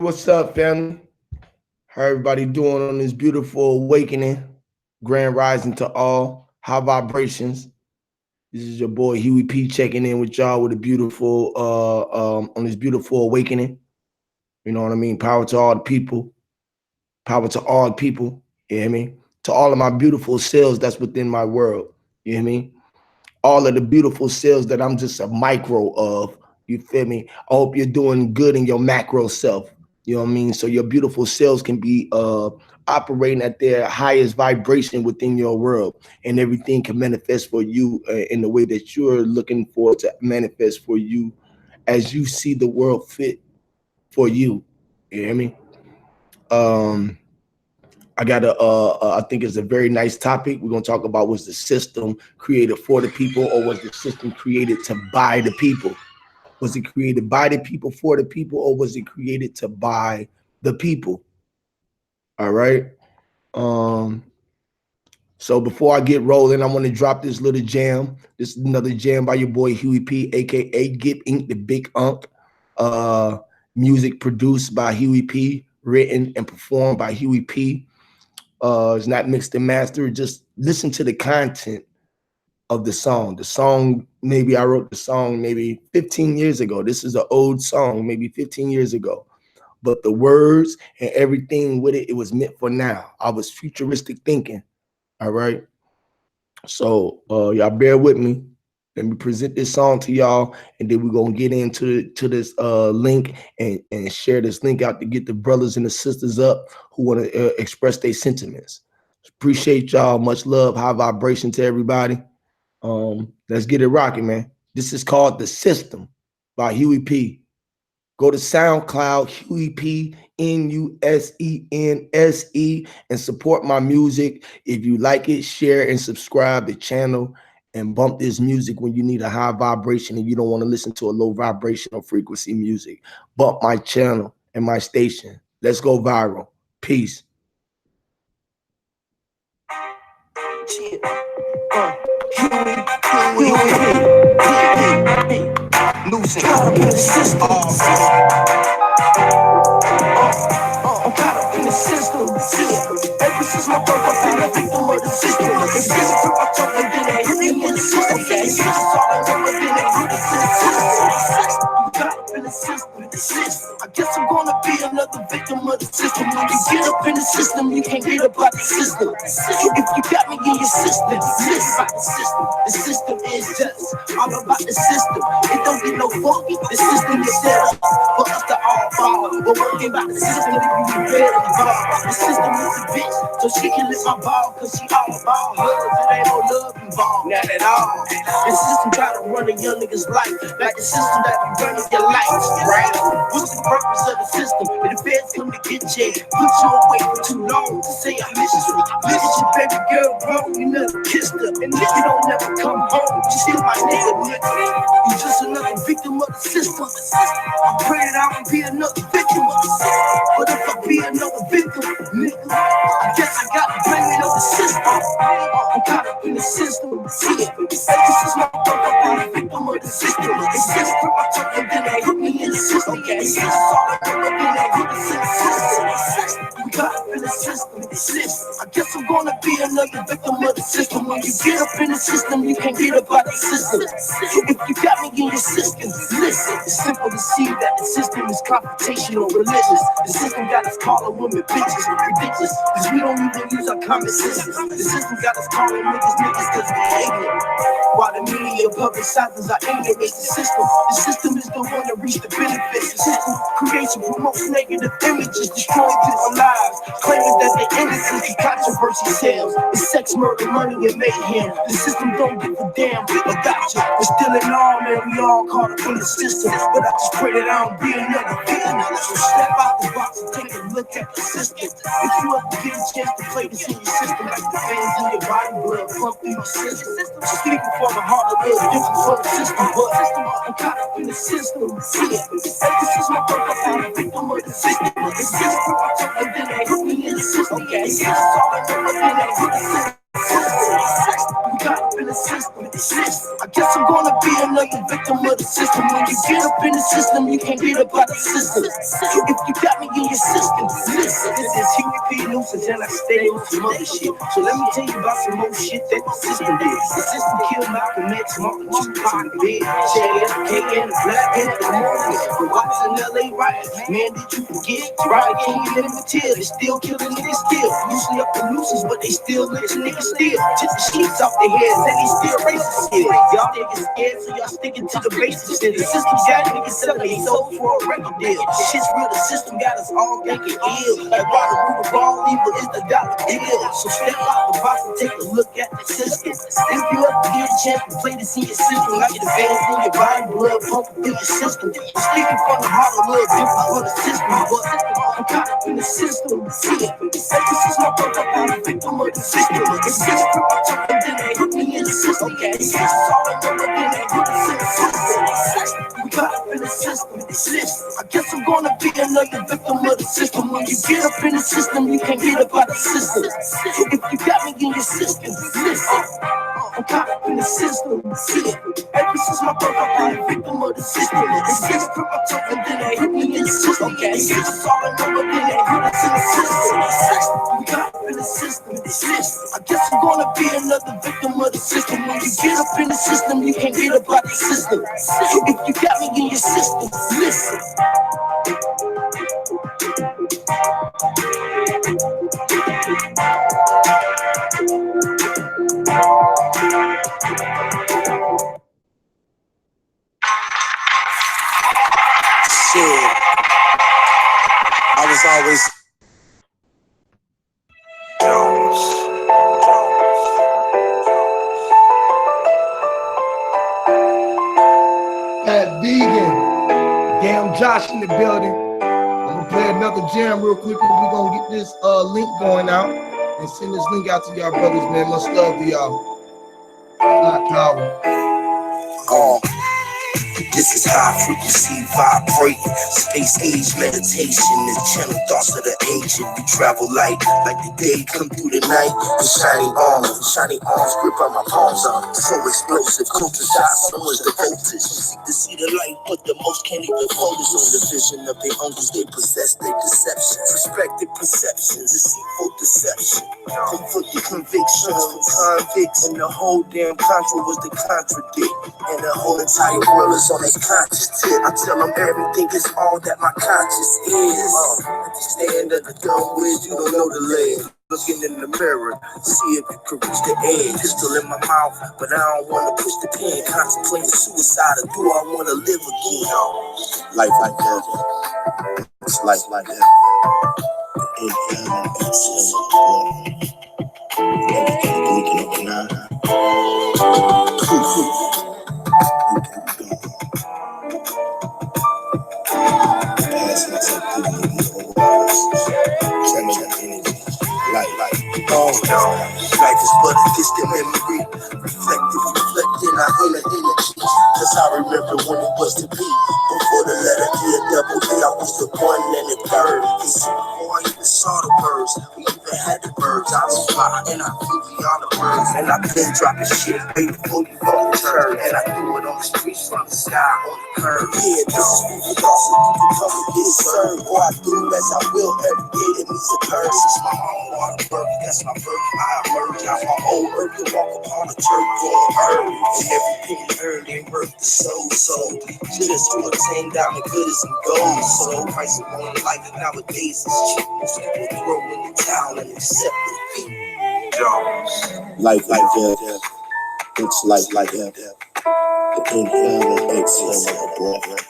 What's up, family? How everybody doing on this beautiful awakening? Grand rising to all. High vibrations. This is your boy Huey P checking in with y'all with a beautiful on this beautiful awakening. You know what I mean? Power to all the people. Power to all people. You hear me? To all of my beautiful cells that's within my world. You hear me? All of the beautiful cells that I'm just a micro of. You feel me? I hope you're doing good in your macro self. You know what I mean? So your beautiful cells can be operating at their highest vibration within your world, and everything can manifest for you in the way that you're looking for to manifest for you as you see the world fit for you. You hear me? Um, I got I think it's a very nice topic. We're gonna talk about, was the system created for the people, or was the system created to buy the people? Was it created by the people for the people, or was it created to buy the people? All right. Um, so before I get rolling, I want to drop this little jam. This is another jam by your boy Huey P, aka Gip Inc., the Big Unk. Uh, Music produced by Huey P, written and performed by Huey P. It's not mixed and mastered. Just listen to the content of the song. The song, maybe I wrote the song maybe 15 years ago. This is an old song, maybe 15 years ago. But the words and everything with it, it was meant for now. I was futuristic thinking. All right. So y'all bear with me. Let me present this song to y'all, and then we're gonna get into this link and share this link out to get the brothers and the sisters up who want to express their sentiments. Appreciate y'all. Much love. High vibration to everybody. Let's get it rocking, man. This is called The System by Huey P. Go to SoundCloud, Huey P, Nusence, and support my music. If you like it, share and subscribe the channel and bump this music when you need a high vibration and you don't want to listen to a low vibrational frequency music. Bump my channel and my station. Let's go viral. Peace. Losing caught up in the system. I'm caught up in the system. Ever since my birth, I've been a victim of the system. It's this grip I took, and then they hit me in the system. This is all I know, and then they hit us in the system. I'm caught up in the system. I guess I'm gonna be another victim of the system. When you get up in the system, you can't get up out the system. If you got me in your system, listen about the system. The system is just all about the system. It don't get no funky. The system is set up for us to all follow. But working about the system, if you better ball. The system is a bitch, so she can lift my ball, cause she all about her. It ain't no love involved, not at all. The system try to run a young nigga's life, like the system that be running your life, right? What's the purpose of the system? If the feds come to get you, put you away for too long to say I miss you. Look at your baby girl, bro, you never kissed her. And if you don't never come home, you still my nigga. You just another victim of the system. I pray that I won't be another victim of the system. But if I be another victim, nigga, I guess I gotta blame it on the system. I'm caught up in the system. This is my fault, I'm a victim of the system. The system, I took it, then they hit me in the system. This is all I know, and then they hit us in the system. I'm caught up in the system. I guess I'm gonna be another victim of the system. When you get up in the system, you can't get up out the system. If you got me in your system, listen. It's simple to see that the system is confrontational, religious. The system got us calling women bitches, ridiculous. Cause we don't even use our common sense. The system got us calling niggas cause we hate it. While the media publicizes our ignorance, the system is the one that reach the benefits. The system creates and promotes negative images, destroying people's lives, claiming that they're innocent through controversy sells. It's sex, murder, money, and mayhem. The system don't give a damn about you. We're still in all, man, we all caught up in the system. But I just pray that I don't be another victim. So step out the box and take a look at the system. If you ever get a chance to play this in your system, like the veins in your body, blood pump through your system. Speaking for the heart, a little different for the system, but I'm caught up in the system. This is my purpose, I'm a victim of the system. The system, I took it, then they hit me in the system. This is all I know, and then they hit the system. caught up in the system. I guess I'm gonna be another victim of the system. When you get up in the system, you can't get up out the system. If you got me in your system, listen. This is Huey P. nuisance and I stay on some other shit. So let me tell you about some more shit that the system did. The system killed Malcolm X, Martin Tupac, Big JFK, and the Black Panther movement. The Watts in LA riots, man, did you forget? Riot King and Material, they still killing niggas still. Loosening up the nooses, but they still lynching niggas still. Took the sheets off their heads and they still racist still. Y'all niggas scared, so y'all sticking to the basics still. The system got niggas selling their souls for a record deal. Shit's real, the system got us all thinking ill. Like why the root of all evil is the dollar bill. So step out the box and take a look at the system. If you up to get a chance to play this in your system, like the veins in your body, blood pumping through your system. Speaking from the heart, a little different for the system, but I'm caught up in the system. See it, ever since my brother, I'm a victim of the system. It's just from my top and then they hit me in the system. It's just all I know, then they hit us in the system. We caught up in the system. I guess I'm gonna be another victim of the system. When you get up in the system, you can't get up out the system. If you got me in your system, listen. I'm caught up in the system. See it. Ever since my brother, I'm a victim of the system. It's just from my top and then they hit me in the system. It's just all I know, then they hit us in the system. We caught up in the system. I guess I'm gonna be another victim of the system. When you get up in the system, you can't get up out the system. If you got me in your system, listen. Shit. I was always That vegan, damn Josh in the building. I'm gonna play another jam real quick. We're gonna get this link going out and send this link out to y'all brothers, man. Much love to y'all. Black Power. This is high frequency vibrating, space age meditation, and channel thoughts of the ancient. We travel like the day come through the night. The shining arms grip on my palms up. So explosive, close to shots, so is the voltage. Seek to see the light, but the most can't even focus on the vision of their uncles. They possess their deceptions, respected perceptions, deceitful deception, conflicted convictions from convicts, and the whole damn contra was the contradict, and the whole entire world is on this conscious tip. I tell them everything is all that my conscious is. Stand at the dumb bridge, you don't know the leg. Looking in the mirror, see if you can reach the edge. Pistol in my mouth, but I don't want to push the pen. Contemplating suicide, or do I want to live again? Life like that. It's life like that. Inhale and exhale. Everything blinking up and out. Passing activity over walls. Tremor and energy. Life is but a distant memory. Reflecting our inner energy. Cause I remember when it was to be. Before the letter E, a double E, I was the one and the third. And see, before I even saw the birds, we even had the birds. I was fly and I flew beyond the birds. And I been dropping shit way before you fucking turn. And I do it on the streets from the sky on the curb. Yeah, this is food for thought, so you can come and get served. Or I do as I will every day that meets a curse. It's my own water birth, that's my birth. I emerge out my own earth to walk upon a turf going earth. And everything earned ain't worth the soul. So just to attain diamond good as some gold. So price of one life nowadays is cheap. Most people throw in the towel and accept defeat. Life like that. It's life like that. The inhale and exhale like a breath.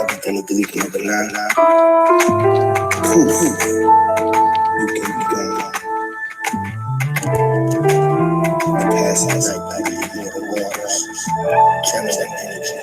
Everything is leaking up and out. Poof. You can be gone. Passing like the waters. Channel that energy.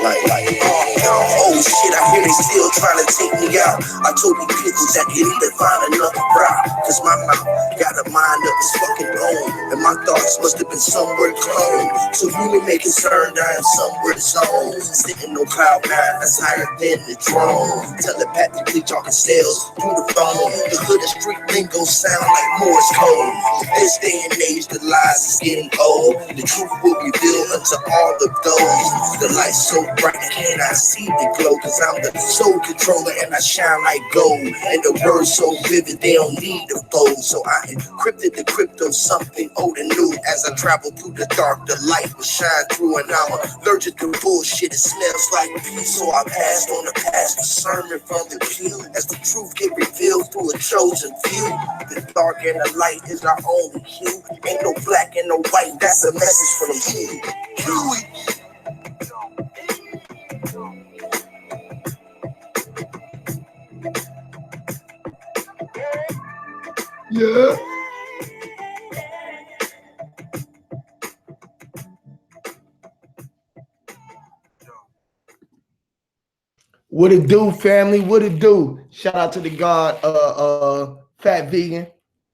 Oh shit, I hear they still trying to take me out. I told these people that they need to find another route. Cause my mouth got a mind of its fucking own. And my thoughts must have been somewhere clone. So you may be concerned I am somewhere zone. Sitting on cloud nine, that's higher than the drone. Telepathically talking sales through the phone. The hood and street lingo sound like Morse code. This day and age, the lies is getting old. The truth will reveal unto all of those. The light's so bright, I cannot see the glow. Cause I'm the soul controller and I shine like gold. And the words so vivid, they don't need the fold. So I encrypted the crypto, something old and new. As I travel through the dark, the light will shine through. And I'm allergic to bullshit, it smells like peace. So I passed on the past, the sermon from the pew. As the truth get revealed through a chosen few. The dark and the light is our only hue. Ain't no black and no white, that's a message from you. Yeah. What it do, family? What it do? Shout out to the God, Fat Vegan.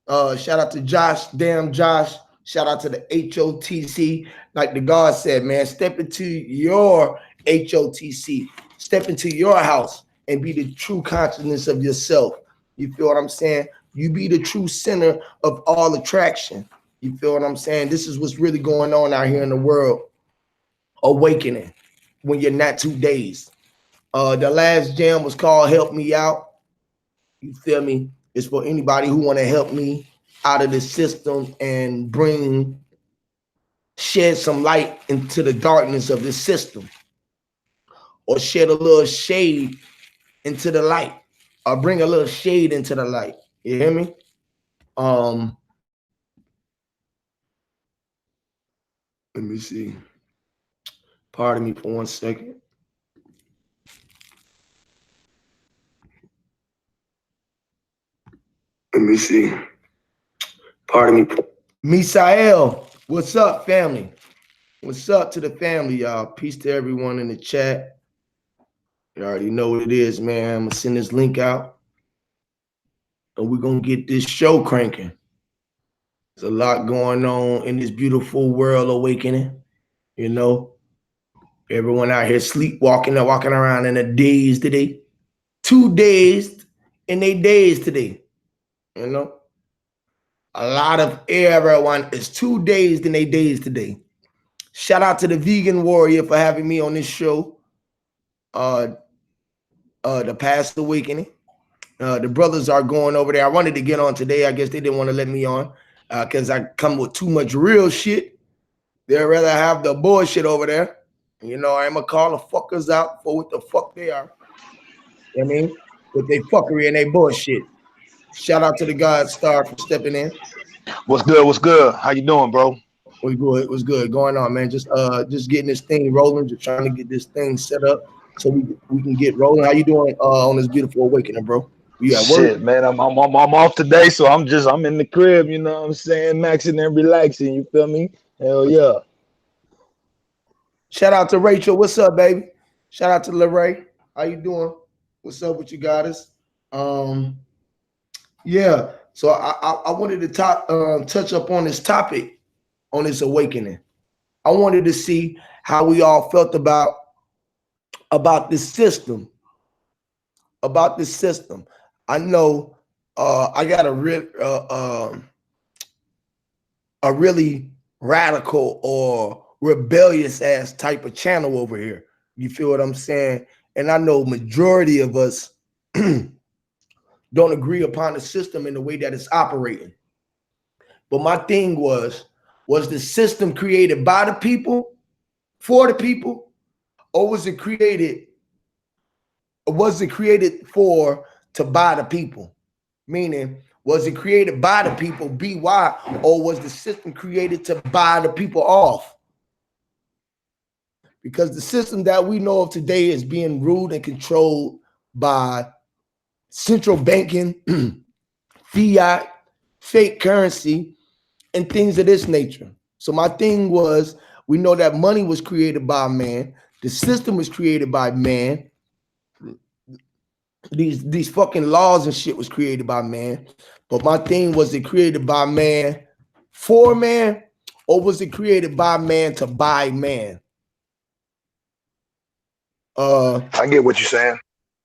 Shout out to Josh, damn Josh. Shout out to the HOTC. Like the God said, man, step into your HOTC. Step into your house and be the true consciousness of yourself. You feel what I'm saying? You be the true center of all attraction. You feel what I'm saying? This is what's really going on out here in the world. Awakening when you're not 2 days. The last jam was called Help Me Out. You feel me? It's for anybody who want to help me out of the system and shed some light into the darkness of the system, or shed a little shade into the light, or bring a little shade into the light. You hear me? Let me see. Pardon me for 1 second. Let me see. Pardon me. Misael, what's up, family? What's up to the family, y'all? Peace to everyone in the chat. You already know what it is, man. I'm gonna send this link out, and we're gonna get this show cranking. There's a lot going on in this beautiful world awakening. You know, everyone out here sleepwalking and walking around in a daze today. 2 days in their days today. You know, a lot of everyone is 2 days in their days today. Shout out to the Vegan Warrior for having me on this show. The Past Awakening. The brothers are going over there. I wanted to get on today. I guess they didn't want to let me on because I come with too much real shit. They'd rather have the bullshit over there. You know, I'm going to call the fuckers out for what the fuck they are. You know what I mean? With their fuckery and their bullshit. Shout out to the God Star for stepping in. What's good? What's good? How you doing, bro? What's good going on, man? Just getting this thing rolling, just trying to get this thing set up so we can get rolling. How you doing on this beautiful awakening, bro? You at work? Shit, man. I'm off today, so I'm in the crib. You know what I'm saying, maxing and relaxing. You feel me? Hell yeah. Shout out to Rachel. What's up, baby? Shout out to LeRae. How you doing? What's up with you guys? Yeah. So I wanted to touch up on this topic, on this awakening. I wanted to see how we all felt about this system. About this system. I know I got a really radical or rebellious ass type of channel over here. You feel what I'm saying? And I know majority of us don't agree upon the system in the way that it's operating. But my thing was the system created by the people, for the people, or was it created for to buy the people? Meaning, was it created by the people, BY, or was the system created to buy the people off? Because the system that we know of today is being ruled and controlled by central banking, fiat, fake currency, and things of this nature. So my thing was, we know that money was created by man The system was created by man. These fucking laws and shit was created by man. But my thing, was it created by man for man, or was it created by man to buy man? I get what you're saying.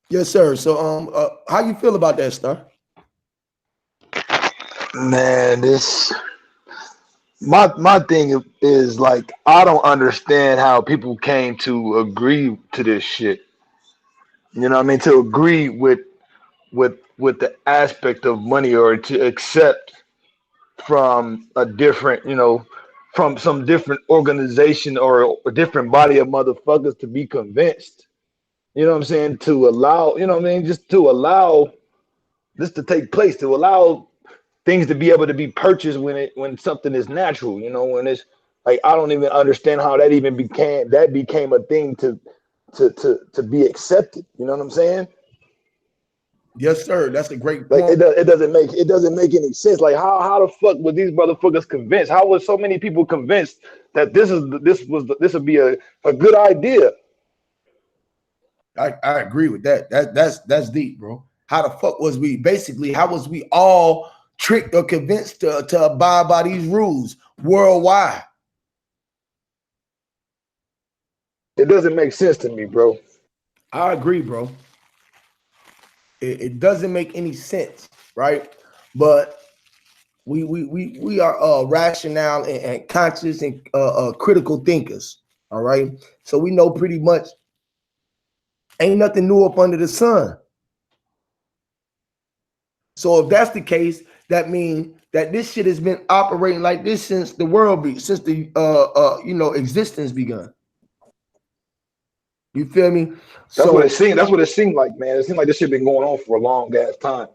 Yes, sir. So how you feel about that, Star? Man, my thing is like, I don't understand how people came to agree to this shit. You know what I mean? To agree with the aspect of money, or to accept from a different, from some different organization or a different body of motherfuckers, to be convinced. You know what I'm saying? To allow, you know what I mean? Just to allow this to take place, to allow things to be able to be purchased when something is natural, when it's like, I don't even understand how that even became a thing to be accepted. You know what I'm saying? Yes, sir. That's a great Like, point. it doesn't make any sense. Like, how the fuck were these motherfuckers convinced? How was so many people convinced that this would be a good idea? I agree with that. That's deep, bro. How the fuck was we basically? How was we all tricked or convinced to abide by these rules worldwide? It doesn't make sense to me, bro. I agree, bro. It doesn't make any sense, right? But we are rational and conscious and critical thinkers. All right, so we know pretty much ain't nothing new up under the sun. So if that's the case, that means that this shit has been operating like this since the since the existence begun. You feel me? That's what it seemed. That's what it seemed like, man. It seemed like this shit been going on for a long ass time.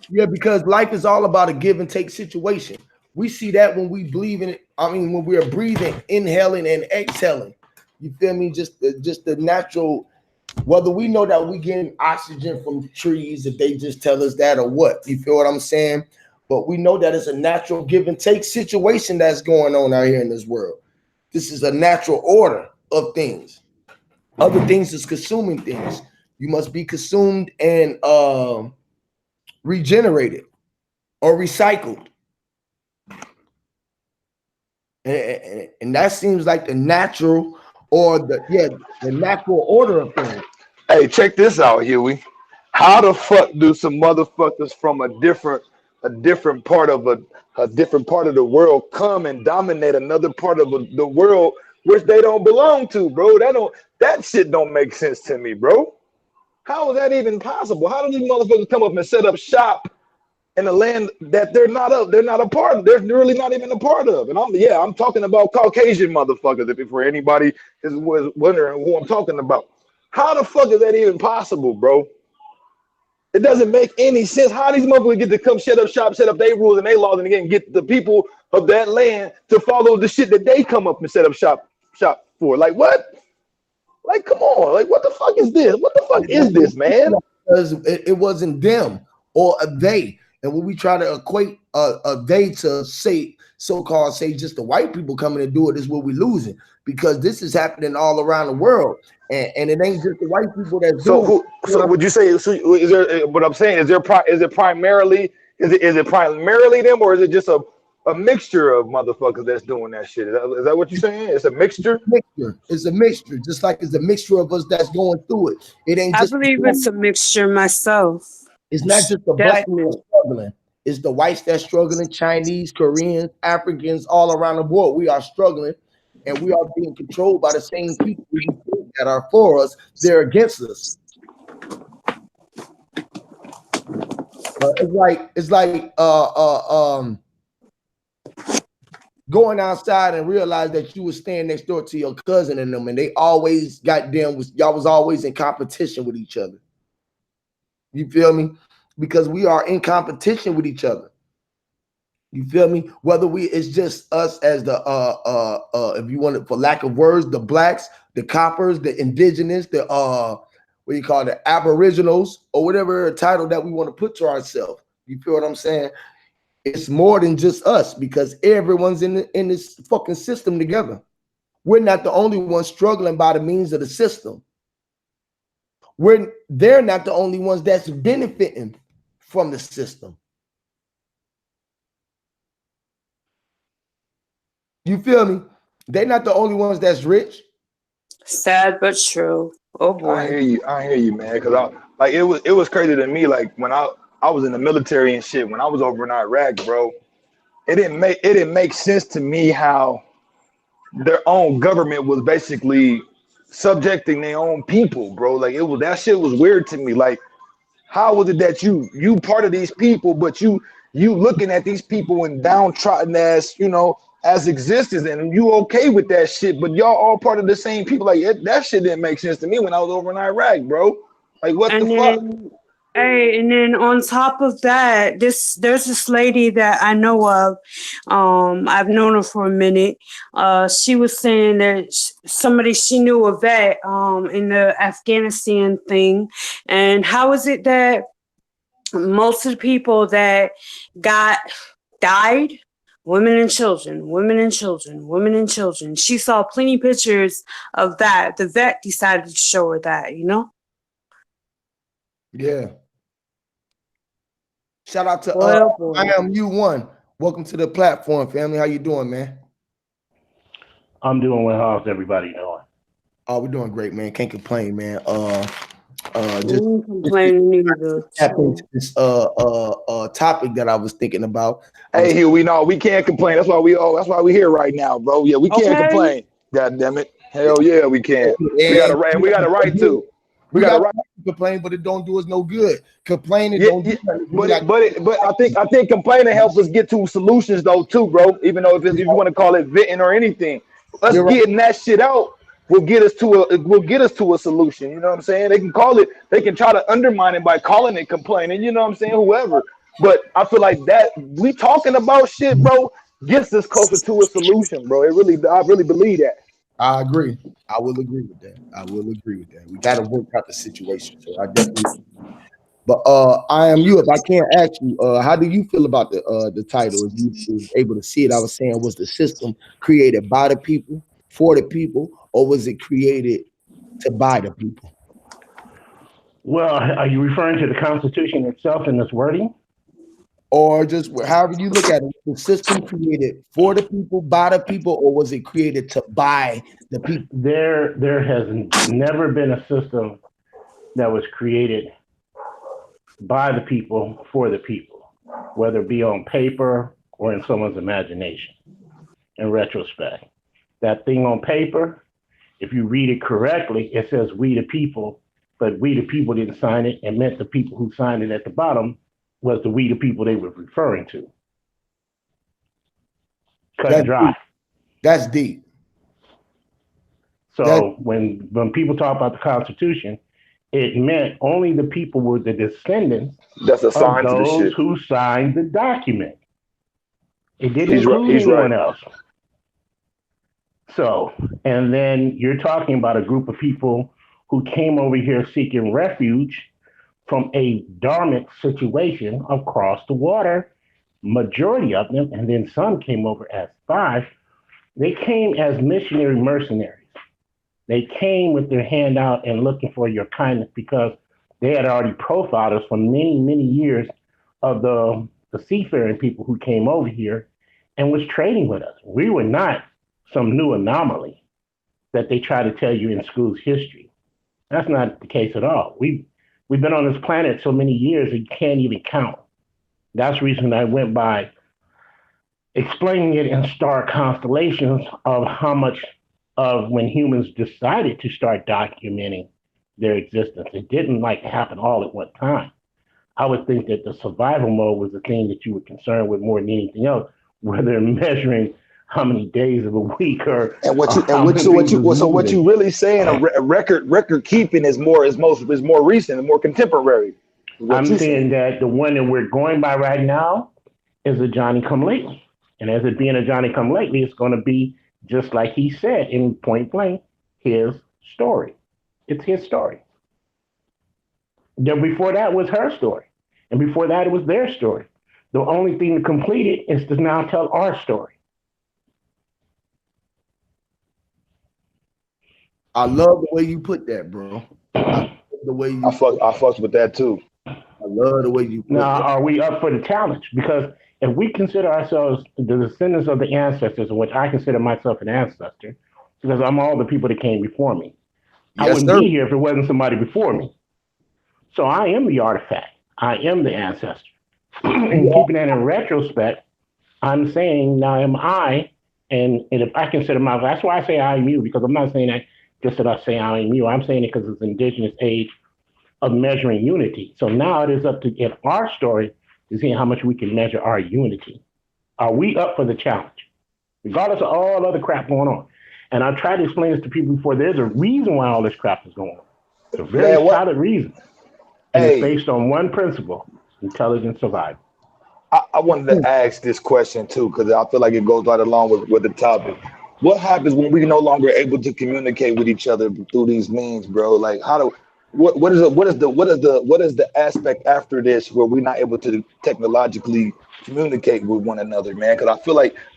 Yeah, because life is all about a give and take situation. We see that when we believe in it. I mean, when we're breathing, inhaling, and exhaling. You feel me? Just the natural. Whether we know that we getting oxygen from trees, if they just tell us that or what. You feel what I'm saying? But we know that it's a natural give and take situation that's going on out here in this world. This is a natural order of things. Other things is consuming things. You must be consumed and regenerated or recycled. And that seems like the natural or the natural order of things. Hey, check this out, Huey. How the fuck do some motherfuckers from a different part of a different part of the world come and dominate another part of the world which they don't belong to, bro? That shit don't make sense to me, bro. How is that even possible? How do these motherfuckers come up and set up shop in a land that they're not a part of? They're really not even a part of. And I'm talking about Caucasian motherfuckers, if for anybody was wondering who I'm talking about. How the fuck is that even possible, bro? It doesn't make any sense. How these motherfuckers get to come set up shop, set up their rules and their laws, and again get the people of that land to follow the shit that they come up and set up shop for? Like, what? Like, come on. Like, what the fuck is this? What the fuck is this, man? Because it wasn't them or a they. And when we try to equate a they to say so-called say just the white people coming to do it, is what we're losing, because this is happening all around the world, and it ain't just the white people that's doing it. So would you say? So is there? What I'm saying is it primarily them, or is it just a mixture of motherfuckers that's doing that shit? Is that what you're saying? It's a mixture. It's a mixture, just like it's a mixture of us that's going through it. It ain't. I believe it's a mixture myself. It's not just the black that's struggling. It's the whites that's struggling, Chinese, Koreans, Africans, all around the world. We are struggling, and we are being controlled by the same people that are for us. They're against us. It's like going outside and realize that you were staying next door to your cousin and them, and they always y'all was always in competition with each other. You feel me? Because we are in competition with each other. You feel me? Whether it's just us as the if you want it, for lack of words, the blacks, the coppers, the indigenous, the what you call it, the aboriginals, or whatever title that we want to put to ourselves. You feel what I'm saying? It's more than just us, because everyone's in this fucking system together. we're not the only ones struggling by the means of the system. They're not the only ones that's benefiting from the system. You feel me? They're not the only ones that's rich. Sad but true. Oh I boy. hear you. I hear you, man. Cause it was crazy to me. Like when I was in the military and shit. When I was over in Iraq, bro, it didn't make sense to me how their own government was basically subjecting their own people, bro. Like it was that shit was weird to me. Like how was it that you part of these people, but you looking at these people in downtrodden as as existence, and you okay with that shit, but y'all all part of the same people. Like that shit didn't make sense to me when I was over in Iraq, bro. Like what the And fuck? then, hey, and then on top of that, there's this lady that I know of. I've known her for a minute. She was saying that somebody she knew, a vet, in the Afghanistan thing. And how is it that most of the people that died, women and children, women and children, women and children. She saw plenty of pictures of that. The vet decided to show her that, Yeah. Shout out to Boy. I am you one. Welcome to the platform, family. How you doing, man? I'm doing well. How's everybody doing? Oh, we're doing great, man. Can't complain, man. Just complaining either. Tap into this topic that I was thinking about. Hey, here we know we can't complain. That's why we here right now, bro. Yeah, we can't complain. God damn it. Hell yeah, we can. We got a right. We got a right to. We got a right to complain, but it don't do us no good. Complaining don't do nothing. But I think complaining helps us get to solutions though too, bro. Even though if you want to call it venting or anything, us getting that shit out will get us to a solution. You know what I'm saying? They can try to undermine it by calling it complaining, you know what I'm saying? Whoever. But I feel like that we talking about shit, bro, gets us closer to a solution, bro. I really believe that. I agree. I will agree with that. We got to work out the situation. So I definitely. But I am you. If I can't ask you, how do you feel about the title? If you was able to see it, I was saying, was the system created by the people, for the people, or was it created to buy the people? Well, are you referring to the Constitution itself in this wording? Or just however you look at it, the system created for the people, by the people, or was it created to buy the people? There has never been a system that was created by the people for the people, whether it be on paper or in someone's imagination. In retrospect, that thing on paper, if you read it correctly, it says we the people, but we the people didn't sign it, and meant the people who signed it at the bottom was the we the people they were referring to. Cut and dry. Deep. That's deep. So when people talk about the Constitution, it meant only the people were the descendants of those who signed the document. It didn't include anyone else. So, and then you're talking about a group of people who came over here seeking refuge from a dormant situation across the water, majority of them, and then some came over as spies. They came as missionary mercenaries. They came with their hand out and looking for your kindness because they had already profiled us for many, many years of the seafaring people who came over here and was trading with us. We were not some new anomaly that they try to tell you in school's history. That's not the case at all. We've been on this planet so many years that you can't even count. That's the reason I went by explaining it in star constellations of how much of when humans decided to start documenting their existence. It didn't happen all at one time. I would think that the survival mode was the thing that you were concerned with more than anything else, whether measuring how many days of a week or what you really saying a record keeping is more recent and more contemporary. I'm saying that the one that we're going by right now is a Johnny come lately. And as it being a Johnny come lately, it's going to be just like he said in point blank, his story. It's his story. Then before that was her story. And before that, it was their story. The only thing to complete it is to now tell our story. I love the way you put that, bro. I love the way you. I fucks with that too. I love the way you put Now, that. are we up for the challenge? Because if we consider ourselves the descendants of the ancestors, in which I consider myself an ancestor, because I'm all the people that came before me, I Yes, wouldn't sir. be here if it wasn't somebody before me. So I am the artifact. I am the ancestor. And You keeping that in retrospect, I'm saying now am I, and if I consider my, that's why I say I am you, because I'm not saying that just that I say I am you. I'm saying it because it's indigenous age of measuring unity. So now it is up to in our story to see how much we can measure our unity. Are we up for the challenge? Regardless of all other crap going on. And I've tried to explain this to people before. There's a reason why all this crap is going on. It's a very Man, what? solid reason. And it's Hey, based on one principle, intelligent survival. I wanted to ask this question too, because I feel like it goes right along with the topic. What happens when we no longer able to communicate with each other through these means, bro? Like, how do what is the aspect after this where we're not able to technologically communicate with one another, man? Because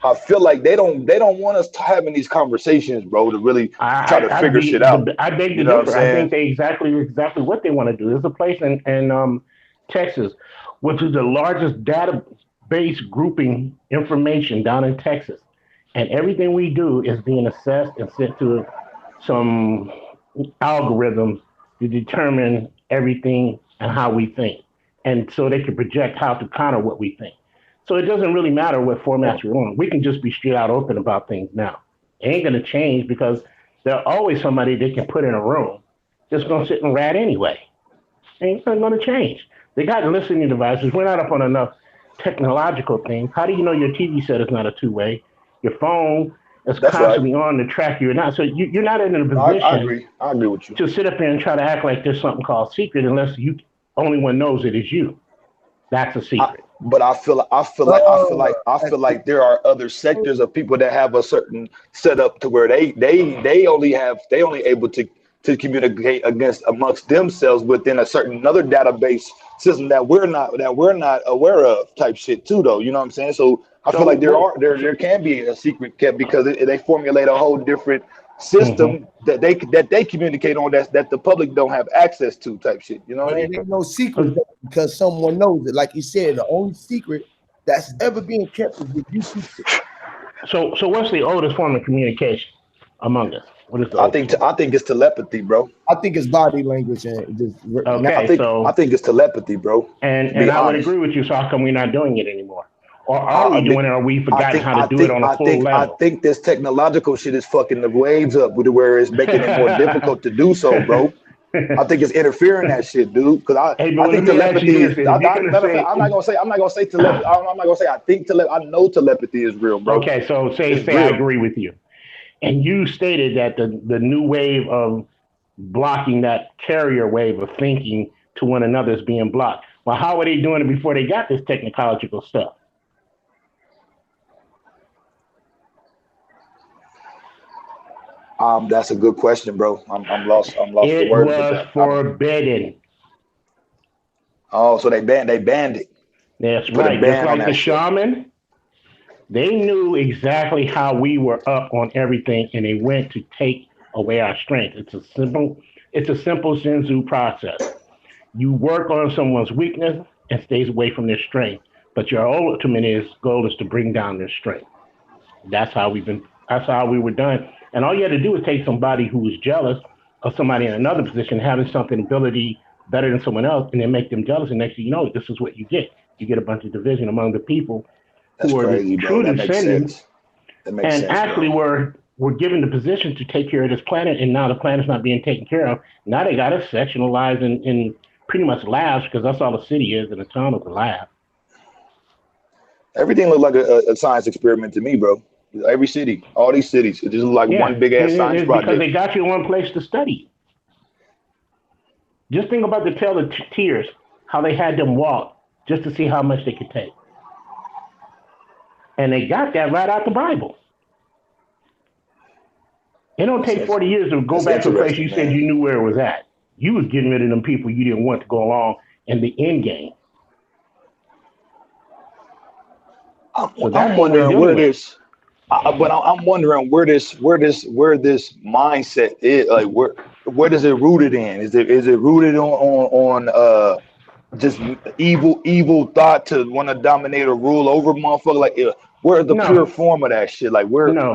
I feel like they don't want us to having these conversations, bro, to really try to figure shit out. I beg You to know what I'm differ. I think saying? they exactly what they want to do. There's a place in Texas, which is the largest database grouping information down in Texas, and everything we do is being assessed and sent to some algorithms to determine everything and how we think, and so they can project how to counter what we think. So it doesn't really matter what formats we're on. We can just be straight out open about things now. It ain't gonna change because there's always somebody they can put in a room that's gonna sit and rat anyway. Ain't nothing gonna change. They got listening devices. We're not up on enough technological things. How do you know your TV set is not a two-way? Your phone is That's right. constantly on to track you or not. So you're not in a I position agree. I agree with you. to sit up there and try to act like there's something called secret unless you only one knows it is you. That's a I, secret. but I feel like there are other sectors of people that have a certain setup to where they only able to communicate against amongst themselves within a certain another database system that we're not aware of type shit too, though. You know what I'm saying? So I feel So like what? there can be a secret kept because they formulate a whole different Mm-hmm. system that they communicate on that the public don't have access to type shit. You know what But I it mean? ain't no secret though, because someone knows it. Like you said, the only secret that's ever being kept is if you keep it. So what's the oldest form of communication among us? What is the oldest one? I think it's telepathy, bro. I think it's body language and just I Okay, think I so think it's telepathy, bro. To and be I would honest, agree with you. So how come we're not doing it anymore? Or are we I doing it? Or we forgotten how to do it on a full I level? think this technological shit is fucking the waves up with where it's making it more difficult to do so, bro. I think it's interfering that shit, dude. Because Hey, I but let think me ask you telepathy is. this: if you're gonna Matter of fact, say, I'm not gonna say telepathy. I'm not gonna say I think I know telepathy is real, bro. okay, so It's say I real. agree with you, and you stated that the new wave of blocking that carrier wave of thinking to one another is being blocked. Well, how were they doing it before they got this technological stuff? That's a good question, bro. I'm lost. I'm lost for It words with was that. forbidden. Oh, so they banned it. That's Put a right. Just ban on like the that shit. shaman, they knew exactly how we were up on everything, and they went to take away our strength. It's a simple Zenzu process. You work on someone's weakness and stays away from their strength, but your ultimate goal is to bring down their strength. That's how we've been. That's how we were done. And all you had to do is take somebody who was jealous of somebody in another position having something ability better than someone else, and then make them jealous. And next thing you know, this is what you get. You get a bunch of division among the people That's who are the crazy, bro. true That makes descendants sense. That makes and sense, actually bro. were given the position to take care of this planet, and now the planet's not being taken care of. Now they got us sectionalized in pretty much labs because that's all the city is, and the town is a lab. Everything looked like a science experiment to me, bro. Every city, all these cities, it just looked like Yeah, one big ass science it's because project. they got you in one place to study. Just think about the Tale of Tears, how they had them walk just to see how much they could take, and they got that right out the Bible. It don't That's take 40 years to go that's back to a place interesting, you said man. you knew where it was at. You was getting rid of them people you didn't want to go along in the end game. So I'm that's what we're wondering what dealing it with. is. I'm wondering where this mindset is. Like where does it rooted in? Is it rooted on just evil thought to want to dominate or rule over motherfucker? Like where's the pure No, form of that shit? Like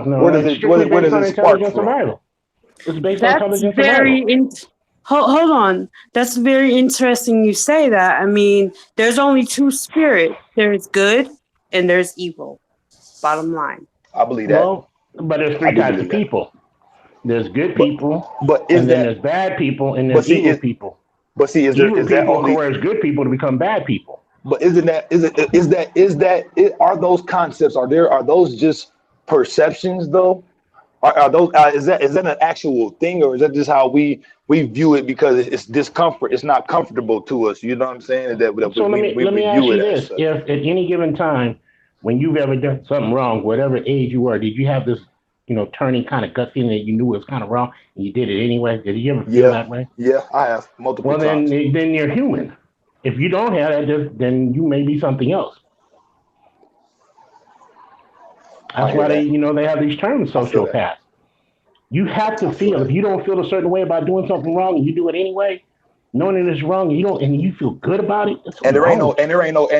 no. It's strictly where based does on it spark intelligence from? survival. It's based on That's intelligence very survival. hold on. That's very interesting you say that. I mean, there's only two spirits. There's good and there's evil. Bottom line. I believe that. Well, but there's I three do types believe of that. people. There's good But people, is and then that there's bad people, and but there's see evil is people. but see Evil is that people only coerce good people to become bad people. but isn't that are those concepts are those just perceptions though? Are those is that an actual thing, or is that just how we view it because it's discomfort? It's not comfortable to us. You know what I'm saying? That So let we me ask view you it as this: such. if at any given time, when you've ever done something wrong, whatever age you were, did you have this, turning kind of gut feeling that you knew it was kind of wrong and you did it anyway? Did you ever feel Yeah, that way? yeah, I have multiple Well, then times. then you're human. If you don't have that, then you may be something else. I That's hear why that. they have these terms, I feel that. sociopath. You have to I feel feel. If that. you don't feel a certain way about doing something wrong and you do it anyway, knowing that it's wrong, and you feel good about it, there's And something wrong with you.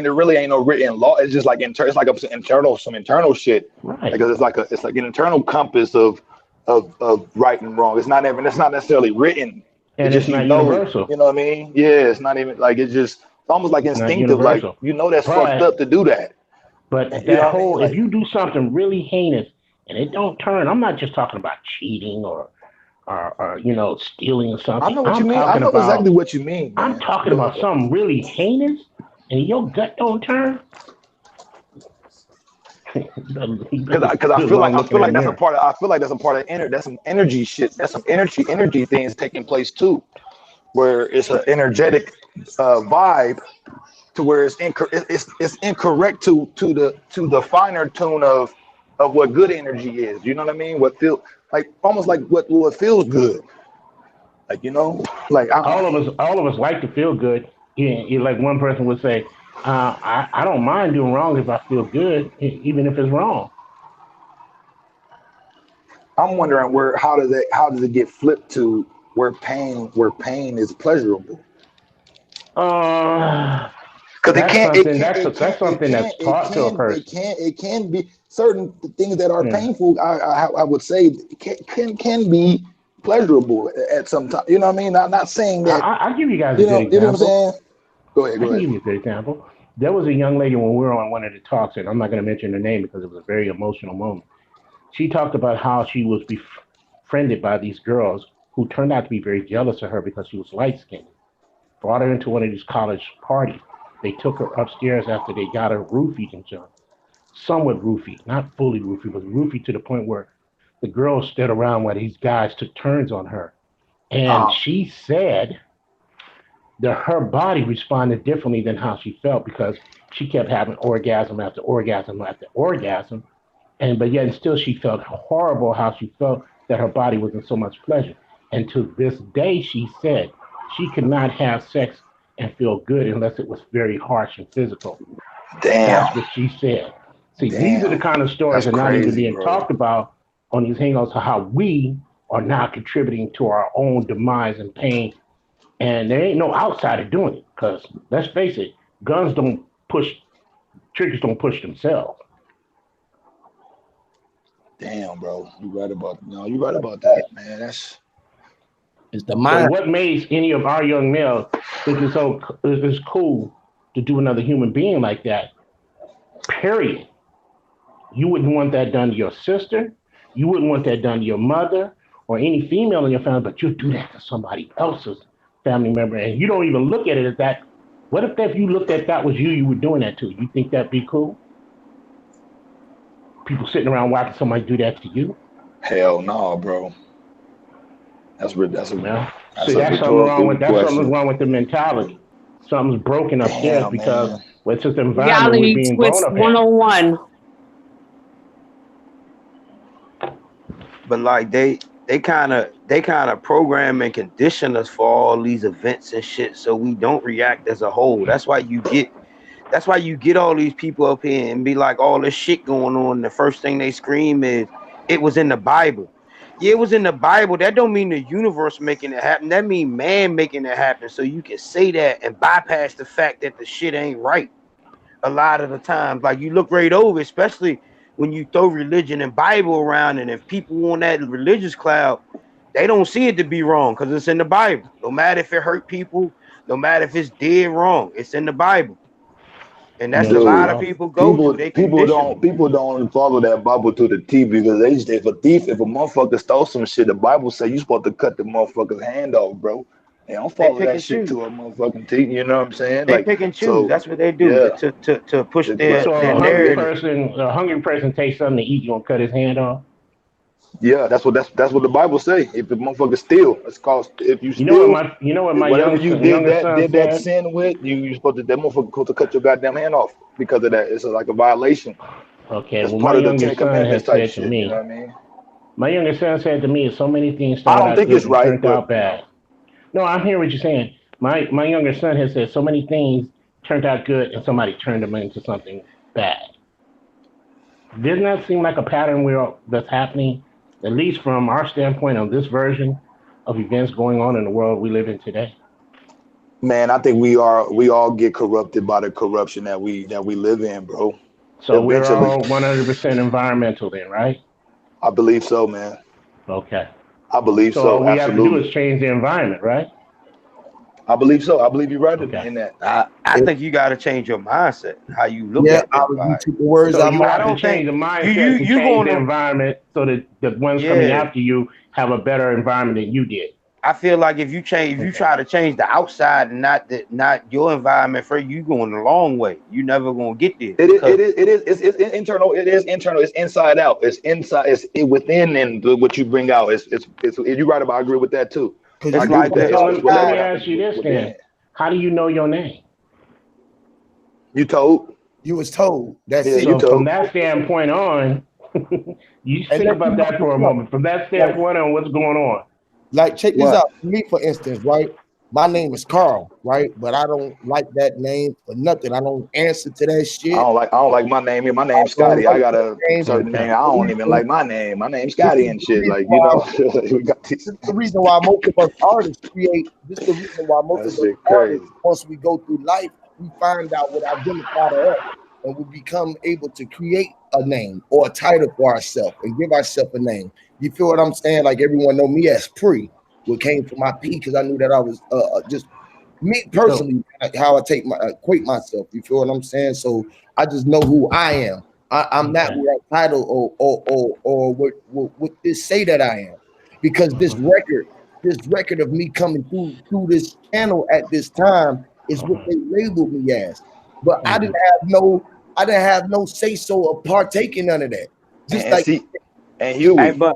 there really ain't no written law. It's just like it's like some internal shit. Like Right. it's like an internal compass of right and wrong. It's not necessarily written. It's And just it's not universal. you know what I mean? Yeah, it's not even like it's almost like It's not instinctive. Like universal. that's fucked But up to do that. You that know what I mean? whole, if Like you do something really heinous and it don't turn, I'm not just talking about cheating or stealing or I something. know what you mean. I know exactly what you mean, I'm man. talking about something really heinous and your gut don't turn. You better Because I do a long I look in feel that like mirror. I feel like that's a part of that's some energy shit. That's some energy things taking place too, where it's an energetic vibe to where it's incorrect to the finer tune of what good energy is. You know what I mean? What feel like almost like what feels good. Like like All of us like to feel good. Like one person would say, I don't mind doing wrong if I feel good, even if it's wrong. I'm wondering how does it get flipped to where pain is pleasurable? Uh, Because that's something that's taught to a person. it can be certain things that are Yeah. painful. I would say can be pleasurable at some time. You know what I mean? Not saying that. I'll give you guys a good You know what I'm example. saying? I Go can ahead. give you a good example. There was a young lady when we were on one of the talks, and I'm not going to mention her name because it was a very emotional moment. She talked about how she was befriended by these girls who turned out to be very jealous of her because she was light skinned. Brought her into one of these college parties. They took her upstairs after they got her roofied and junk. Somewhat roofied, not fully roofied, but roofied to the point where the girls stood around while these guys took turns on her. And Uh, she said that her body responded differently than how she felt because she kept having orgasm after orgasm after orgasm, and but yet and still she felt horrible how she felt that her body was in so much pleasure. And to this day, she said she could not have sex and feel good unless it was very harsh and physical. damn, That's what she said. See, these are the damn, kind of stories that's that are not even crazy, being bro. talked about on these hangouts of how we are now contributing to our own demise and pain. And there ain't no outsider doing it. Because let's face it, guns don't push, triggers don't push themselves. Damn, bro. You right about that, man. That's It's the So mind. what makes any of our young males think it's cool to do another human being like that? Period. You wouldn't want that done to your sister. You wouldn't want that done to your mother or any female in your family, but you'll do that to somebody else's family member. And you don't even look at it as that. What if you looked at that was you were doing that to? You think that'd be cool? People sitting around watching somebody do that to you? hell no, bro. Well, That's see, a rhetorical that's something question. wrong with the mentality. Something's broken upstairs Damn, because man. with this environment we're Reality being grown Twist up in. 101. But like they kind of program and condition us for all these events and shit, so we don't react as a whole. That's why you get all these people up here and be like, all this shit going on. The first thing they scream is, it was in the Bible. Yeah, it was in the Bible. That don't mean the universe making it happen. That mean man making it happen. So you can say that and bypass the fact that the shit ain't right. A lot of the times, like you look right over, especially when you throw religion and Bible around, and if people on that religious cloud, they don't see it to be wrong because it's in the Bible. No matter if it hurt people, no matter if it's dead wrong, it's in the Bible. And that's a lot of people go through. They conditioned. People don't follow that Bible to the T because they just, if a motherfucker stole some shit, the Bible say you supposed to cut the motherfucker's hand off, bro. They don't follow that shit to a motherfucking T. You know what I'm saying? They like, pick and choose. So, that's what they do to push their narrative. A hungry person takes something to eat, you gonna cut his hand off. Yeah, that's what the Bible say. If the motherfucker steal, it's called. If you steal, my whatever you did son that sin with, you supposed to, that motherfucker supposed to cut your goddamn hand off because of that. It's like a violation. Okay, it's well, part my of the younger Ten son Commandments has type said shit. to me, you know what I mean? My younger son said to me, so many things I don't think it's right, turned out bad. No, I'm hearing what you're saying. My younger son has said so many things turned out good and somebody turned them into something bad. Doesn't that seem like a pattern that's happening, at least from our standpoint on this version of events going on in the world we live in today? Man, I think we all get corrupted by the corruption that we live in, bro. So eventually, we're all 100% environmental then, right? I believe so, man. Okay. I believe so. So all we have to do is change the environment, right? I believe so. I believe you're right in that. I think you got to change your mindset, how you look at the environment. So you have to change the mindset to change the environment so that the ones coming after you have a better environment than you did. I feel like if you try to change the outside and not your environment, for you going the long way. You never gonna get there. It's internal. It is internal. It's inside out. It's inside. It's within, and what you bring out. It's you're right about. I agree with that too. It's like that. So let me ask you this then: how do you know your name? You told. You was told. That's it. So from that standpoint on, you think about that for a moment. From that standpoint on, what's going on? Like, check this out. Me, for instance, right? My name is Carl, right? But I don't like that name for nothing. I don't answer to that shit. I don't like my name. My name's Scotty. I got a certain name. I don't even like my name. My name's Scotty and shit. Like, you know, we got these. This is the reason why most of us artists create. This is the reason why most of us artists, once we go through life, we find out what identifies us, and we become able to create a name or a title for ourselves and give ourselves a name. You feel what I'm saying? Like, everyone know me as Pre, what came from my P, because I knew that I was just me personally, how I equate myself. You feel what I'm saying? So I just know who I am. I'm not what title or what this say that I am, because this record of me coming through this channel at this time is what they labeled me as. But I didn't have no say so of partaking none of that. Just and Huey, but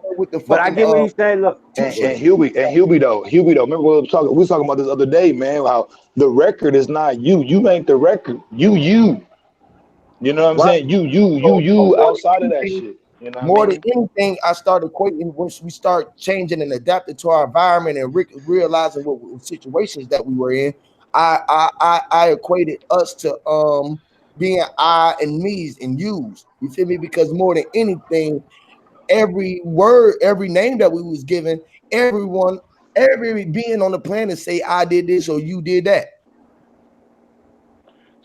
I get what you say. Look, and Huey though. Remember we were talking about this other day, man. How the record is not you. You ain't the record. You. You know what I'm saying? You outside of that shit. You know more than anything, I started equating once we start changing and adapting to our environment and realizing what situations that we were in. I equated us to being I and me's and you's. You feel me? Because more than anything, every word, every name that we was given, every being on the planet say I did this or you did that.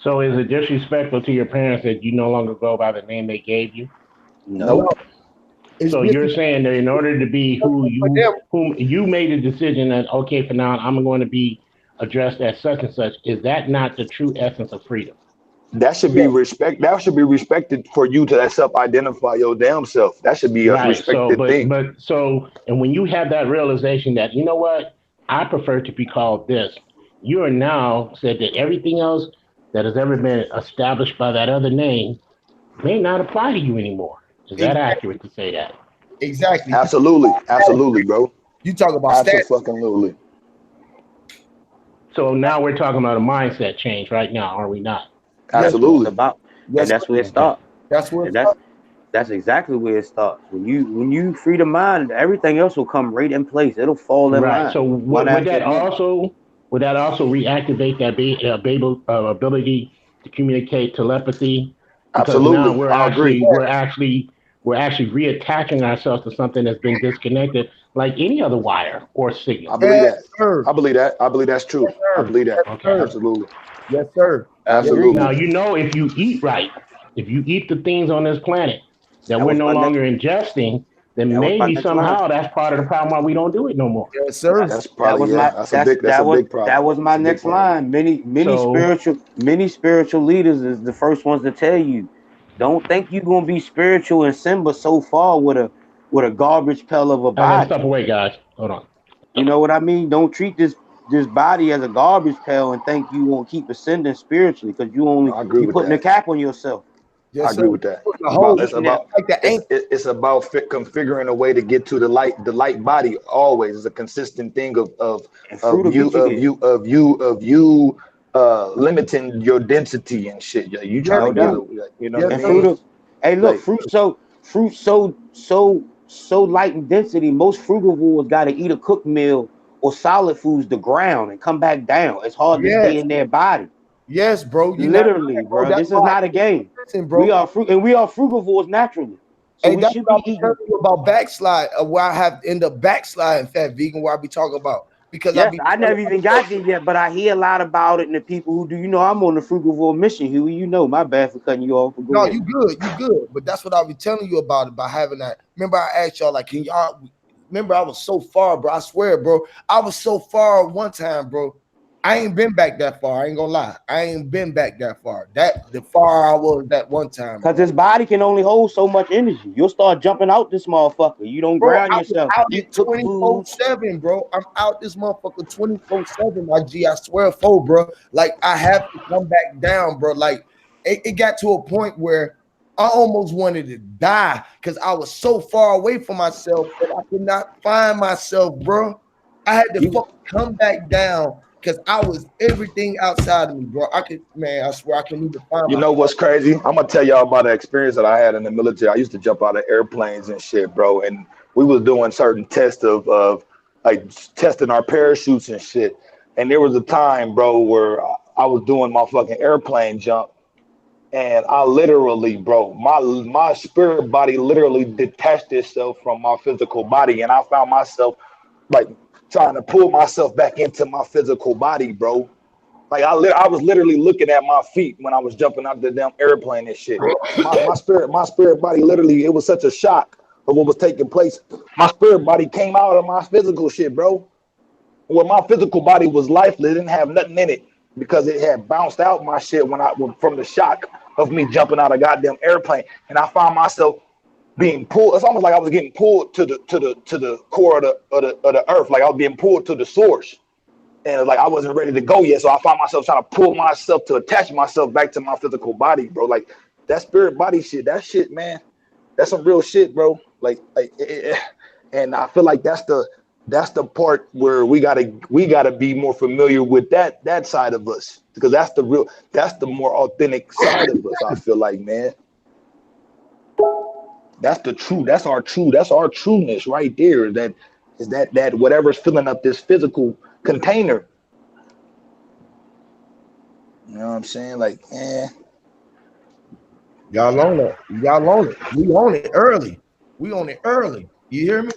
So is it disrespectful to your parents that you no longer go by the name they gave you? No. So you're saying that in order to be whom you made a decision that, okay, for now I'm going to be addressed as such and such, is that not the true essence of freedom? That should be That should be respected for you to self-identify your damn self. That should be a respected thing. And when you have that realization that, you know what, I prefer to be called this, you are now said that everything else that has ever been established by that other name may not apply to you anymore. Is that accurate to say that? Exactly. Absolutely, bro. You talk about absolutely. So now we're talking about a mindset change right now, are we not? Absolutely. And that's where it starts. That's exactly where it starts. When you free the mind, everything else will come right in place. It'll fall in line. So would that also reactivate that ability to communicate telepathy, because now Absolutely, I agree. we're actually reattaching ourselves to something that's been disconnected, like any other wire or signal. I believe Yes, that. sir. I believe that. I believe that's true. Yes, I sir. believe that. Yes, Okay. sir. Absolutely. Yes, sir. I Yes, agree. Now, Absolutely. you know, if you eat right, if you eat the things on this planet that That we're was no my next. longer ingesting, then That was my maybe next line. somehow that's part of the problem why we don't do it no more. yes, sir. That's probably, My yeah. That's a big that problem. was my That's a big next problem. line. So, Many spiritual leaders is the first ones to tell you, don't think you're gonna be spiritual in Simba so far with a garbage pail of a I gotta body. step away, guys. Hold on. You know what I mean? Don't treat this body as a garbage pail and think you won't keep ascending spiritually because No, I agree you with putting a that. cap on yourself. I Yes, sir. agree with that. Putting a It's about whole You it's eating that about like the it's ain't. it's about configuring a way to get to the light body always. It's a consistent thing and fruit of will you get you of there. you of you of you limiting your density and shit. Yeah, you Yes, trying to No get sir. doubt. a, you know what I Yes, And sir. fruit mean? of hey look, Like fruit so light in density, most frugivores gotta eat a cooked meal or solid foods to ground and come back down. It's hard to stay Yes. in their body. Yes, bro. You're not Literally, lying, bro. bro. That's This is why not a game. listen, bro. We are frugivores naturally. So Hey, we that's should what I be was telling eating. you about backslide, where I have end up backsliding fat vegan, where I be talking about. Because I Yes, be I telling never even myself, got there yet, but I hear a lot about it and the people who do. You know, I'm on the frugivore mission, Huey. You know, my bad for cutting you off. But go no, ahead. you good, you good. But that's what I be telling you about it, by having that. Remember, I asked y'all, like, can y'all remember I was so far, bro. I swear, bro. I was so far one time, bro. I ain't been back that far. I ain't gonna lie. I ain't been back that far. That the far I was that one time, Because bro. this body can only hold so much energy. You'll start jumping out this motherfucker. You don't Bro, ground I was yourself. out Eat it cooked foods. 24/7, bro. I'm out this motherfucker 24/7, my G. I swear for, bro. Like I have to come back down, bro. Like it got to a point where I almost wanted to die because I was so far away from myself that I could not find myself, bro. I had to You, fucking come back down because I was everything outside of me, bro. I could, man, I swear I couldn't even find you know myself. what's crazy? I'm gonna tell y'all about an experience that I had in the military. I used to jump out of airplanes and shit, bro. And we was doing certain tests of like testing our parachutes and shit. And there was a time, bro, where I was doing my fucking airplane jump, and I literally, bro, my spirit body literally detached itself from my physical body, and I found myself like trying to pull myself back into my physical body, bro. Like I was literally looking at my feet when I was jumping out the damn airplane and shit. My spirit body literally, it was such a shock of what was taking place. My spirit body came out of my physical shit, bro. Where my physical body was lifeless, it didn't have nothing in it because it had bounced out my shit from the shock of me jumping out of goddamn airplane, and I found myself being pulled. It's almost like I was getting pulled to the core of the earth, like I was being pulled to the source, and like I wasn't ready to go yet. So I found myself trying to pull myself to attach myself back to my physical body, bro. Like that spirit body shit, that shit, man, that's some real shit, bro. And I feel like that's the part where we gotta be more familiar with that side of us, because that's the more authentic side of us. I feel like, man, that's our trueness right there. That whatever's filling up this physical container. You know what I'm saying? Like, Y'all on it. Y'all on it. We on it early. We on it early. You hear me?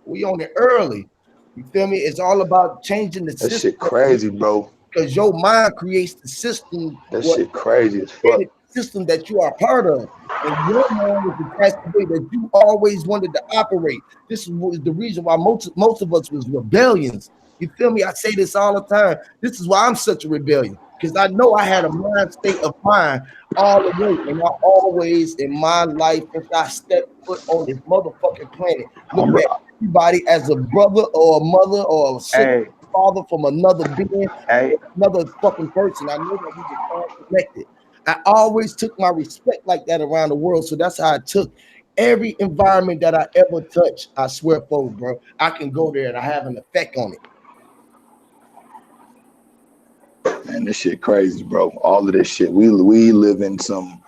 We on it early. You feel me? It's all about changing the that system shit crazy, bro. because your mind creates the system, That what shit crazy as fuck. system that you are part of. And your mind is attached to the way that you always wanted to operate. This was the reason why most of us was rebellions. You feel me? I say this all the time. This is why I'm such a rebellion. Because I know I had a mind state of mind all the way. And I always in my life, since I stepped foot on this motherfucking planet, look I'm, at everybody as a brother or a mother or a sister, hey, father from another being, hey, another fucking person. I know that we get all connected. I always took my respect like that around the world. So that's how I took every environment that I ever touched. I swear for, bro. I can go there and I have an effect on it. man, this shit crazy, bro. All of this shit. We live in some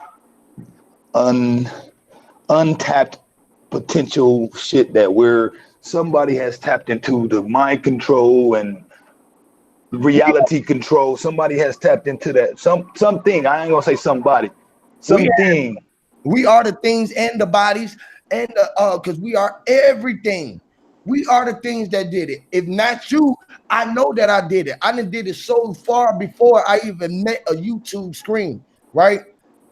un untapped potential shit that somebody has tapped into the mind control and reality control. Somebody has tapped into that. Something. I ain't gonna say somebody. Something. We are the things and the bodies and the because we are everything. We are the things that did it. If not you, I know that I did it. I done did it so far before I even met a YouTube screen, right?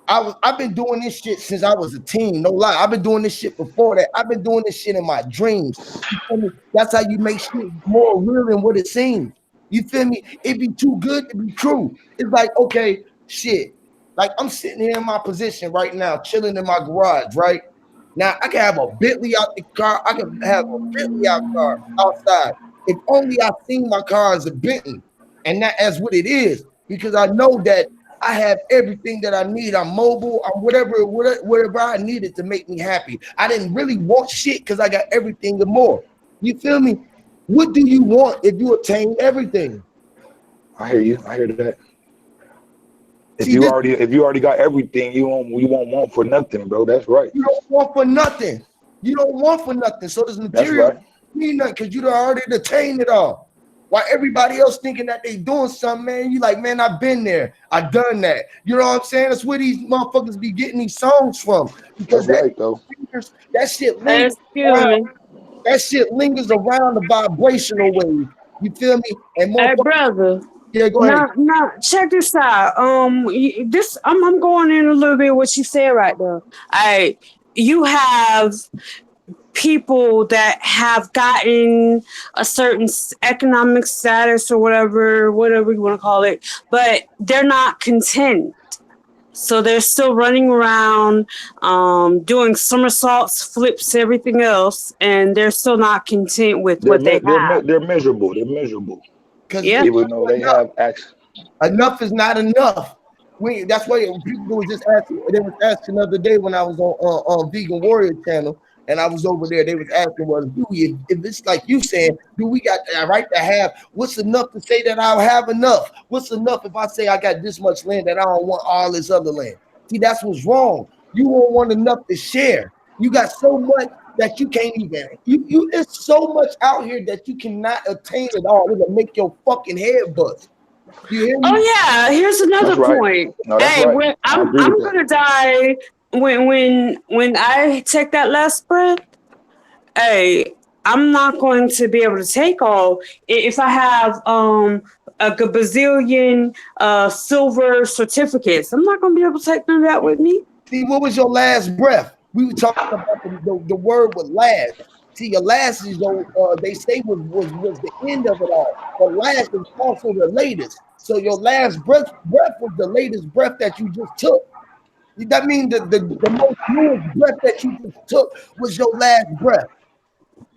I've been doing this shit since I was a teen. No lie, I've been doing this shit before that. I've been doing this shit in my dreams. You feel me? That's how you make shit more real than what it seems. You feel me? It be too good to be true. It's like, okay, shit. Like I'm sitting here in my position right now, chilling in my garage, right? Now I can have a Bentley out the car. I can have a Bentley outside. If only I seen my car as a Bentley, and that as what it is, because I know that I have everything that I need. I'm mobile. I'm whatever I needed to make me happy. I didn't really want shit because I got everything and more. You feel me? What do you want if you attain everything? I hear you. I hear that. If See, you already got everything, you won't want for nothing, bro. That's right. You don't want for nothing. You don't want for nothing. So this material mean nothing because you done already attained it all. While everybody else thinking that they doing something, man, you like, man, I've been there. I've done that. You know what I'm saying? That's where these motherfuckers be getting these songs from. Because that's right, though. That shit lingers around. That shit lingers around the vibrational wave. You feel me? And Hey, brother. Yeah, go ahead. Now, check this out. This I'm going in a little bit what you said right there. You have people that have gotten a certain economic status or whatever you want to call it, but they're not content. So they're still running around, doing somersaults, flips, everything else, and they're still not content with what they have. They're miserable. They're miserable. Yeah. Even though they have access. Enough is not enough. That's why people was just asking. They was asking the other day when I was on Vegan Warrior channel, and I was over there. They was asking, well, if it's like you saying, do we got the right to have? What's enough to say that I'll have enough? What's enough if I say I got this much land that I don't want all this other land? See, that's what's wrong. You won't want enough to share. You got so much that you can't even. You there's so much out here that you cannot attain it all. It'll make your fucking head buzz. You hear me? Oh yeah, here's another point. No, hey, I'm gonna die when I take that last breath. Hey, I'm not going to be able to take all. If I have a gazillion silver certificates, I'm not gonna be able to take none of that with me. See, what was your last breath? We were talking about the word with last. See, your last is they say was the end of it all. The last is also the latest. So your last breath was the latest breath that you just took. That means the most newest breath that you just took was your last breath.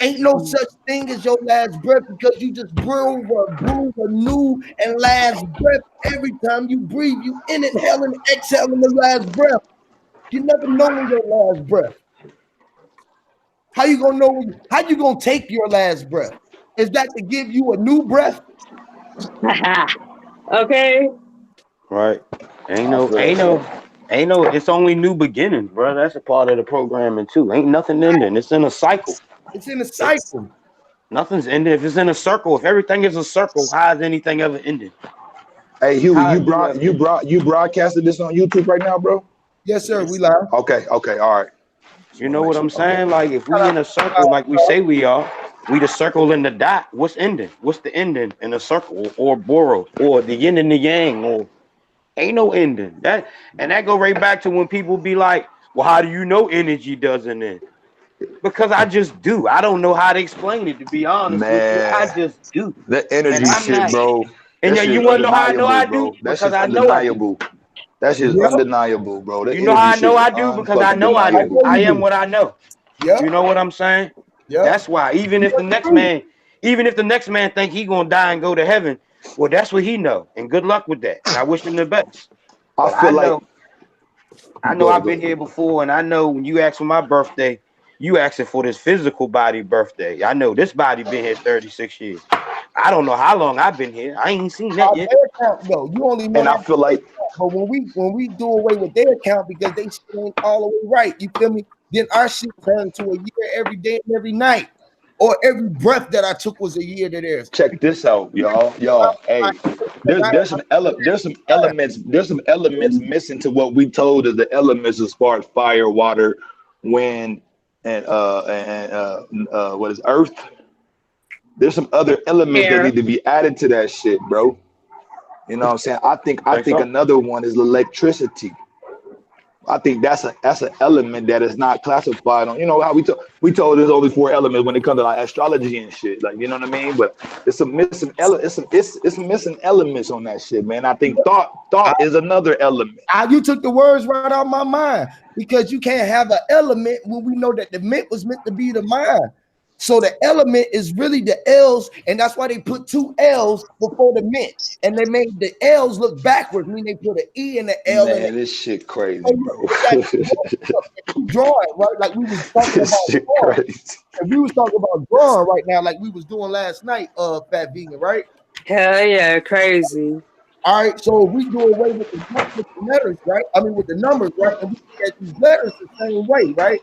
Ain't no such thing as your last breath because you just breathe a new and last breath every time you breathe. You inhale and exhale in the last breath. You never know your last breath. How you gonna know? How you gonna take your last breath? Is that to give you a new breath? Okay. Right. Ain't no. It's only new beginnings, bro. That's a part of the programming too. Ain't nothing ending. It's in a cycle. It's in a cycle. Nothing's ending. If it's in a circle, if everything is a circle, how is anything ever ending? Hey, Huey, you broadcasted this on YouTube right now, bro? Yes, sir. We live. Okay. All right. You know what I'm saying? Like if we in a circle, like we say we are, we the circle and the dot. What's ending? What's the ending in a circle or Boros or the yin and the yang? Or ain't no ending. That go right back to when people be like, well, how do you know energy doesn't end? Because I just do. I don't know how to explain it, to be honest with you. I just do. The energy shit, bro. And then you want to know how I know I do? That's because I know I do. That's just undeniable, bro. You know how I know I do? Because I know I do. I am what I know. Yep. You know what I'm saying? Yep. That's why even if the next man think he gonna die and go to heaven, well, that's what he know. And good luck with that. And I wish him the best. I know I've been here before, and I know when you ask for my birthday, you asking for this physical body birthday. I know this body been here 36 years. I don't know how long I've been here. I ain't seen that yet. No, you only know. And I feel like, but when we do away with their account because they still ain't all the way right, you feel me? Then our shit turns to a year every day and every night. or every breath that I took was a year to theirs. Check this out, y'all. Hey, there's some elements missing to what we told as the elements as far as fire, water, wind, and what is earth. There's some other elements that Yeah. need to be added to that shit, bro. You know what I'm saying? I think so? another one is electricity. I think that's an element that is not classified on. You know how we told there's only 4 elements when it comes to like astrology and shit. Like, you know what I mean? But it's some missing it's missing elements on that shit, man. I think thought is another element. You took the words right out of my mind, because you can't have an element when we know that the mint was meant to be the mind. So the element is really the L's, and that's why they put 2 L's before the mint, and they made the L's look backwards. I mean, they put an E in the L. Man, and this shit crazy, bro. drawing, right? Like we was talking This about shit drawing. crazy. And we was talking about drawing right now, like we was doing last night, Fat Vegan, right? Hell yeah, crazy. All right, so we do away with the letters, right? I mean, with the numbers, right? And we get these letters the same way, right?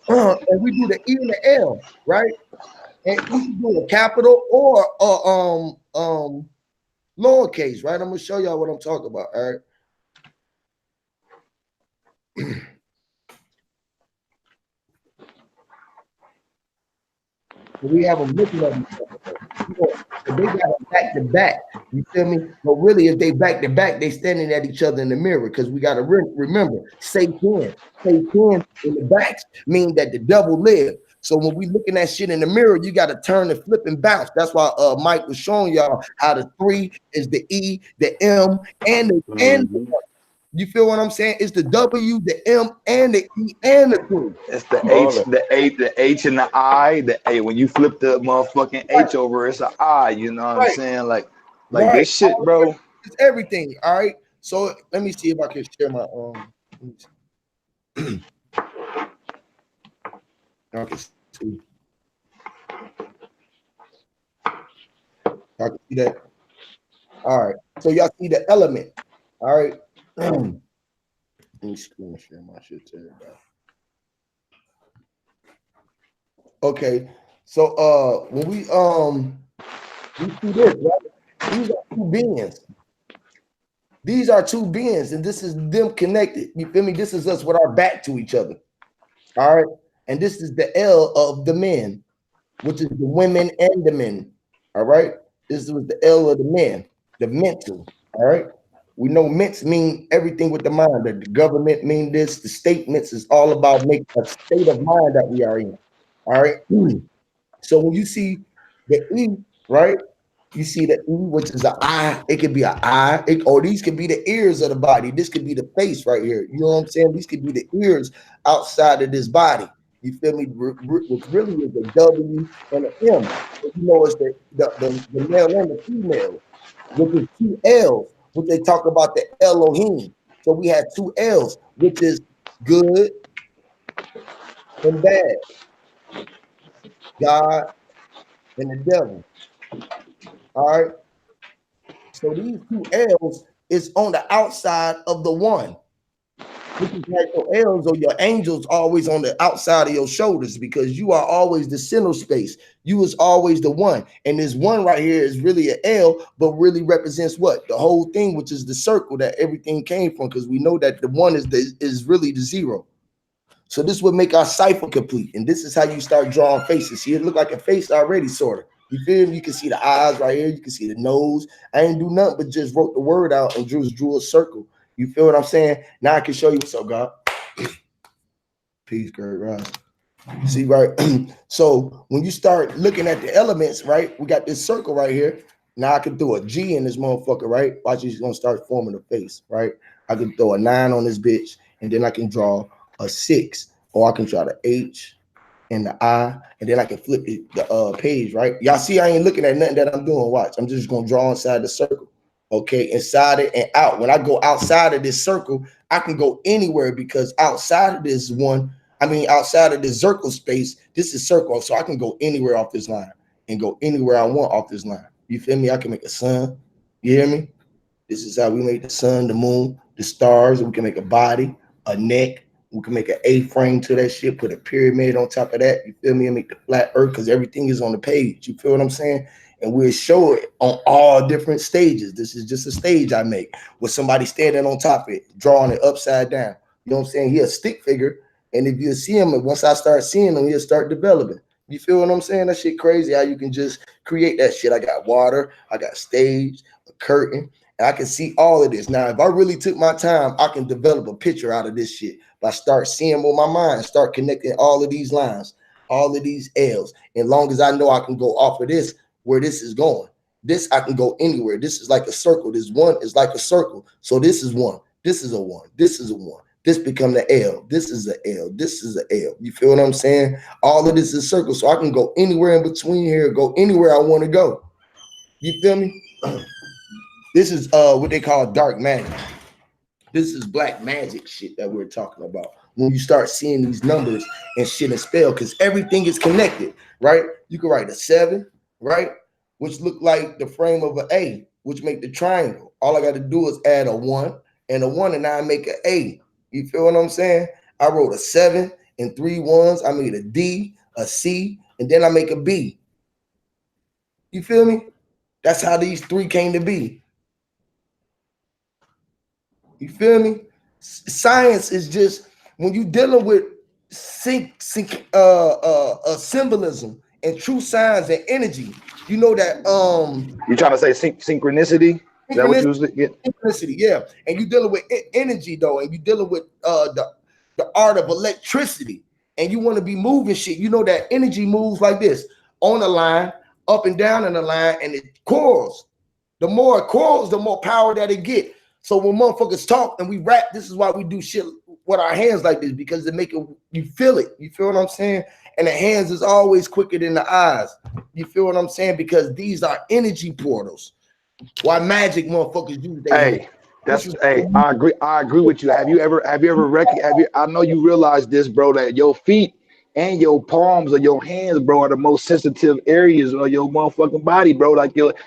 And we do the E and the L, right? And we can do a capital or lowercase, right? I'm gonna show y'all what I'm talking about. All right. We have them looking at each other. They got them back to back. You feel me? But really, if they back to back, they standing at each other in the mirror, because we got to remember, Satan in the backs mean that the devil lived. So when we looking at shit in the mirror, you got to turn and flip and bounce. That's why Mike was showing y'all how the 3 is the E, the M, and the N. You feel what I'm saying? It's the W, the M, and the E, and the 3. It's the H, and the I. The A. When you flip the motherfucking H over, it's an I. You know what I'm saying? Like this shit, bro. It's everything. All right. So let me see if I can share my Okay. Y'all can see that. All right. So y'all see the element. All right. Let me screen share my shit to everybody. Okay. So when we see this, right? These are 2 beings. These are 2 beings, and this is them connected. You feel me? This is us with our back to each other. All right. And this is the L of the men, which is the women and the men. All right. This was the L of the men, the mental. All right. We know mints mean everything with the mind. The government mean this. The statements is all about making a state of mind that we are in. All right. So when you see the E, right? You see the E, which is an eye. It could be an eye, or these could be the ears of the body. This could be the face right here. You know what I'm saying? These could be the ears outside of this body. You feel me? Which really is a W and an M. You know, it's the male and the female, which is 2 L's, which they talk about the Elohim. So we have 2 L's, which is good and bad, God and the devil. All right. So these 2 L's is on the outside of the 1. Which is like your L's or your angels always on the outside of your shoulders, because you are always the center space. You is always the 1. And this 1 right here is really an L, but really represents what? The whole thing, which is the circle that everything came from, because we know that the 1 is really the 0. So this would make our cipher complete. And this is how you start drawing faces. See, it look like a face already, sort of. You feel me? You can see the eyes right here. You can see the nose. I ain't do nothing but just wrote the word out and drew a circle. You feel what I'm saying? Now I can show you what's up, God. Peace, great rise. See, right? So when you start looking at the elements, right? We got this circle right here. Now I can throw a G in this motherfucker, right? Watch, he's gonna start forming a face, right? I can throw a 9 on this bitch, and then I can draw a 6, or I can draw the H and the I, and then I can flip the page, right? Y'all see, I ain't looking at nothing that I'm doing. Watch, I'm just gonna draw inside the circle. Okay, inside it and out. When I go outside of this circle, I can go anywhere, because outside of this outside of this circle space, this is circle. So I can go anywhere off this line and go anywhere I want off this line. You feel me? I can make a sun. You hear me? This is how we make the sun, the moon, the stars. We can make a body, a neck, We can make an A-frame to that shit, put a pyramid on top of that, you feel me, and make the flat earth, because everything is on the page, you feel what I'm saying? And we'll show it on all different stages. This is just a stage I make with somebody standing on top of it, drawing it upside down. You know what I'm saying? He a stick figure, and if you see him, and once I start seeing him, he'll start developing. You feel what I'm saying? That shit crazy how you can just create that shit. I got water, I got stage, a curtain, and I can see all of this. Now, if I really took my time, I can develop a picture out of this shit. If I start seeing with my mind, start connecting all of these lines, all of these L's. And long as I know I can go off of this, where this is going. This, I can go anywhere. This is like a circle. This one is like a circle. So this is one. This is a one. This is a one. This become the L. This is a L. This is a L. You feel what I'm saying? All of this is circle. So I can go anywhere in between here, go anywhere I want to go. You feel me? This is what they call dark magic. This is black magic shit that we're talking about. When you start seeing these numbers and shit and spell, because everything is connected, right? You can write a 7, right? Which look like the frame of an A, which make the triangle. All I got to do is add a 1 and a 1, and now I make an A. You feel what I'm saying? I wrote a 7 and 3 1s. I made a D, a C, and then I make a B. You feel me? That's how these 3 came to be. You feel me? Science is just, when you dealing with symbolism and true signs and energy, you know that You trying to say synchronicity? Is that what you was getting? Synchronicity, yeah. And you dealing with energy though, and you dealing with the art of electricity, and you want to be moving shit. You know that energy moves like this on a line, up and down in the line, and it coils. The more it coils, the more power that it get. So when motherfuckers talk and we rap, this is why we do shit with our hands like this, because it make it, you feel it. You feel what I'm saying? And the hands is always quicker than the eyes. You feel what I'm saying? Because these are energy portals. Why magic motherfuckers use their hands. I agree with you. Have you ever I know you realize this, bro, that your feet and your palms or your hands, bro, are the most sensitive areas of your motherfucking body, bro.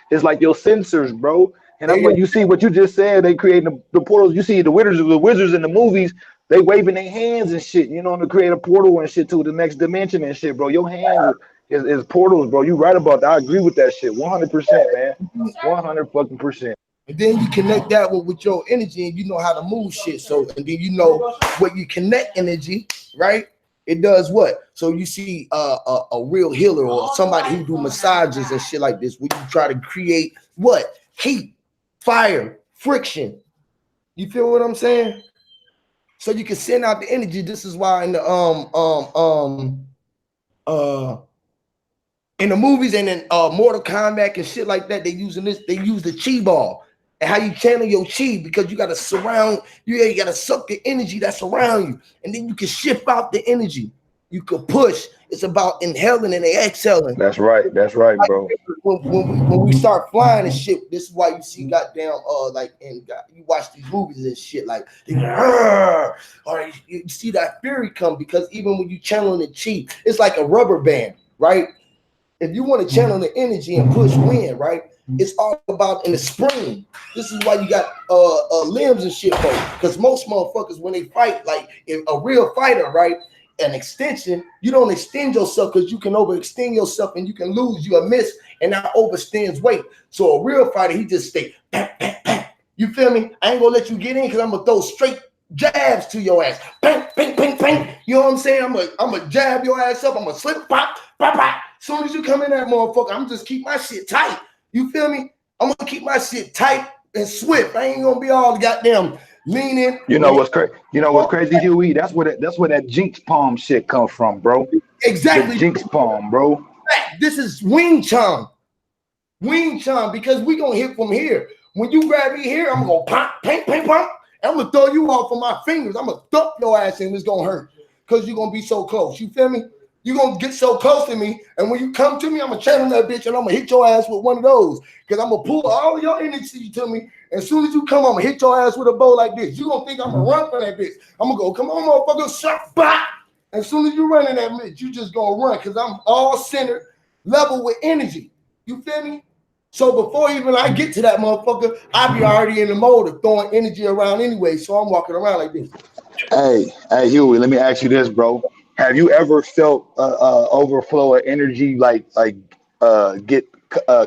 It's like your sensors, bro. And I'm like, you see what you just said, they creating the portals. You see the wizards in the movies, they waving their hands and shit, you know, to create a portal and shit to the next dimension and shit, bro. Your hands is portals, bro. You right about that. I agree with that shit. 100%, man. 100%. And then you connect that with your energy, and you know how to move shit. So, and then you know what you connect energy, right? It does what? So you see a real healer or somebody who do massages and shit like this, where you try to create what? Heat, fire, friction. You feel what I'm saying? So you can send out the energy. This is why in the movies and in Mortal Kombat and shit like that, they use the chi ball. And how you channel your chi, because you got to surround, you got to suck the energy that's around you, and then you can shift out the energy. You can push. It's about inhaling and exhaling. That's right, bro. When we start flying and shit, this is why you see goddamn you watch these movies and shit like, or you see that fury come, because even when you channel the chi, it's like a rubber band, right? If you want to channel the energy and push wind, right? It's all about in the spring. This is why you got limbs and shit, because most motherfuckers, when they fight, like if a real fighter, right, an extension, you don't extend yourself, because you can overextend yourself and you can lose, you a miss, and that overstands weight. So a real fighter, he just stay, bang, bang, bang. You feel me? I ain't gonna let you get in, because I'm gonna throw straight jabs to your ass. Bang, bang, bang, bang. You know what I'm saying? I'm gonna jab your ass up. I'm gonna slip, pop, pop, pop. As soon as you come in that motherfucker, I'm just keep my shit tight. You feel me? I'm gonna keep my shit tight and swift. I ain't gonna be all goddamn leaning. You know what's crazy? You know what's crazy, Huey? That's where that jinx palm shit comes from, bro. Exactly. The jinx palm, bro. This is Wing Chun. Wing Chun, because we gonna hit from here. When you grab me here, I'm gonna pop, ping, ping, pop. I'm gonna throw you off of my fingers. I'm gonna thump your ass and it's gonna hurt, because you're gonna be so close. You feel me? You're gonna get so close to me, and when you come to me, I'm gonna channel that bitch, and I'm gonna hit your ass with one of those, because I'm gonna pull all your energy to me. As soon as you come, I'm gonna hit your ass with a bow like this. You gonna think I'm gonna run for that bitch. I'm gonna go, come on, motherfucker, shot, bop. As soon as you run in that bitch, you just gonna run, because I'm all centered, level with energy. You feel me? So before even I get to that motherfucker, I be already in the mode of throwing energy around anyway. So I'm walking around like this. Hey, Huey, let me ask you this, bro. Have you ever felt overflow of energy, get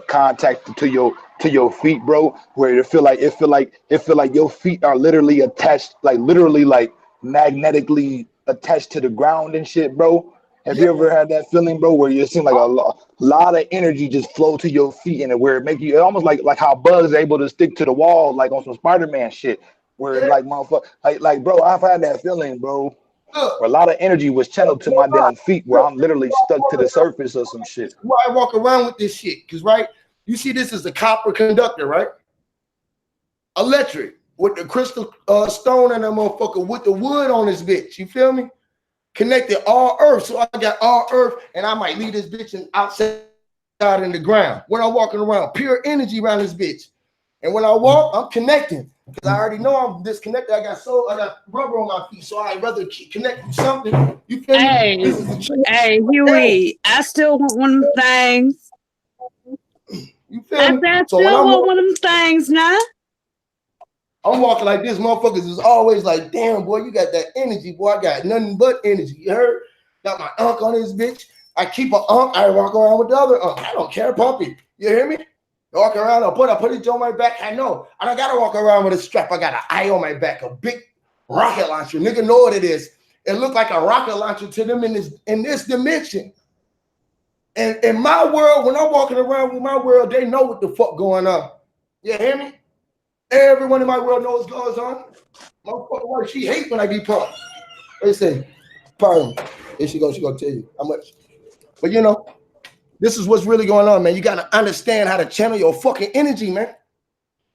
contact to your feet, bro, where it feel like your feet are literally attached, like literally like magnetically attached to the ground and shit, bro? Have Yeah. you ever had that feeling, bro, where you seem like lot of energy just flow to your feet, and where it make you almost like how Buzz is able to stick to the wall like on some Spider-Man shit, where it's Yeah. like motherfucker, like bro, I've had that feeling, bro, Look, where a lot of energy was channeled to my damn feet, where I'm literally stuck to the surface of some shit. why I walk around with this shit. Because, right, you see this is a copper conductor, right? Electric with the crystal stone and that motherfucker with the wood on this bitch. You feel me? Connected all earth. So I got all earth, and I might leave this bitch outside in the ground. When I'm walking around, pure energy around this bitch. And when I walk, I'm connecting. Because I already know I'm disconnected. I got rubber on my feet, so I'd rather connect with something. You feel me? This is the Hey, Huey, I still want one of them things. You feel me? I So when still I'm want one of them things now. I'm walking like this, motherfuckers is always like, damn, boy, you got that energy, boy. I got nothing but energy. You heard? Got my unk on this bitch. I keep an unk. I walk around with the other unk. I don't care, puppy. You hear me? Walk around. I put it on my back. I know. I don't gotta walk around with a strap. I got an eye on my back, a big rocket launcher. Nigga know what it is. It looked like a rocket launcher to them in this dimension. And in my world, when I'm walking around with my world, they know what the fuck going on. You hear me? Everyone in my world knows what goes on. Motherfucker, wife, she hates when I be pumped. What you say? Pardon. Here she gonna tell you how much. But you know, this is what's really going on, man. You gotta understand how to channel your fucking energy, man.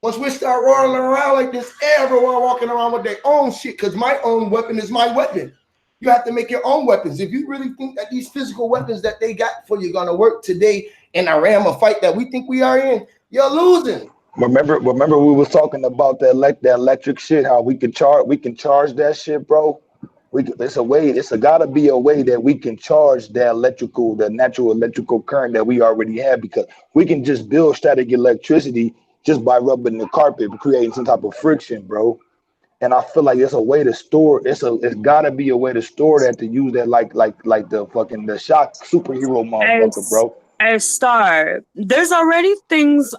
Once we start rolling around like this, everyone walking around with their own shit, because my own weapon is my weapon. You have to make your own weapons. If you really think that these physical weapons that they got for you are gonna work today in a ram of fight that we think we are in, you're losing. Remember we was talking about the electric shit, how we can charge that shit, bro. It's gotta be a way that we can charge the natural electrical current that we already have, because we can just build static electricity just by rubbing the carpet, creating some type of friction, bro. And I feel like it's a way to store. It's gotta be a way to store that, to use that like the shock superhero motherfucker, As bro. as Star, there's already things.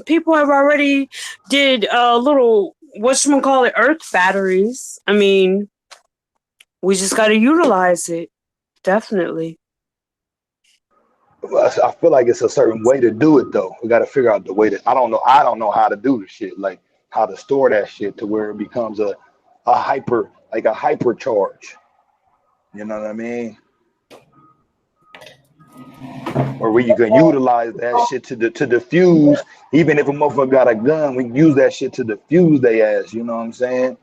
People have already did little whatchamacallit earth batteries. I mean, we just got to utilize it. Definitely. I feel like it's a certain way to do it though. We got to figure out the way I don't know how to do the shit, like how to store that shit to where it becomes a hyper charge. You know what I mean? Or where you can utilize that shit to diffuse. Even if a motherfucker got a gun, we can use that shit to diffuse their ass. You know what I'm saying?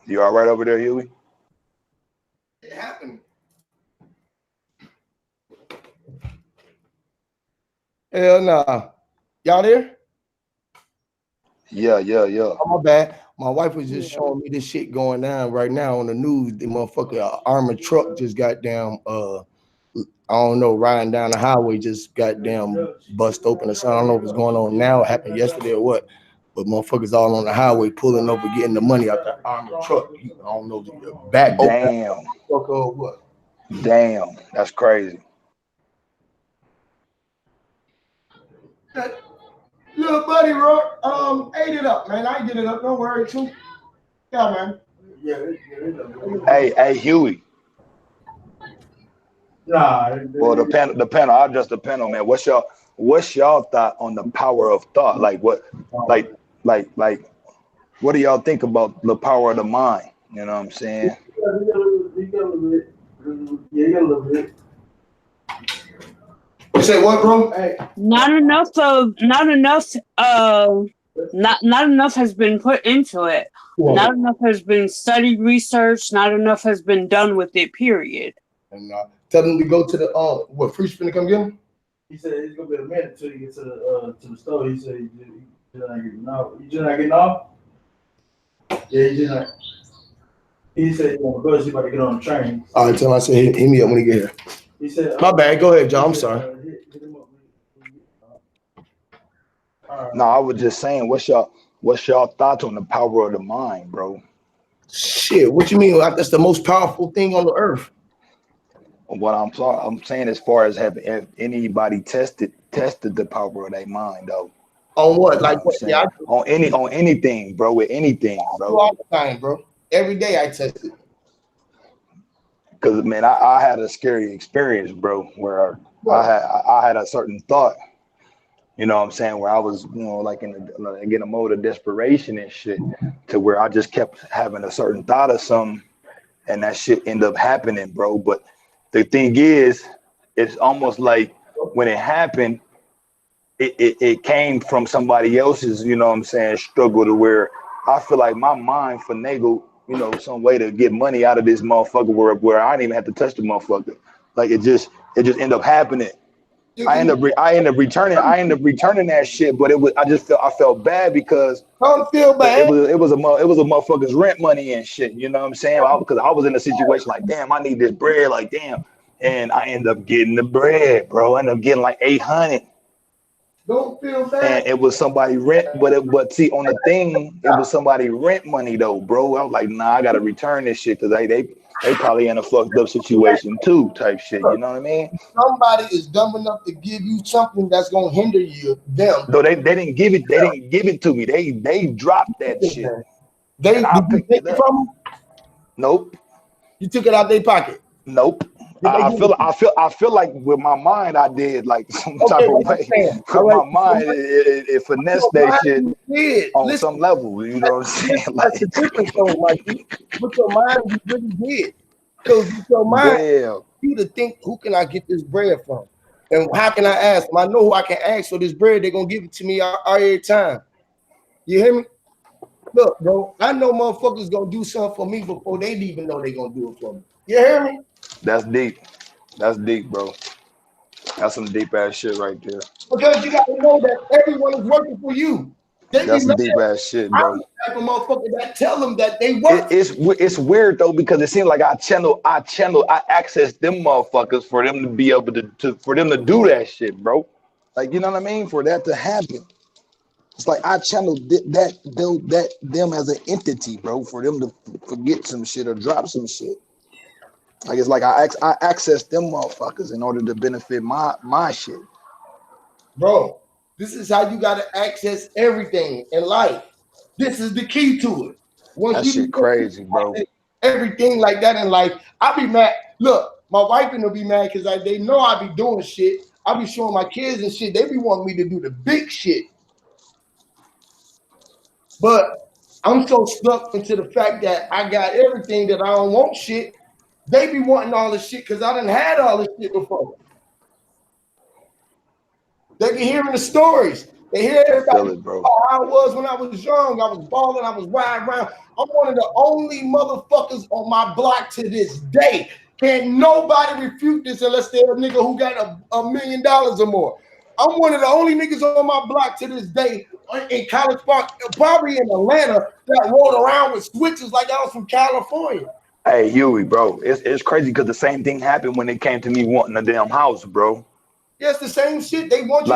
You all right over there, Huey? It happened. Hell nah. Y'all there? Yeah. Oh, my bad. My wife was just showing me this shit going down right now on the news. The motherfucker armored truck just got down. I don't know, riding down the highway just got down bust open or something. I don't know if it's going on now. It happened yesterday or what. But motherfuckers all on the highway pulling over, getting the money out the armored truck. I don't know, the back open truck or what. Damn, that's crazy. That little buddy ate it up, man. I get it up. Don't worry, too. Yeah, man. Hey, Huey. Nah. Well, the panel. I'll just the panel, man. What's y'all thought on the power of thought? Like what do y'all think about the power of the mind? You know what I'm saying? say what, bro? Not enough has been put into it. Not enough has been studied, researched, not enough has been done with it, period. And tell them to go to the what Free's finna come get him? He said it's gonna be a minute until you get to the store. He said you just not getting off. You just not getting off? Yeah, he just not. He said he's about to get on the train. All right, tell him I said hit me up when he get here. He said my bad. Go ahead, John. I'm sorry. Hit him up. No, I was just saying, what's y'all thoughts on the power of the mind, bro? Shit, what you mean? That's the most powerful thing on the earth. What I'm saying, as far as have anybody tested the power of their mind, though. On what? Like what? Yeah, on anything, bro. With anything, bro. All the time, bro. Every day I test it. Cause man, I had a scary experience, bro, where I had a certain thought. You know what I'm saying? Where I was, like in a mode of desperation and shit, to where I just kept having a certain thought of something, and that shit ended up happening, bro. But the thing is, it's almost like when it happened, it came from somebody else's, you know what I'm saying, struggle, to where I feel like my mind finagled, some way to get money out of this motherfucker where I didn't even have to touch the motherfucker. Like it just ended up happening. I end up returning that shit, but I felt bad because don't feel bad. It was a motherfucker's rent money and shit. You know what I'm saying? Because I was in a situation like, damn, I need this bread, like damn, and I end up getting the bread, bro. I end up getting like 800. Don't feel bad. And it was somebody rent, but see on the thing, it was somebody rent money though, bro. I was like, nah, I gotta return this shit because they probably in a fucked up situation too, type shit. You know what I mean? Somebody is dumb enough to give you something that's gonna hinder them. Though they didn't give it, to me. They dropped that shit. Did you take it from them? Nope. You took it out their pocket? Nope. I feel like with my mind I did like some type of way. With my mind, it finessed that shit on some level. You know what I'm saying? Like, that's the difference, though. Like with your mind, you really did. Because with your mind, you to think, who can I get this bread from, and how can I ask them? I know who I can ask for this bread. They're gonna give it to me every time. You hear me? Look, bro, I know motherfuckers gonna do something for me before they even know they're gonna do it for me. You hear me? That's deep. That's deep, bro. That's some deep ass shit right there. Because you gotta know that everyone is working for you. That's some deep ass shit, bro. I'm the type of motherfucker that tell them that they work. It's weird though, because it seems like I access them motherfuckers for them to be able for them to do that shit, bro. Like, you know what I mean? For that to happen. It's like I channeled them as an entity, bro, for them to forget some shit or drop some shit. Like it's like I access them motherfuckers in order to benefit my shit. Bro, this is how you gotta access everything in life. This is the key to it. Once that shit crazy, bro. Everything like that in life, I be mad. Look, my wife and will be mad because they know I be doing shit. I be showing my kids and shit. They be wanting me to do the big shit. But I'm so stuck into the fact that I got everything that I don't want shit. They be wanting all this shit because I done had all this shit before. They be hearing the stories. They hear everybody how I was when I was young. I was balling. I was riding around. I'm one of the only motherfuckers on my block to this day. Can't nobody refute this unless they're a nigga who got $1 million or more. I'm one of the only niggas on my block to this day in College Park, probably in Atlanta, that rode around with switches like I was from California. Hey, Huey, bro, it's crazy because the same thing happened when it came to me wanting a damn house, bro. Yeah, it's the same shit. They want you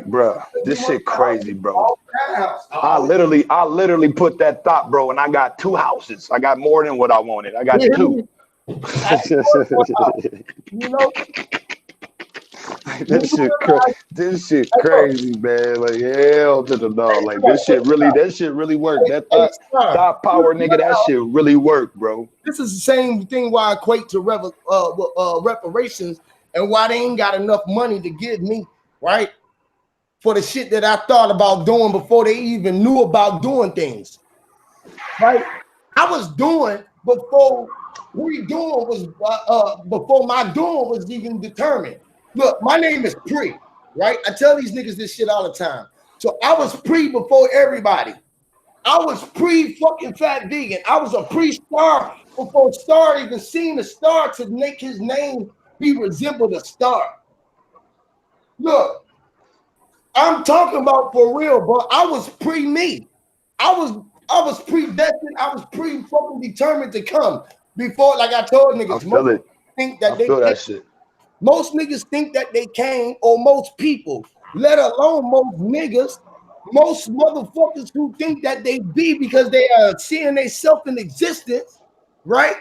bro, this shit crazy, bro. I literally put that thought, bro, and I got 2 houses. I got more than what I wanted. I got 2. You know, this shit crazy, man. Like hell to the no. Like that shit really worked. That thought power, nigga, that shit really worked, bro. This is the same thing why I equate to reparations and why they ain't got enough money to give me, right? For the shit that I thought about doing before they even knew about doing things. Right? I was doing before before my doing was even determined. Look, my name is Pre, right? I tell these niggas this shit all the time. So I was Pre before everybody. I was pre-fucking fat vegan. I was a pre-star before Star even seen a star to make his name be resembled a star. Look, I'm talking about for real, bro. I was pre-me. I was predestined. I was pre-fucking determined to come before, like I told niggas. I feel it. Think that I feel that shit. Most niggas think that they came, or most people, let alone most niggas, most motherfuckers who think that they be because they are seeing themselves in existence, right?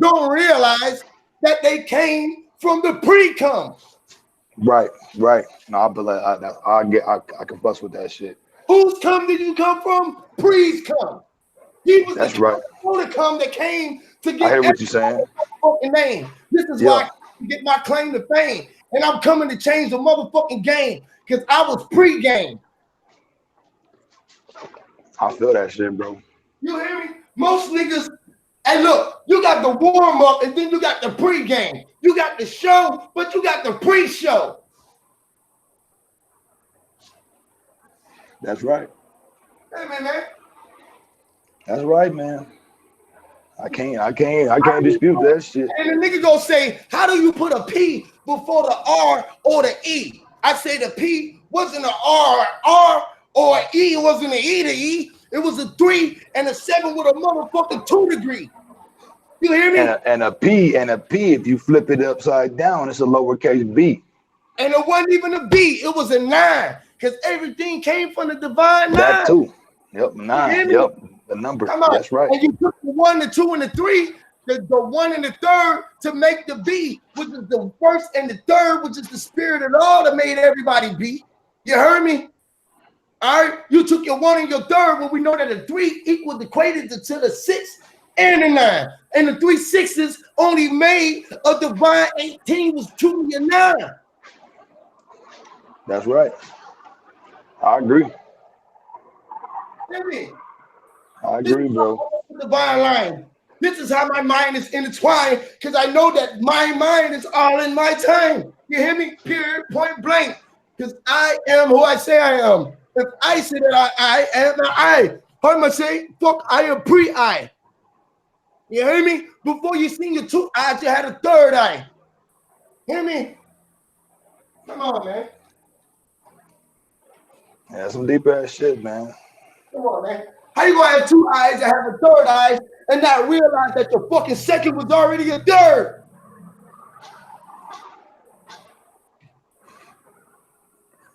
Don't realize that they came from the pre-come. Right. No, I believe I can fuss with that shit. Whose come did you come from? Pre's come. He was That's right. The come that came to get I hear what you're saying. Fucking name. This is why I get my claim to fame, and I'm coming to change the motherfucking game because I was pre-game. I feel that shit, bro. You hear me? Most niggas, and look, you got the warm up, and then you got the pre-game. You got the show, but you got the pre-show. That's right. Hey, man. That's right, man. I can't dispute that shit. And the nigga gonna say, how do you put a P before the R or the E? I say the P wasn't an R or an E, it wasn't an E to E. It was a 3 and a 7 with a motherfucking 2 degree. You hear me? And a P, if you flip it upside down, it's a lowercase b. And it wasn't even a B, it was a 9. Because everything came from the divine 9. That too. Yep, 9. Yep, the number. That's right. And you took the 1, the 2, and the 3, the 1 and the 3rd to make the B, which is the 1st and the 3rd, which is the spirit of all that made everybody be. You heard me? All right, you took your 1 and your 3rd, when we know that a 3 equals equated to the 6 and the 9. And the 3 6s only made a divine 18 was truly a 9. That's right. I agree. I agree, bro. Divine line. This is how my mind is intertwined, because I know that my mind is all in my time. You hear me? Period, point blank. Because I am who I say I am. If I say that I am I. How am I say? Fuck, I am pre-I. You hear me? Before you seen your 2 eyes, you had a 3rd eye. Hear me? Come on, man. Yeah, some deep ass shit, man. Come on, man. How you gonna have 2 eyes and have a 3rd eye and not realize that your fucking 2nd was already your 3rd?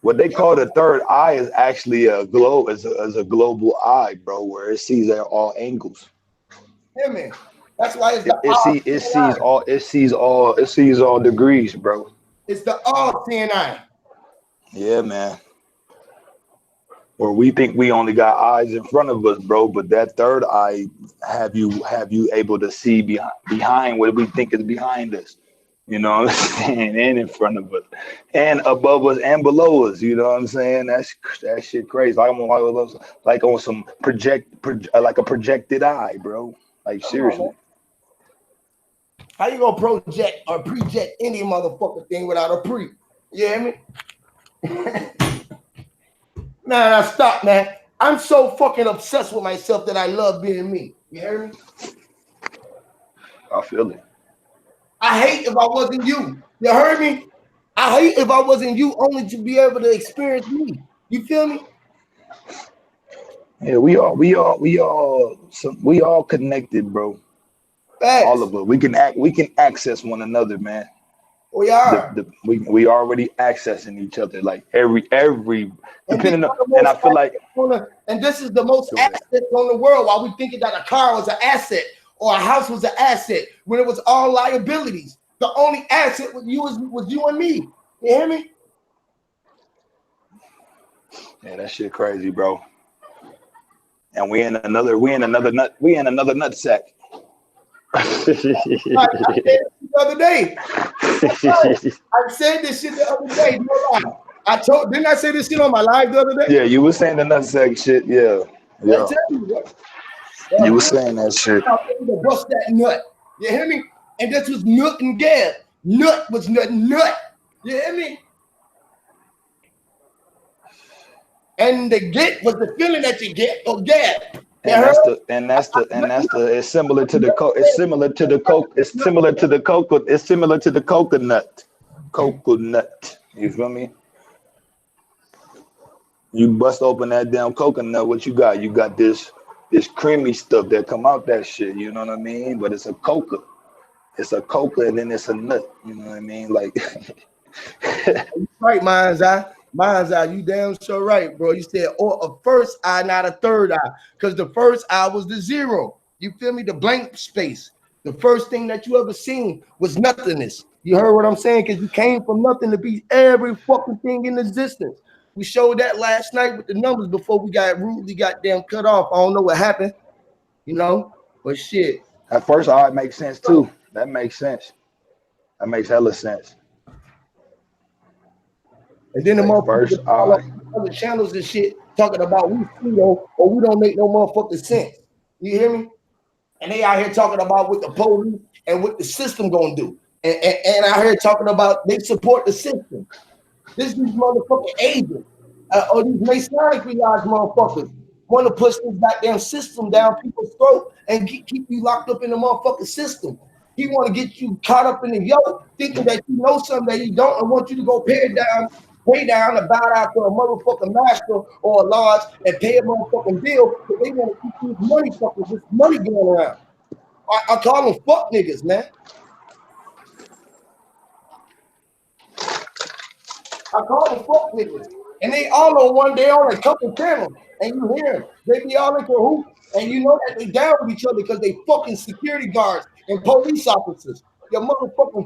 What they call the 3rd eye is actually a global eye, bro, where it sees at all angles. Hear me? That's why it's it sees all degrees, bro. It's the all seeing eye. Yeah, man. Or we think we only got eyes in front of us, bro, but that 3rd eye have you able to see behind what we think is behind us. You know what I'm saying? And in front of us, and above us, and below us. You know what I'm saying? That shit crazy. Like on some like a projected eye, bro. Like seriously. How you gonna project or project any motherfucking thing without a pre? You hear me? Nah, stop, man. I'm so fucking obsessed with myself that I love being me. You hear me? I feel it. I hate if I wasn't you. You heard me? I hate if I wasn't you only to be able to experience me. You feel me? Yeah, we all connected, bro. Facts. All of us. We can access one another, man. We are. We already accessing each other, like every depending on, and I feel like, and this is the most asset on the world. While we thinking that a car was an asset or a house was an asset, when it was all liabilities. The only asset was you and me. You hear me? Yeah, that shit crazy, bro. And we in another nut sack. I said this the other day. I said this shit the other day. No lie. Didn't I say this shit on my live the other day? Yeah, you were saying the nut sack shit. Yeah. You were saying that shit. Bust that nut. You hear me? And this was nut and gas. Nut was nut. You hear me? And the get was the feeling that you get or get. And it's similar to the it's similar to the coconut. Coconut. You feel me? You bust open that damn coconut, what you got? You got this creamy stuff that come out that shit, you know what I mean? But it's a coca. It's a coca and then it's a nut, you know what I mean? Like right, mind's eye. Mind's eye, you damn sure right, bro. You said a first eye, not a third eye, because the first eye was the zero. You feel me? The blank space. The first thing that you ever seen was nothingness. You heard what I'm saying? Because you came from nothing to be every fucking thing in existence. We showed that last night with the numbers before we got rudely goddamn cut off. I don't know what happened, you know, but shit. At first eye makes sense too. That makes sense. That makes hella sense. And then the motherfuckers other channels and shit talking about we Pluto or we don't make no motherfucking sense. You hear me? And they out here talking about what the police and what the system gonna do. And out here talking about they support the system. This these motherfucking agents or these Masonically lodged motherfuckers want to push this goddamn system down people's throat and keep you locked up in the motherfucking system. He want to get you caught up in the yoke, thinking that you know something that you don't, and want you to go pay down and bow out to a motherfucking master or a lodge and pay a motherfucking bill, because they want to keep these this money going around. I call them fuck niggas, man. I call them fuck niggas. And they all on one day on a couple channels. And you hear them. They be all in cahoots. And you know that they down with each other because they fucking security guards and police officers. Your motherfucking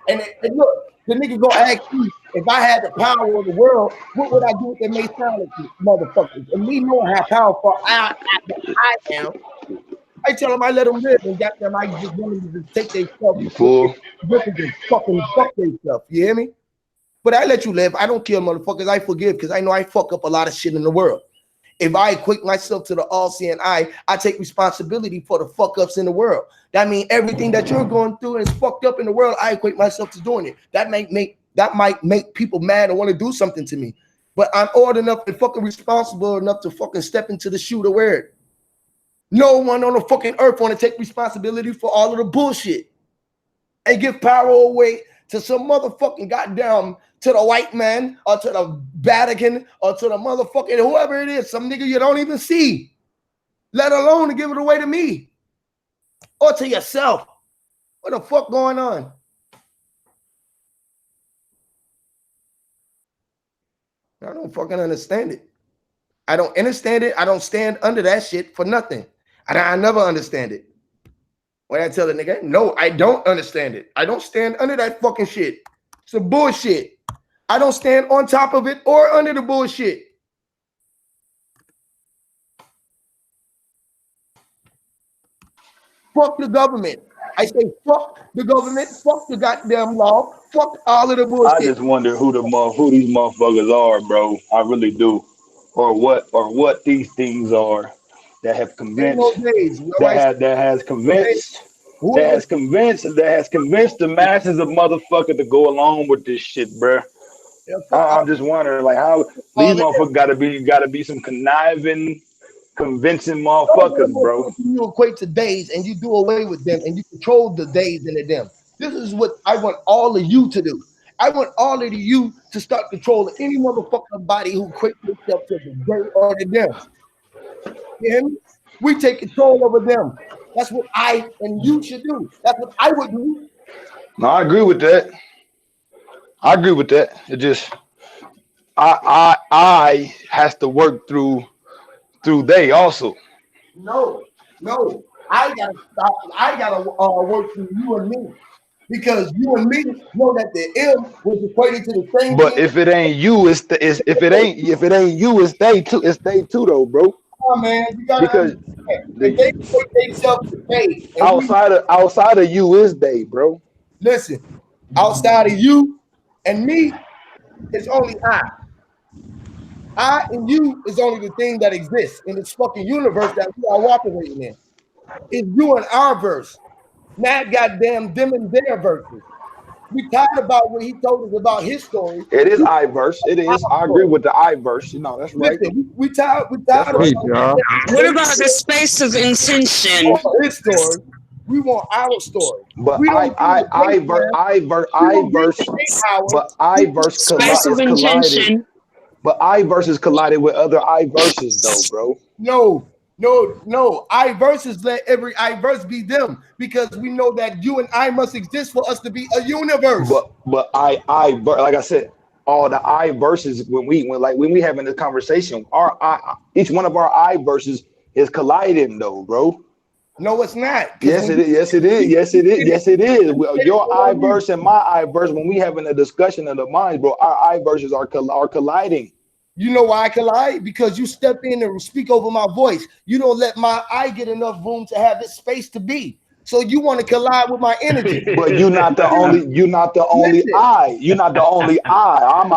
and look, the nigga gonna ask you, if I had the power of the world, what would I do with the Masonic motherfuckers? And me knowing how powerful I am, I tell them I let them live and got them. I just want them to take their stuff. You fool. Fucking fuck their stuff. You hear me? But I let you live. I don't kill motherfuckers. I forgive because I know I fuck up a lot of shit in the world. If I equate myself to the all-seeing eye, I take responsibility for the fuck-ups in the world. That means everything that you're going through and is fucked up in the world, I equate myself to doing it. That might make people mad and want to do something to me. But I'm old enough and fucking responsible enough to fucking step into the shoe to wear it. No one on the fucking earth want to take responsibility for all of the bullshit and give power away to some motherfucking goddamn, to the white man or to the Vatican or to the motherfucking whoever it is, some nigga you don't even see, let alone to give it away to me or to yourself. What the fuck going on? I don't fucking understand it. I don't understand it. I don't stand under that shit for nothing. And I never understand it. When I tell the nigga, no, I don't understand it. I don't stand under that fucking shit. It's some bullshit. I don't stand on top of it or under the bullshit. Fuck the government. I say fuck the government, fuck the goddamn law, fuck all of the bullshit. I just wonder who these motherfuckers are, bro. I really do. Or what these things are that have convinced that has convinced the masses of motherfuckers to go along with this shit, bro. I'm just wondering, like, how these motherfuckers gotta be some conniving, convincing motherfuckers, bro. You equate to days and you do away with them and you control the days and the them. This is what I want all of you to do. I want all of you to start controlling any motherfucking body who equates themselves to the day or the them. You hear me? We take control over them. That's what I and you should do. That's what I would do. No, I agree with that. It just I has to work through they also. No. I gotta work through you and me. Because you and me know that the M was equated to the same. But if it ain't you, if it ain't you, it's they too. It's they too, though, bro. Oh man, you gotta because they equate themselves to they. Outside of you is they, bro. Listen, outside of you and me, it's only I. I and you is only the thing that exists in this fucking universe that we are operating in. It's you and our verse. Not goddamn them and their verses. We tired about what he told us about his story. It is I verse. It is. I agree with the I verse. You know, that's right. Listen, we tired That's right. about What about the space of intention? his story. We want our story. But We don't I verse, but I verse Space of is collided. intention. But I verse is collided with other I verses, though, bro. No. I verses let every I verse be them because we know that you and I must exist for us to be a universe. But I like I said, all the I verses when we having this conversation, each one of our I verses is colliding, though, bro. No, it's not. Yes, it is. Yes, it is. Yes, it is. Yes, it is. Well, your I verse and my I verse, when we having a discussion of the minds, bro, our I verses are colliding. You know why I collide? Because you step in and speak over my voice. You don't let my I get enough room to have this space to be. So you want to collide with my energy. But you're not the only. You're not the only I. You're not the only I. I'm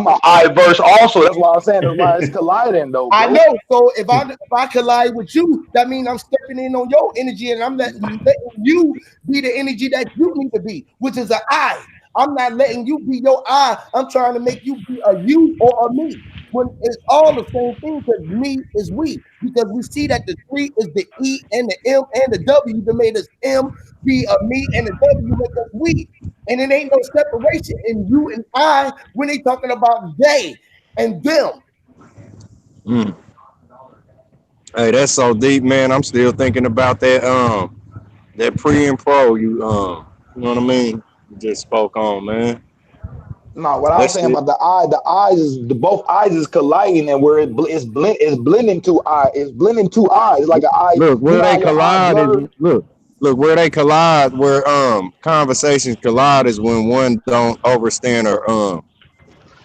a I verse also. That's why I'm saying that's why it's colliding, though. Bro. I know. So if I collide with you, that means I'm stepping in on your energy, and I'm letting you be the energy that you need to be, which is an I. I'm not letting you be your I. I'm trying to make you be a you or a me. When it's all the same thing, because me is we. Because we see that the 3 is the E and the M and the W that made us M be a me, and the W make us we. And it ain't no separation in you and I when they talking about they and them. Hey, that's so deep, man. I'm still thinking about that that pre and pro you know what I mean? You just spoke on, man. No, what I was saying about the eyes is both eyes is colliding, and where it's blending two eyes. It's blending two eyes like an eye. Look where they collide is look where they collide. Where conversations collide is when one don't understand or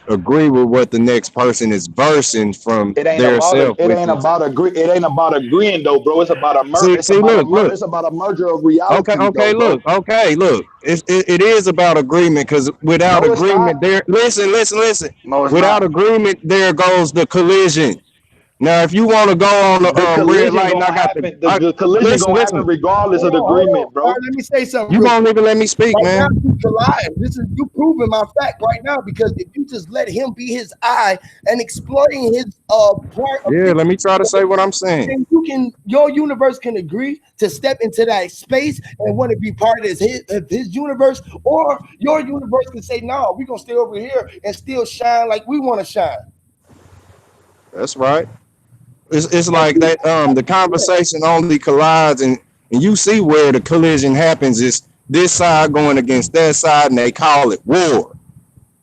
agree with what the next person is versing from their self. It ain't about agreeing though, bro. It's about a merger. It's about a merger of reality. Okay, look. It is about agreement because without agreement, there. Listen. No, without agreement, there goes the collision. Now, if you want to go on the red light, the collision gonna happen regardless of the agreement, bro. Let me say something. You won't even let me speak, man. You proving my fact right now because if you just let him be his eye and exploiting his part. Let me try to say what I'm saying. Then your universe can agree to step into that space and want to be part of his universe, or your universe can say, no, we're gonna stay over here and still shine like we want to shine. That's right. It's like that the conversation only collides and you see where the collision happens is this side going against that side and they call it war.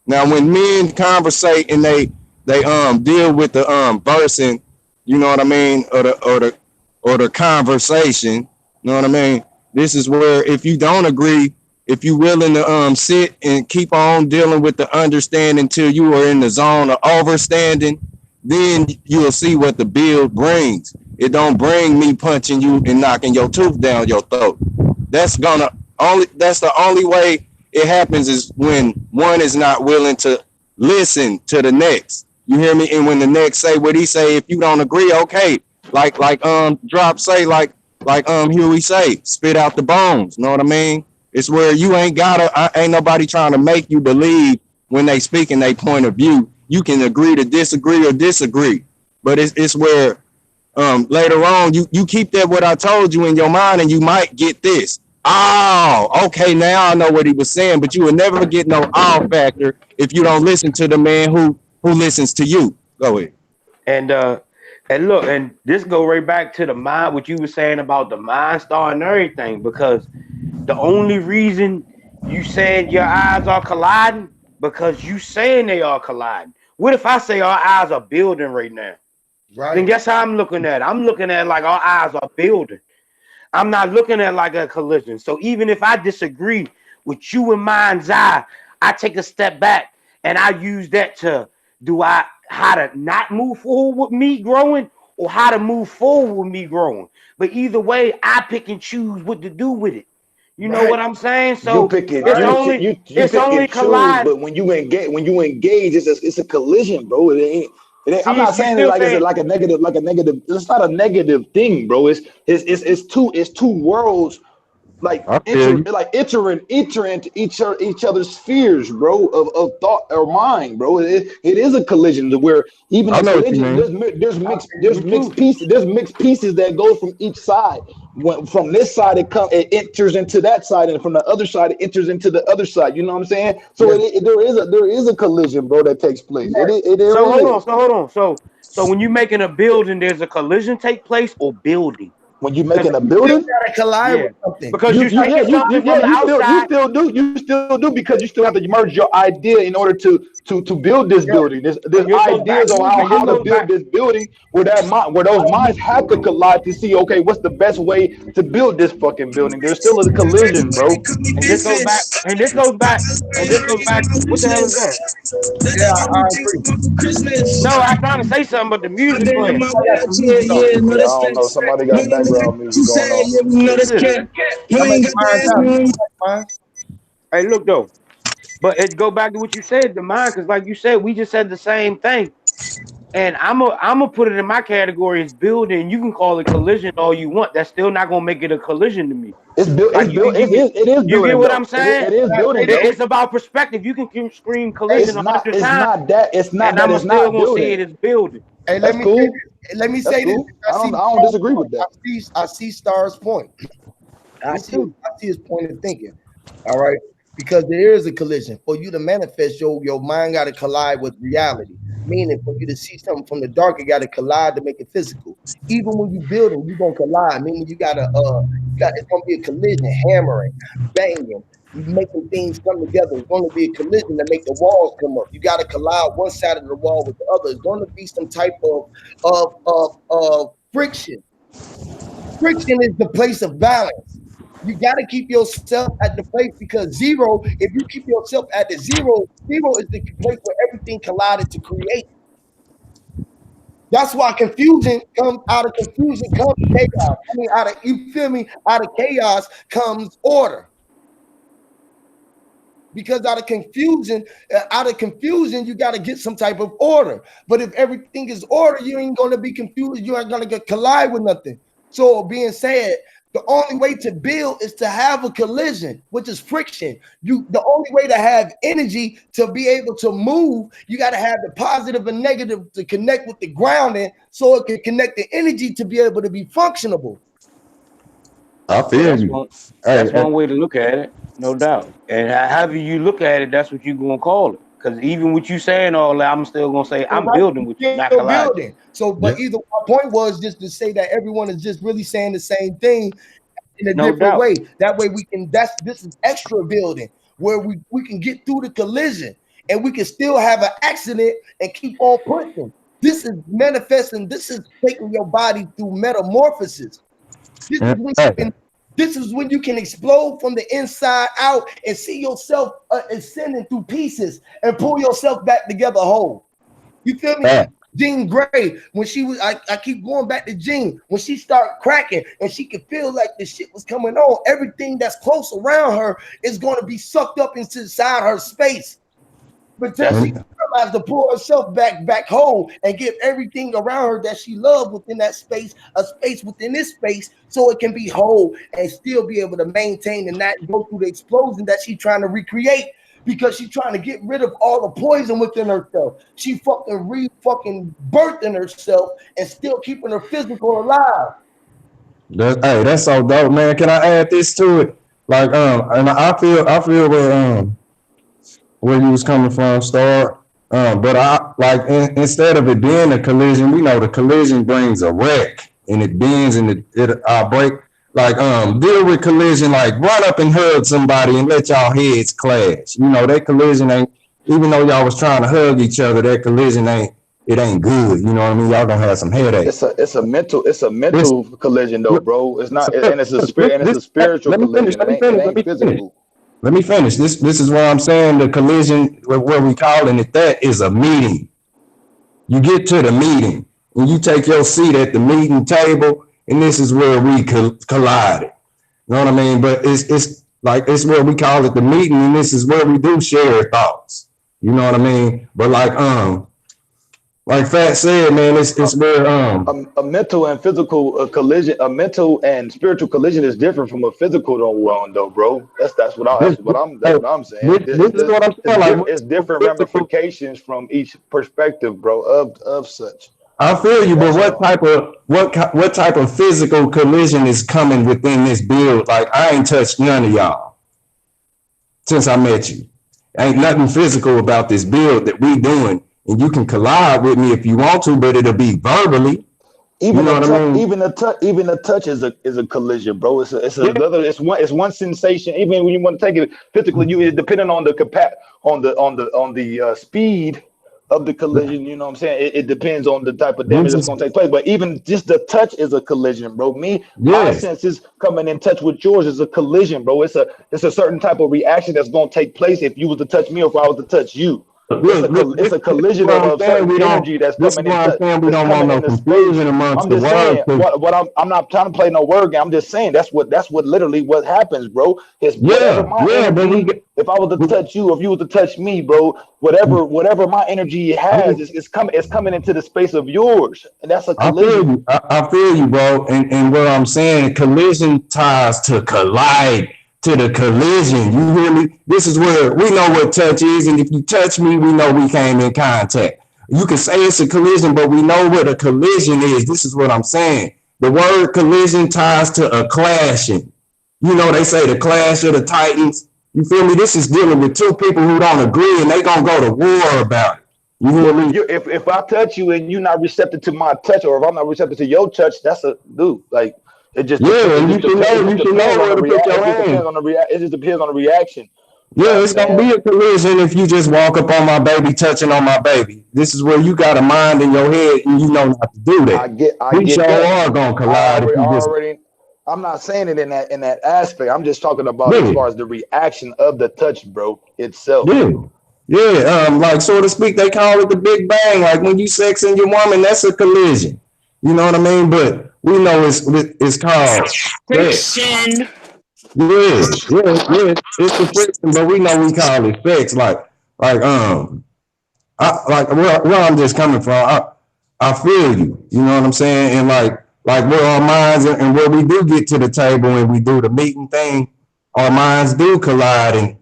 Now when men conversate and they deal with the person, you know what I mean, or the conversation, you know what I mean? This is where if you don't agree, if you willing to sit and keep on dealing with the understanding till you are in the zone of overstanding, then you'll see what the build brings. It don't bring me punching you and knocking your tooth down your throat. That's the only way it happens is when one is not willing to listen to the next. You hear me? And when the next say what he say, if you don't agree, okay. Like Drop say, like Huey say, spit out the bones. Know what I mean? It's where you ain't nobody trying to make you believe when they speak in their point of view. You can agree to disagree or disagree, but it's where later on you keep that what I told you in your mind, and you might get this. Oh, okay, now I know what he was saying, but you will never get no all factor if you don't listen to the man who listens to you. Go ahead. And look, and this go right back to the mind, what you were saying about the mind star and everything, because the only reason you saying your eyes are colliding because you saying they are colliding. What if I say our eyes are building right now? Right. Then guess how I'm looking at it? I'm looking at it like our eyes are building. I'm not looking at it like a collision. So even if I disagree with you in mind's eye, I take a step back and I use that to how to not move forward with me growing or how to move forward with me growing. But either way, I pick and choose what to do with it. You know what I'm saying? So it's only collide. But when you engage, it's a collision, bro. I'm not saying it's like a negative. It's not a negative thing, bro. It's two worlds like I feel you. enter into each other's spheres, bro, of thought or mind, bro. It is a collision to where even I a know what you collision mean. there's mixed pieces that go from each side. When from this side it enters into that side, and from the other side it enters into the other side. You know what I'm saying? So there is a collision, bro, that takes place. There So hold is. on. So when you're making a building, there's a collision take place or building. When you're Because making a You still building, gotta collide yeah, with something. because you're taking something from the outside. you still do because you still have to merge your idea in order to build this Yeah. building. There's And this goes back. ideas on And this how to goes build back. this building where those minds have to collide to see, okay, what's the best way to build this fucking building. There's still a collision, bro. And this goes back. And this goes back. And this goes back. What the hell is that? Yeah, I agree. No, I'm trying to say something, but the music playing. I got some music on. Yeah, I don't know. Somebody got background music going on. What is this? I'm making mine out. You like mine? Hey, look though. But it go back to what you said, the mind, because like you said, we just said the same thing. And I'm a put it in my category as building. You can call it collision all you want. That's still not gonna make it a collision to me. It's built. Like It's built. It is you get building what though. I'm saying? It is building though. It's about perspective. You can scream collision a hundred It's times, not that. It's not and that. I'm It's still not gonna see building. it as building. Hey, That's cool. let me That's say this. cool. I don't disagree with that. I see Star's point. I see his point of thinking. All right. Because there is a collision. For you to manifest, your mind got to collide with reality. Meaning, for you to see something from the dark, it got to collide to make it physical. Even when you building, you gonna collide. Meaning, it's gonna be a collision, hammering, banging, making things come together. It's going to be a collision to make the walls come up. You got to collide one side of the wall with the other. It's going to be some type of friction. Friction is the place of balance. You got to keep yourself at the place because zero, if you keep yourself at the zero is the place where everything collided to create. That's why confusion comes out of confusion comes chaos. I mean, out of chaos comes order. Because out of confusion, you got to get some type of order. But if everything is order, you ain't going to be confused. You ain't going to collide with nothing. So being said, the only way to build is to have a collision, which is friction. The only way to have energy to be able to move, you got to have the positive and negative to connect with the grounding so it can connect the energy to be able to be functionable. I feel you. That's one way to look at it, no doubt. And however you look at it, that's what you're going to call it. Because even with you saying all that, I'm still going to say I'm building with you, not colliding. So, but either my point was just to say that everyone is just really saying the same thing in a different way. That way we can, this is extra building where we can get through the collision and we can still have an accident and keep on pushing. This is manifesting. This is taking your body through metamorphosis. This is when you can explode from the inside out and see yourself ascending through pieces and pull yourself back together whole. You feel me? Jean Grey, when she was, I keep going back to Jean, when she started cracking and she could feel like the shit was coming on, everything that's close around her is going to be sucked up inside her space. But then she realized to pull herself back home and give everything around her that she loved within that space, a space within this space, so it can be whole and still be able to maintain and not go through the explosion that she's trying to recreate because she's trying to get rid of all the poison within herself. She fucking birthing herself and still keeping her physical alive. That's so dope, man. Can I add this to it? Like, and I feel where you was coming from, Star. But I like instead of it being a collision, we know the collision brings a wreck and it bends and it break. Like deal with collision, like run up and hug somebody and let y'all heads clash. You know, that collision ain't, even though y'all was trying to hug each other, that collision ain't good. You know what I mean? Y'all gonna have some headaches. It's a mental collision though, bro. It's not, and it's a spiritual collision. It ain't physical. Let me finish. This is what I'm saying. The collision, where we calling it that, is a meeting. You get to the meeting and you take your seat at the meeting table, and this is where we collided. You know what I mean? But it's like, it's where we call it the meeting, and this is where we do share thoughts. You know what I mean? But like Like Fat said, man, it's where A mental and physical collision, a mental and spiritual collision is different from a physical one, though, bro. this, That's what I'm saying. this is what I'm saying. Like It's what's different physical. ramifications from each perspective, bro, of such. I feel you, but That's all. what type of physical collision is coming within this build? Like I ain't touched none of y'all since I met you. Ain't nothing physical about this build that we doing, and you can collide with me if you want to, but it'll be verbally. You know what I mean? Even a touch is a collision, bro. Yeah. It's one sensation. Even when you want to take it physically, depending on the speed of the collision. You know what I'm saying? It depends on the type of damage that's gonna take place. But even just the touch is a collision, bro. My senses coming in touch with yours is a collision, bro. It's a certain type of reaction that's gonna take place if you was to touch me or if I was to touch you. It's a collision of certain energy that's coming in touch. We don't want no confusion amongst I'm the just saying words. I'm not trying to play no word game. I'm just saying that's what literally what happens, bro. It's whatever my energy. If I was to touch you, if you was to touch me, bro, whatever my energy has is coming into the space of yours, and that's a collision. I feel you, bro. And what I'm saying, collision ties to collide. To the collision, you hear me? This is where we know what touch is, and if you touch me, we know we came in contact. You can say it's a collision, but we know what a collision is. This is what I'm saying. The word collision ties to a clashing. You know, they say the clash of the titans. You feel me? This is dealing with two people who don't agree, and they gonna go to war about it. You hear me? If I touch you and you're not receptive to my touch, or if I'm not receptive to your touch, that's a dude. Like it just you should know where to put your hand. It just depends on the reaction. Yeah, it's gonna be a collision if you just walk up on my baby, touching on my baby. This is where you got a mind in your head and you know not to do that. We sure are gonna collide. I'm not saying it in that aspect. I'm just talking about as far as the reaction of the touch, bro, itself. Like so to speak, they call it the Big Bang. Like when you sexing your woman, that's a collision. You know what I mean? But we know it's called friction. It's the friction, but we know we call it sex. Like where I'm just coming from. I feel you. You know what I'm saying? And like where our minds and where we do get to the table and we do the meeting thing, our minds do collide, and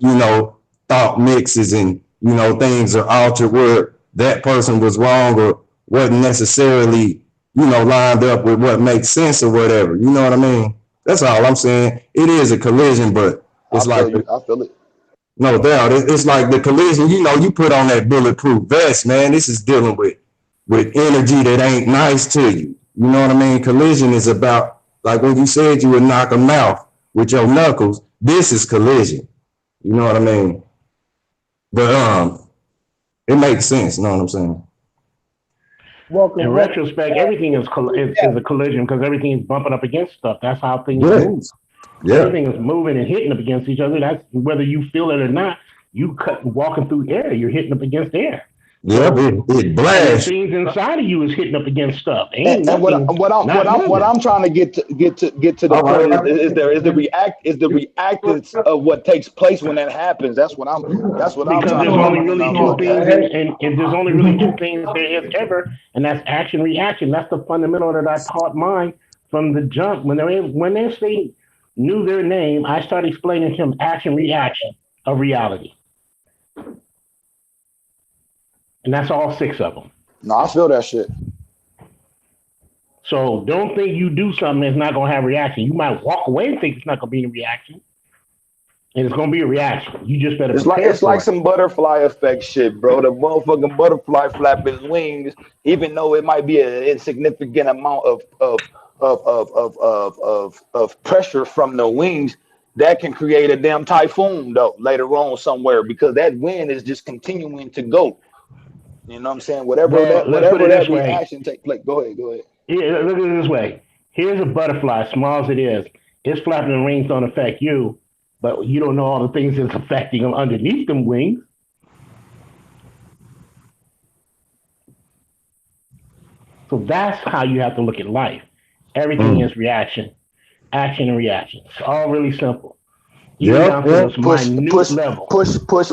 thought mixes, and things are altered where that person was wrong or wasn't necessarily lined up with what makes sense or whatever. You know what I mean? That's all I'm saying. It is a collision, but it's I feel it. No doubt. It's like the collision, you put on that bulletproof vest, man. This is dealing with energy that ain't nice to you. You know what I mean? Collision is about, like when you said you would knock a mouth with your knuckles, this is collision. You know what I mean? But it makes sense, you know what I'm saying? In retrospect, everything is a collision because everything is bumping up against stuff. That's how things move. Yeah. Everything is moving and hitting up against each other. That's whether you feel it or not. You walking through air, you're hitting up against air. Yeah, it blasts. Things inside of you is hitting up against stuff. And what I'm trying to get to the point is the reactance of what takes place when that happens. That's what I'm trying there's only really two things, and there's only really two things there is ever, and that's action reaction. That's the fundamental that I taught mine from the jump. When they knew their name, I started explaining to them action reaction of reality. And that's all 6 of them. No, I feel that shit. So don't think you do something that's not going to have a reaction. You might walk away and think it's not going to be a reaction. And it's going to be a reaction. You just better It's like some butterfly effect shit, bro. The motherfucking butterfly flapping his wings, even though it might be an insignificant amount of pressure from the wings, that can create a damn typhoon, though, later on somewhere, because that wind is just continuing to go. You know what I'm saying? Whatever that reaction take place. Go ahead. Yeah, look at it this way. Here's a butterfly, small as it is. Its flapping and wings don't affect you, but you don't know all the things that's affecting them underneath them wings. So that's how you have to look at life. Everything is reaction, action, and reaction. It's all really simple. Push,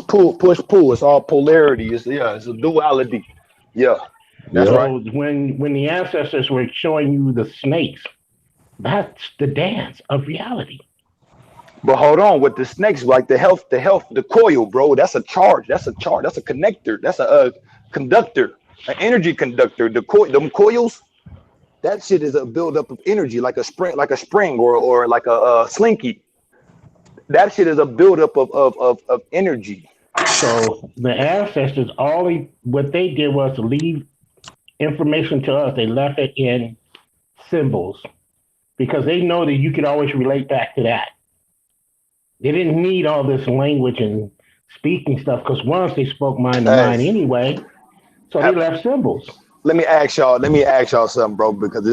pull. It's all polarity. It's a duality. Yeah. That's Yep. right. So when the ancestors were showing you the snakes, that's the dance of reality. But hold on, with the snakes, like the coil, bro. That's a charge. That's a charge. That's a connector. That's a conductor, an energy conductor. Them coils, that shit is a buildup of energy, like a spring, or like a slinky. That shit is a buildup of energy. So the ancestors, what they did was to leave information to us. They left it in symbols because they know that you could always relate back to that. They didn't need all this language and speaking stuff because once they spoke mind to Hey, mind anyway, so they have, left symbols. let me ask y'all something, bro, because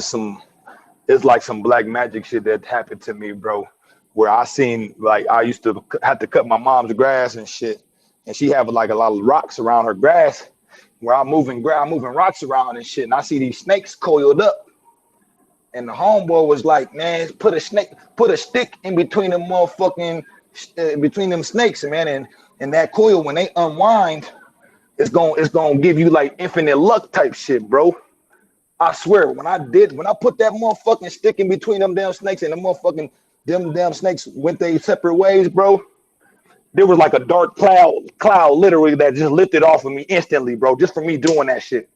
it's like some black magic shit that happened to me, bro. Where I seen, like, I used to have to cut my mom's grass and shit, and she have like a lot of rocks around her grass. Where I'm moving rocks around and shit, and I see these snakes coiled up. And the homeboy was like, "Man, put a stick in between them motherfucking, between them snakes, man, and that coil when they unwind, it's gonna give you like infinite luck type shit, bro." I swear, when I put that motherfucking stick in between them damn snakes and them damn snakes went their separate ways, bro. There was like a dark cloud literally that just lifted off of me instantly, bro, just for me doing that shit.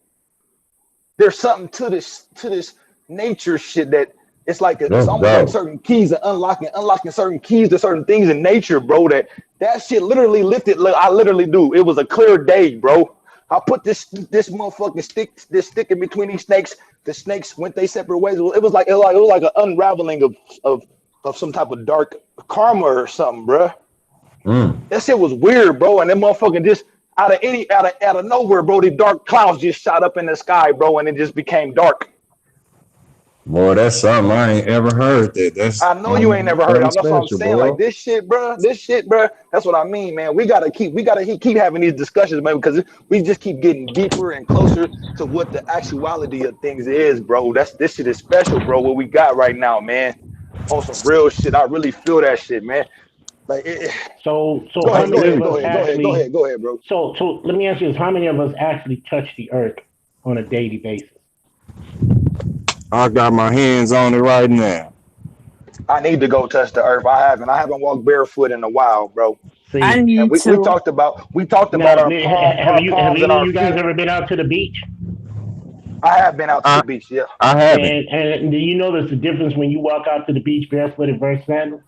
There's something to this nature shit that it's like it's Let's almost like go. certain keys and unlocking certain keys to certain things in nature, bro. That shit literally lifted. I literally do. It was a clear day, bro. I put this motherfucking stick in between these snakes. The snakes went their separate ways. It was like an unraveling of some type of dark karma or something, bro. That shit was weird, bro. And that motherfucking just out of nowhere, bro, the dark clouds just shot up in the sky, bro, and it just became dark. Boy, that's something I ain't ever heard. That's I know you ain't never heard something of. That's what I'm special, saying. Like bro. this shit, bro. That's what I mean, man. We gotta keep having these discussions, man, because we just keep getting deeper and closer to what the actuality of things is, bro. This shit is special, bro. What we got right now, man. On some real shit. I really feel that shit, man. Like, So go how ahead, many of us actually? go ahead, bro. So let me ask you this: how many of us actually touch the earth on a daily basis? I got my hands on it right now. I need to go touch the earth. I haven't walked barefoot in a while, bro. I See, And need we to. talked about now our have palms any and of our you guys feet. ever been out to the beach? I have been out to I the beach, yeah. I haven't. And do you know there's a difference when you walk out to the beach barefooted versus sandals?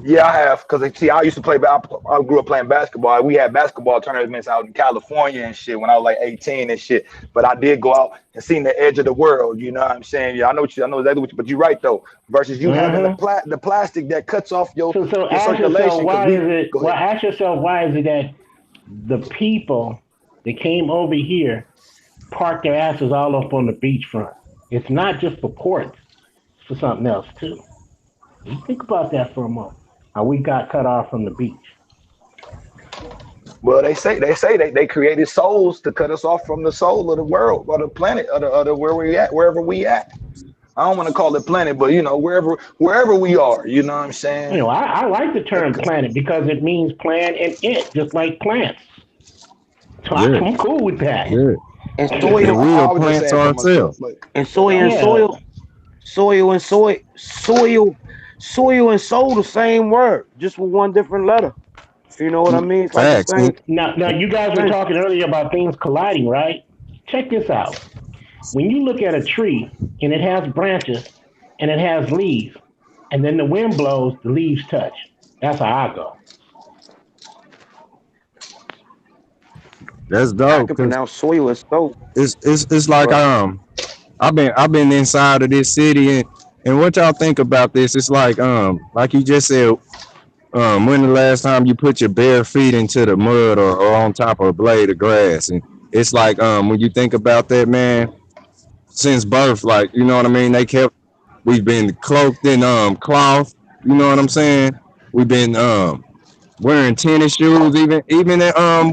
Yeah, I have, because see, I used to play. I grew up playing basketball. We had basketball tournaments out in California and shit when I was like 18 and shit. But I did go out and see the edge of the world. You know what I'm saying? Yeah, I know exactly what you. But you're right though. Versus you having Mm-hmm. the plastic that cuts off So your ask yourself circulation. Because why we is it? go Well, ahead. ask yourself why is it that the people that came over here park their asses all up on the beachfront? It's not just for ports; it's for something else too. You think about that for a moment. How we got cut off from the beach. Well, they created souls to cut us off from the soul of the world or the planet or the where we at, wherever we at. I don't want to call it planet, but wherever we are, you know what I'm You saying? know, I like the term planet because it means plan and it, just like plants. So Yeah, I'm cool with that. yeah. And And soil we I are was just plants saying for myself, ourselves. like, and but soil and Yeah. soil, soil and soil and soul the same word, just with one different letter. You know what I mean? It's like the Facts. same Now, you guys were thing. talking earlier about things colliding, right? Check this out. When you look at a tree and it has branches and it has leaves, and then the wind blows, the leaves touch. That's how I go. That's I dope can because pronounce soil as soul, it's like but I've been inside of this city and what y'all think about this? It's like you just said, when the last time you put your bare feet into the mud or on top of a blade of grass? And it's like when you think about that, man, since birth, like you know what I mean, we've been cloaked in cloth, you know what I'm saying? We've been wearing tennis shoes, even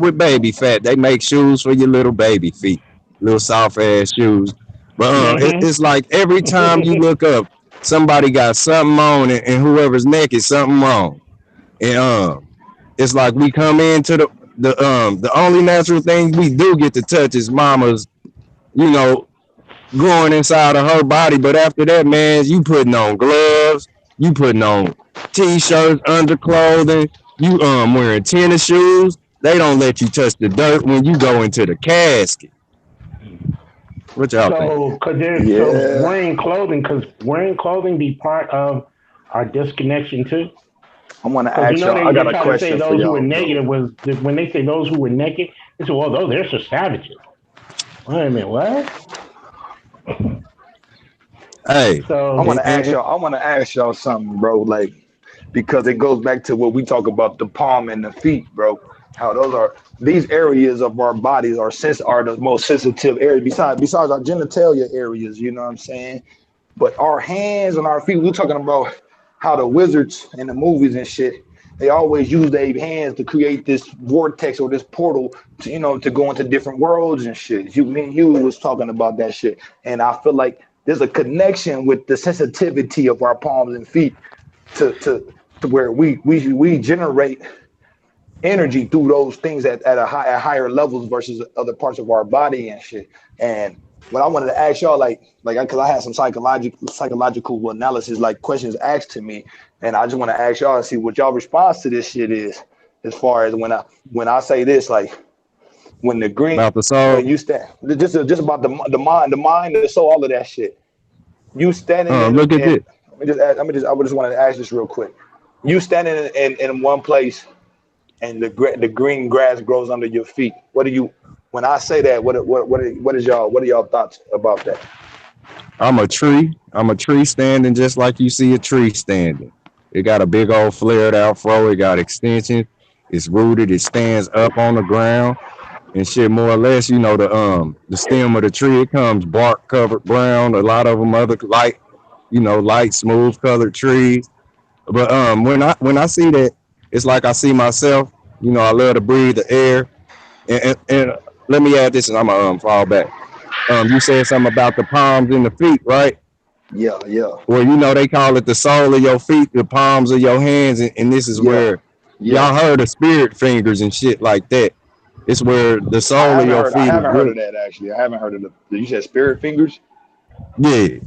with baby fat. They make shoes for your little baby feet, little soft ass shoes. But it's Mm-hmm. like every time you look up, somebody got something on it, and whoever's neck is something wrong. And it's like we come into the only natural thing we do get to touch is mama's you know, going inside of her body. But after that, man, you putting on gloves, you putting on t-shirts, underclothing, you wearing tennis shoes. They don't let you touch the dirt when you go into the casket. What y'all think? So, Yeah. could wearing clothing be part of our disconnection too? I want to Because ask y'all. I they got a try to say question for those who were y'all, bro. negative was when they say those who were naked, they say, well, they're just savages. Wait a minute, what? Hey, I So want to ask y'all. I want to ask y'all something, bro. Like, because it goes back to what we talk about the palm and the feet, bro. How those are these areas of our bodies are the most sensitive areas besides our genitalia areas. You know what I'm saying? But our hands and our feet, we're talking about how the wizards in the movies and shit, they always use their hands to create this vortex or this portal to, to go into different worlds and shit. Me and you was talking about that shit. And I feel like there's a connection with the sensitivity of our palms and feet to where we generate energy through those things at higher levels versus other parts of our body and shit. And what I wanted to ask y'all, because I had some psychological analysis, like questions asked to me, and I just want to ask y'all and see what y'all response to this shit is, as far as when I say this, like when the green, about the soul. when you stand, just about the mind, the soul, all of that shit. You standing Look at in this. I just wanted to ask this real quick. You standing in one place and the green grass grows under your feet. What do you? When I say that, what are y'all thoughts about that? I'm a tree. I'm a tree standing just like you see a tree standing. It got a big old flared out fro. It got extensions. It's rooted. It stands up on the ground and shit. More or less, the stem of the tree. It comes bark covered brown. A lot of them other light, light smooth colored trees. But when I see that, it's like I see myself. I love to breathe the air. And let me add this, and I'm gonna fall back. You said something about the palms and the feet, right? Yeah, yeah, Well, they call it the sole of your feet, the palms of your hands, and this is yeah, where yeah. y'all heard of spirit fingers and shit like that. It's where the I sole of haven't your heard. I feet is haven't heard of really, that actually. I haven't heard of the. You said spirit fingers. yeah,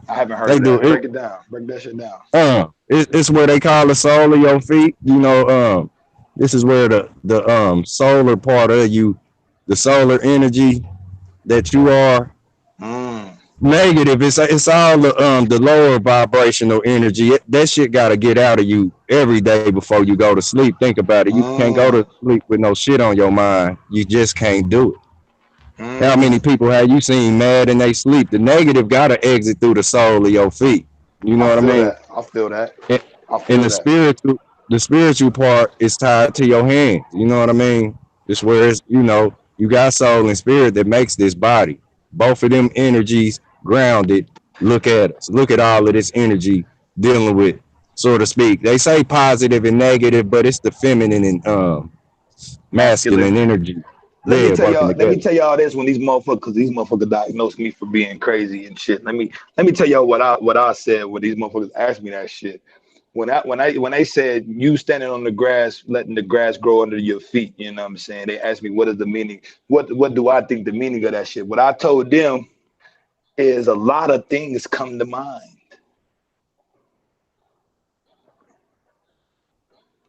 I haven't heard they of do that. it. Break it down. Break that shit down. It's where they call the sole of your feet. This is where the solar part of you, the solar energy that you are Mm, negative. It's all the lower vibrational energy. That shit got to get out of you every day before you go to sleep. Think about it. You can't go to mm, sleep with no shit on your mind. You just can't do it. How many mm. people have you seen mad in they sleep? The negative got to exit through the sole of your feet. You know I what I feel mean? that. I feel that. And, I and feel that. the spiritual part is tied to your hands. You know what I mean? It's where you got soul and spirit that makes this body. Both of them energies grounded. Look at us. Look at all of this energy dealing with, so to speak. They say positive and negative, but it's the feminine and Masculine. masculine energy. Let me Yeah, tell working y'all. Let me together. tell y'all this. When these motherfuckers diagnosed me for being crazy and shit. Let me tell y'all what I said when these motherfuckers asked me that shit. When they said you standing on the grass, letting the grass grow under your feet. You know what I'm saying? They asked me what is the meaning. What do I think the meaning of that shit? What I told them is a lot of things come to mind.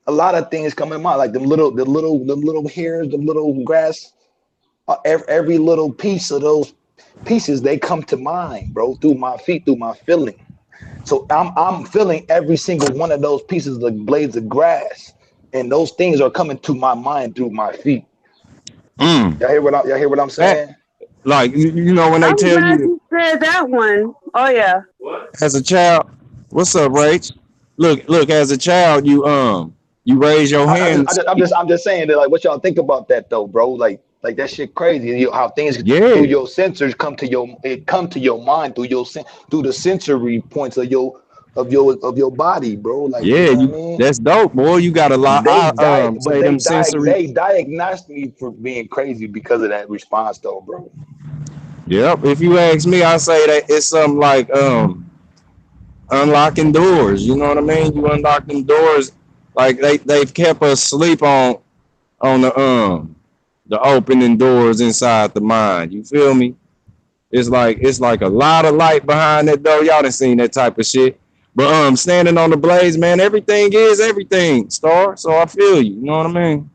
A lot of things come to mind, like the little hairs, the little grass, every little piece of those pieces, they come to mind, bro, through my feet, through my feeling. So I'm feeling every single one of those pieces of blades of grass, and those things are coming to my mind through my feet. Mm. Y'all hear what I'm That saying? like when they I'm tell glad you you said that one. Oh yeah. as a child, what's up, Rach? Look, as a child, you raise your I just, hand to I just, I'm speak. just, I'm just saying that, like, what y'all think about that though, bro? Like that shit crazy. How things through Yeah, your sensors come to your mind through through the sensory points of your body, bro. Like, you yeah, know what I you mean? that's dope, boy. You got a lot. I But say them sensory. they diagnosed me for being crazy because of that response, though, bro. Yep. If you ask me, I say that it's something like unlocking doors. You know what I mean? You unlock them doors, like they've kept us sleep on the opening doors inside the mind. You feel me? It's like a lot of light behind that door. Y'all done seen that type of shit. But standing on the blades, man, everything is everything, Star. So I feel you. You know what I mean?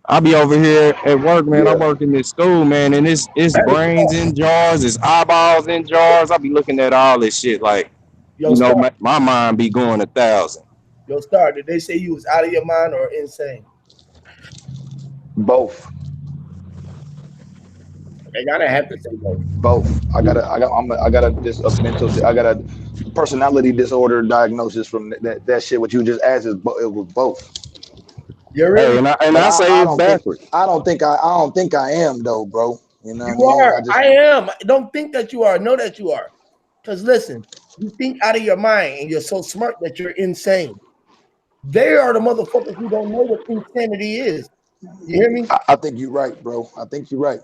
I be over here at work, man. I Yeah. work in this school, man, and it's brains in jars, it's eyeballs in jars. I be looking at all this shit like, Yo, Star. my mind be going 1,000. Yo, Star. Did they say you was out of your mind or insane? Both. They gotta have to say both. Both. I got a personality disorder diagnosis from that shit. What you just asked is it was both. You're really? Hey, and I say it's backwards. I don't think I am though, bro. You know You what are. I mean? I am. Don't think that you are. Know that you are. Because listen, you think out of your mind and you're so smart that you're insane. They are the motherfuckers who don't know what insanity is. You hear me? I think you're right, bro. I think you're right.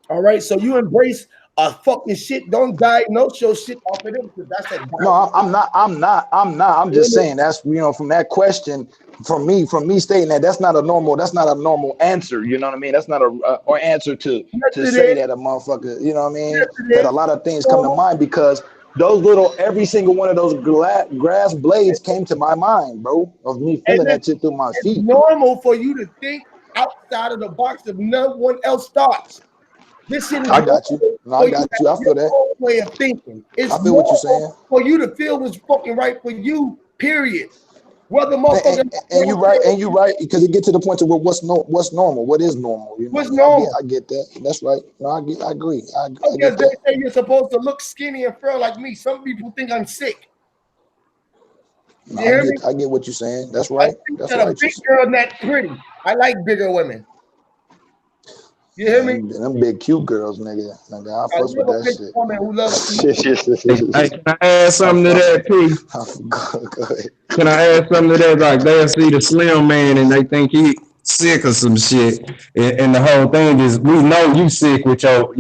All right. So you embrace a fucking shit. Don't diagnose your shit off of them because that's a No, I'm not. I'm just saying that's from that question. From me stating that's not a normal answer. You know what I mean? That's not or answer to say that a motherfucker. You know what I mean? That a lot of things come to mind because every single one of those grass blades came to my mind, bro. Of me feeling that shit through my feet. It's normal for you to think outside of the box if no one else thoughts. This shit is I got you. No, I got you. I feel that. Way of thinking. It's I feel what you're saying. For you to feel what's fucking right for you. Period. Whether motherfucker and you're right, because it gets to the point to where what's normal, what is normal. You know? What's normal? I get that. That's right. No, I agree. Because they say you're supposed to look skinny and frail like me. Some people think I'm sick. No, I get what you're saying. That's right. That's right. A big girl not pretty. I like bigger women. You hear me? Them big cute girls, nigga. I fuss with that shit. Woman who loves Hey, can I add something to that, P? Go ahead. Can I add something to that? Like they'll see the slim man and they think he sick or some shit. And the whole thing is we know you sick with your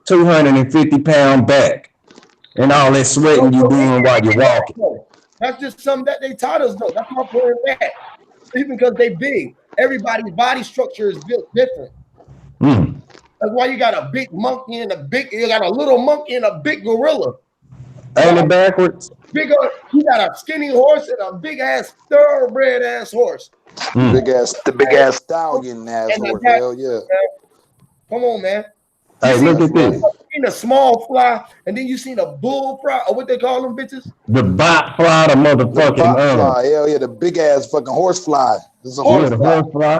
250-pound back and all that sweating you doing while you're walking. That's just something that they taught us though. That's not for that. Even because they big. Everybody's body structure is built different. That's why you got a big monkey and you got a little monkey and a big gorilla. Ain't it backwards? You got a skinny horse and a big ass thoroughbred ass horse. The big ass stallion ass horse. Hell yeah. Come on, man. Hey, look at this. You seen a small fly, and then you seen a bull fly, or what they call them bitches? The bot fly, the motherfucking fly. Hell yeah, the big ass fucking horse fly. The horse fly.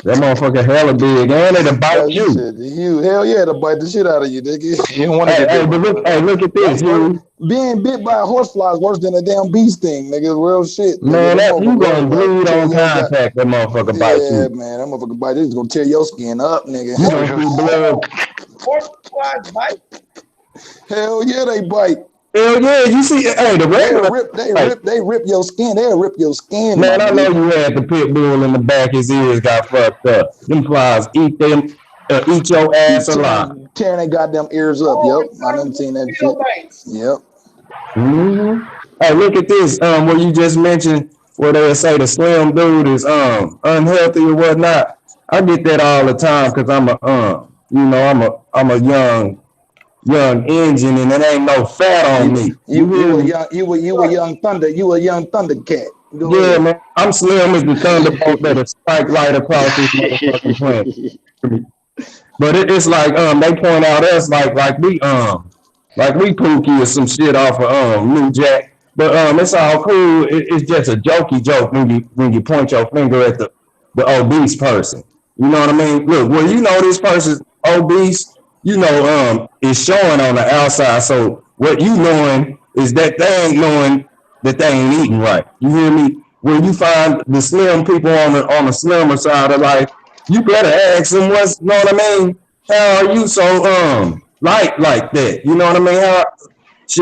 That motherfucker hella big, and it'll bite you. Hell yeah, it'll bite the shit out of you, nigga. You don't want to look at this, dude. Being bit by a horsefly is worse than a damn bee sting, nigga. Real shit. Man, you gonna bleed on contact. That motherfucker bite you. Yeah, man, that motherfucker bite. This is gonna tear your skin up, nigga. You gonna see blood. Horseflies bite? Hell yeah, they bite. Hell yeah, you see, hey, the regular they rip your skin. They'll rip your skin. Man, I know you had the pit bull in the back. His ears got fucked up. Them flies eat your ass alive. Tearing their goddamn ears up. Yep, I done seen that shit. Yep. Hey, look at this. What you just mentioned, where they say the slim dude is unhealthy or whatnot. I get that all the time because I'm a young engine and it ain't no fat on me. You a young Thundercat. Yeah, man. I'm slim as the thunderbolt that a spike light across this motherfucking planet. But it's like they point out us like we pookie or some shit off of New Jack. But it's all cool. It's just a jokey joke when you point your finger at the obese person. You know what I mean? Look, well, you know this person's obese, is showing on the outside. So what you knowing is that they ain't knowing that they ain't eating right. You hear me? When you find the slim people on the slimmer side of life, you better ask them what's, you know what I mean? How are you so light like that? You know what I mean? I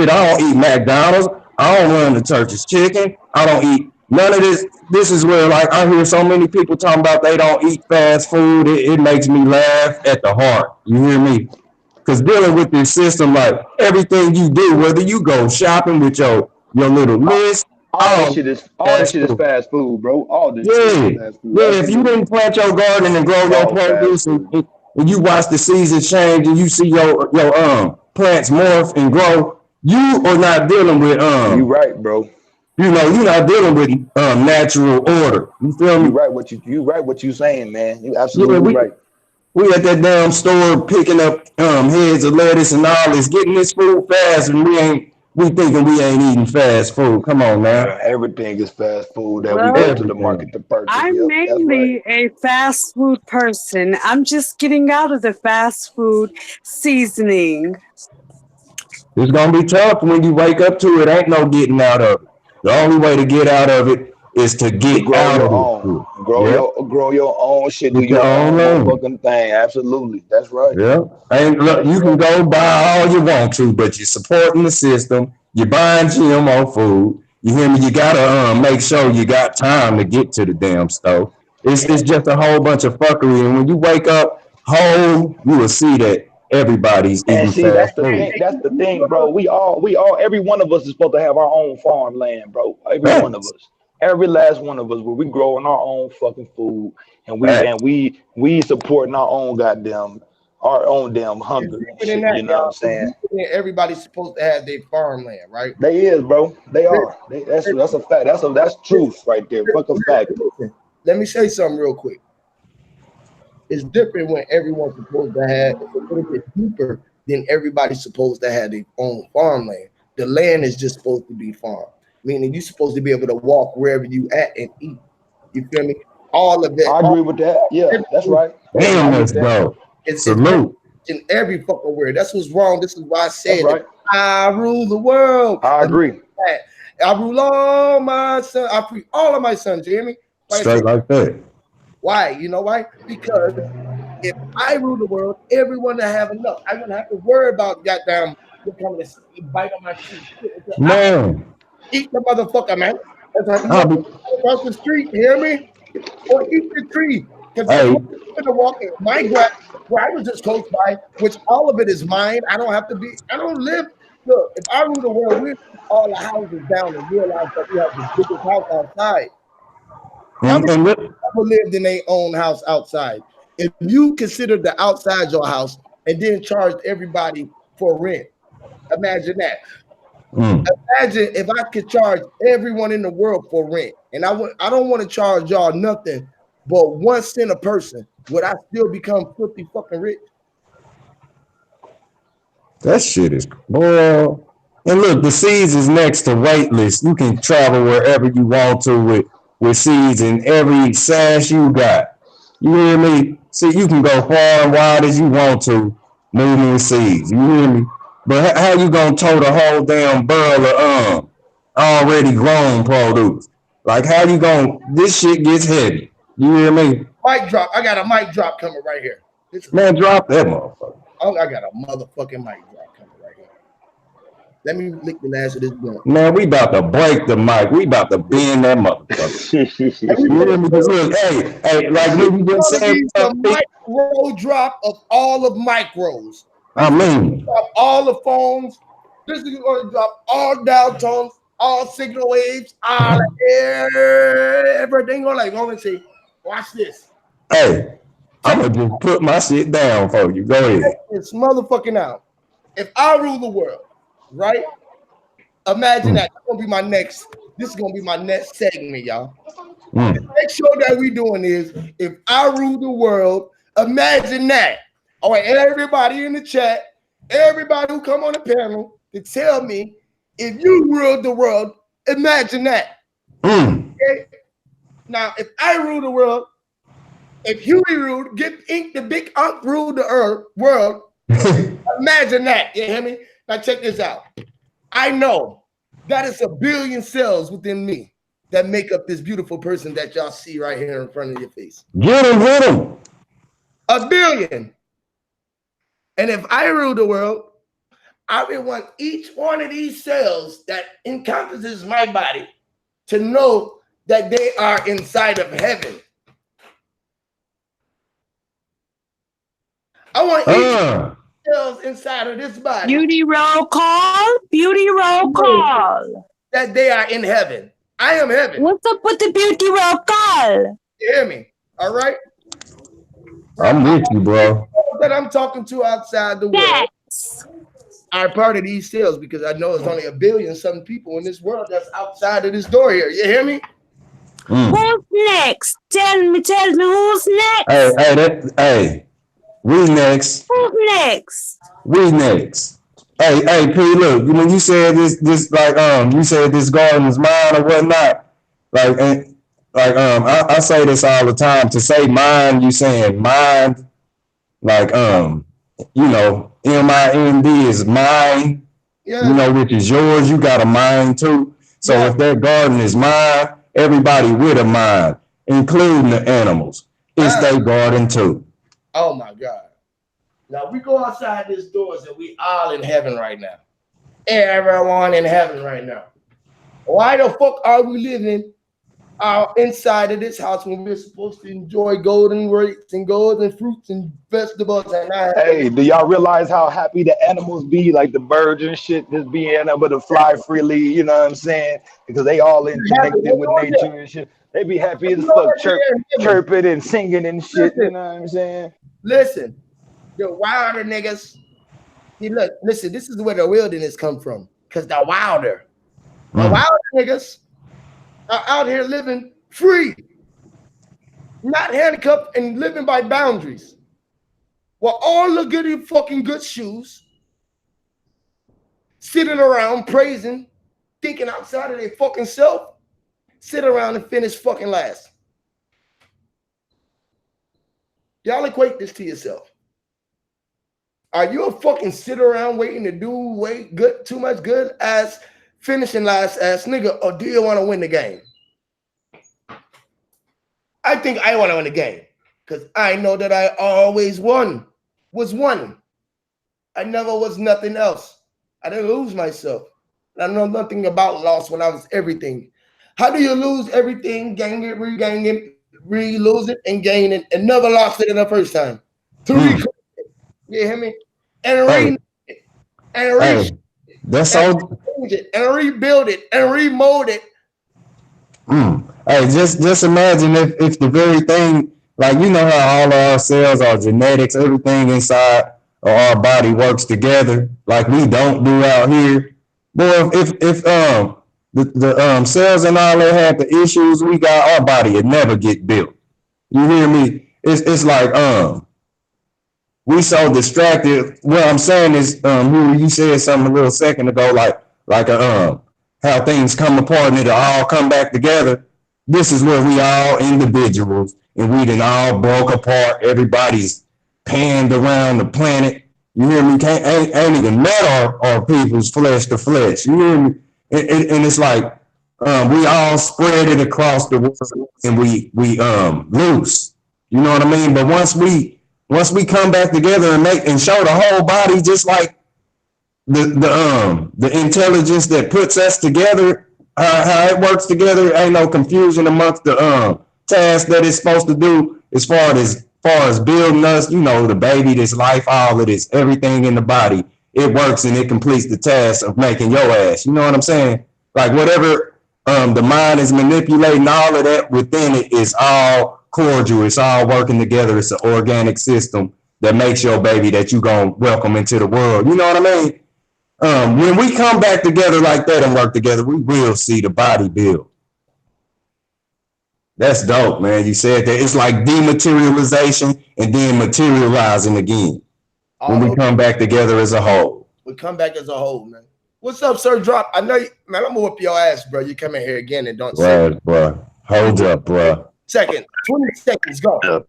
don't eat McDonald's. I don't run the Turkish chicken. I don't eat none of this. This is where like I hear so many people talking about they don't eat fast food. It makes me laugh at the heart. You hear me? Because dealing with this system, like everything you do, whether you go shopping with your little list, All this shit is fast food. fast food, bro. All this shit is Yeah, fast food. yeah. If you Absolutely. didn't plant your garden and grow It's your all fast produce, food. and you watch the season change, and you see your plants morph and grow, you are not dealing with You right, bro. you're not dealing with natural order. You feel You me? right what you saying, man. You Yeah, absolutely we right. we at that damn store picking up heads of lettuce and all this, getting this food fast, and we thinking we ain't eating fast food. Come on, man. Everything is fast food that we go Well, to the market Everything. to purchase. I'm Yep, that's right. mainly a fast food person. I'm just getting out of the fast food seasoning. It's gonna be tough when you wake up to it. Ain't no getting out of it. The only way to get out of it is to To get grow out your of it. own. Yeah, Grow your own shit. Do get your your own own lane. motherfucking thing. Absolutely. That's right. Yeah, and look, That's you can right. go buy all you want to, but you're supporting the system. You're buying GMO food. You hear me? You gotta make sure you got time to get to the damn stove. It's just a whole bunch of fuckery, and when you wake up whole, you will see that everybody's And eating see, fast food. that's the thing, bro. We all, every one of us is supposed to have our own farmland, bro. Every one of Facts, us, every last one of us, where we growing our own fucking food, and facts. we supporting our own damn It's hunger and deeper than shit. that, You know what I'm y'all. It's saying? deeper than everybody's supposed to have their farmland, right? They is, bro. They Listen, are. That's a fact. That's listen, truth right there. Fuck a fact. listen. Let me say something real quick. It's different when everyone's supposed to have. It's a little bit deeper than everybody's supposed to have their own farmland. The land is just supposed to be farmed, meaning you're supposed to be able to walk wherever you at and eat. You feel me? All of that, I agree with that. Yeah, that's everything right. I Damn, get let's that. go. is Salute. in every fucking word. That's what's wrong. This is why I That's said that right. I rule the world. I agree. I rule all my sons. I free all of my sons. You hear me? Why I say Straight like that. why? You know why? Because if I rule the world, everyone will have enough. I wouldn't have to worry about goddamn you coming to bite on my shoe. I Man, eat the motherfucker, man. That's how you I'll walk be, across the street. You hear me? Or eat the tree. Because guess hey, what? I'm gonna walk in my grass where I was just close by, which all of it is mine. I don't have to be, I don't live. Look, if I rule the world, we'll take all the houses down and realize that we have the biggest house outside. How many and look, people lived in their own house outside? If you consider the outside your house and then charged everybody for rent, imagine that. mm, Imagine if I could charge everyone in the world for rent, and I don't want to charge y'all nothing but 1 cent a person. Would I still become filthy fucking rich? that shit is, boy. And look, the seeds is next to waitlist. You can travel wherever you want to with seeds and every sash you got. You hear me? See, you can go far and wide as you want to, moving with seeds. You hear me? But how you gonna tote a whole damn barrel of already grown produce? Like how you gonna? This shit gets heavy. You hear me? Mic drop. I got a mic drop coming right here. Listen to Man, this. drop that motherfucker. Oh, I got a motherfucking mic drop coming right here. Let me lick the last of this blunt. Man, we about to break the mic. We about to bend that motherfucker. You hear me? Because look, hey, like we just Gonna said, be the micro drop of all of micros. I This is mean, drop all the phones. This is going to drop all dial tones, all signal waves, all everything. Going to say, watch this. hey, I'm Check gonna just put my shit down for you. Go ahead. this motherfucking out. If I rule the world, right? Imagine Mm, that. That's gonna be my next. This is gonna be my next segment, y'all. mm. Next show that we doing is if I rule the world. Imagine that. All right, everybody in the chat, everybody who come on the panel to tell me if you ruled the world. Imagine that. Mm. Okay. Now, if I rule the world, if Huey ruled, get Ink the Big Unk ruled the world. Imagine that. You hear me? Now check this out. I know that is a billion cells within me that make up this beautiful person that y'all see right here in front of your face. Get him. A billion. And if I rule the world, I would want each one of these cells that encompasses my body to know that they are inside of heaven. I want each cells inside of this body Beauty roll call. Beauty roll call. that they are in heaven. I am heaven. What's up with the beauty roll call? You hear me? All right. I'm with you, bro. That I'm talking to outside the world are part of these sales because I know there's only 1 billion something people in this world that's outside of this door here. You hear me? Who's next? Tell me who's next? Hey, we next. Who's next? We next. Hey, P, look, when you said this like you said this garden is mine or whatnot, I say this all the time. To say mine, you saying mind, like you know, MIND is mine, you know, which is yours. You got a mind too. So if that garden is mine, everybody with a mind, including the animals, it's their garden too. Oh my God. Now we go outside these doors and we all in heaven right now. Everyone in heaven right now. Why the fuck are we living inside of this house when we're supposed to enjoy golden grapes and golden fruits and vegetables? And hey, do y'all realize how happy the animals be, like the birds and shit, just being able to fly freely? You know what I'm saying? Because they all connected with nature and shit. They be happy as fuck, chirping and singing and shit. You know what I'm saying? Listen, the wilder niggas. Look, listen. This is where the wilderness come from, because the wilder niggas are out here living free, not handcuffed and living by boundaries. Well, all the goody fucking good shoes, sitting around praising, thinking outside of their fucking self, sit around and finish fucking last. Y'all equate this to yourself. Are you a fucking sit around waiting to do too much good as finishing last ass nigga, or do you want to win the game? I think I want to win the game because I know that I always was one. I never was nothing else. I didn't lose myself. I know nothing about loss when I was everything. How do you lose everything, gain it, regain it, re-lose it, and gain it, and never lost it in the first time? To recreate it. You hear me? And rename it, and that's all. Change it, and rebuild it, and remold it. Hey, just imagine if the very thing, like, you know how all of our cells, our genetics, everything inside of our body works together, like we don't do out here. Boy, if the cells and all that had the issues we got, our body would never get built. You hear me? It's like we so distracted. What I'm saying is, you said something a little second ago, like how things come apart and it'll all come back together. This is where we all individuals and we done all broke apart. Everybody's panned around the planet. You hear me? Ain't even met our people's flesh to flesh. You hear me? And it's like we all spread it across the world and we loose. You know what I mean? But once we come back together and show the whole body, just like the intelligence that puts us together, how it works together, ain't no confusion amongst the tasks that it's supposed to do as far as building us, you know, the baby, this life, all of this, everything in the body, it works and it completes the task of making your ass. You know what I'm saying? Like whatever the mind is manipulating, all of that within it is all cordial. It's all working together. It's an organic system that makes your baby that you gonna welcome into the world. You know what I mean? When we come back together like that and work together, we will see the body build. That's dope, man. You said that. It's like dematerialization and then materializing again. When we come back together as a whole. We come back as a whole, man. What's up, Sir Drop? I know you, man, I'm gonna whoop your ass, bro. You come in here again and don't say it. Bro. Hold up, bro. 20 seconds, go.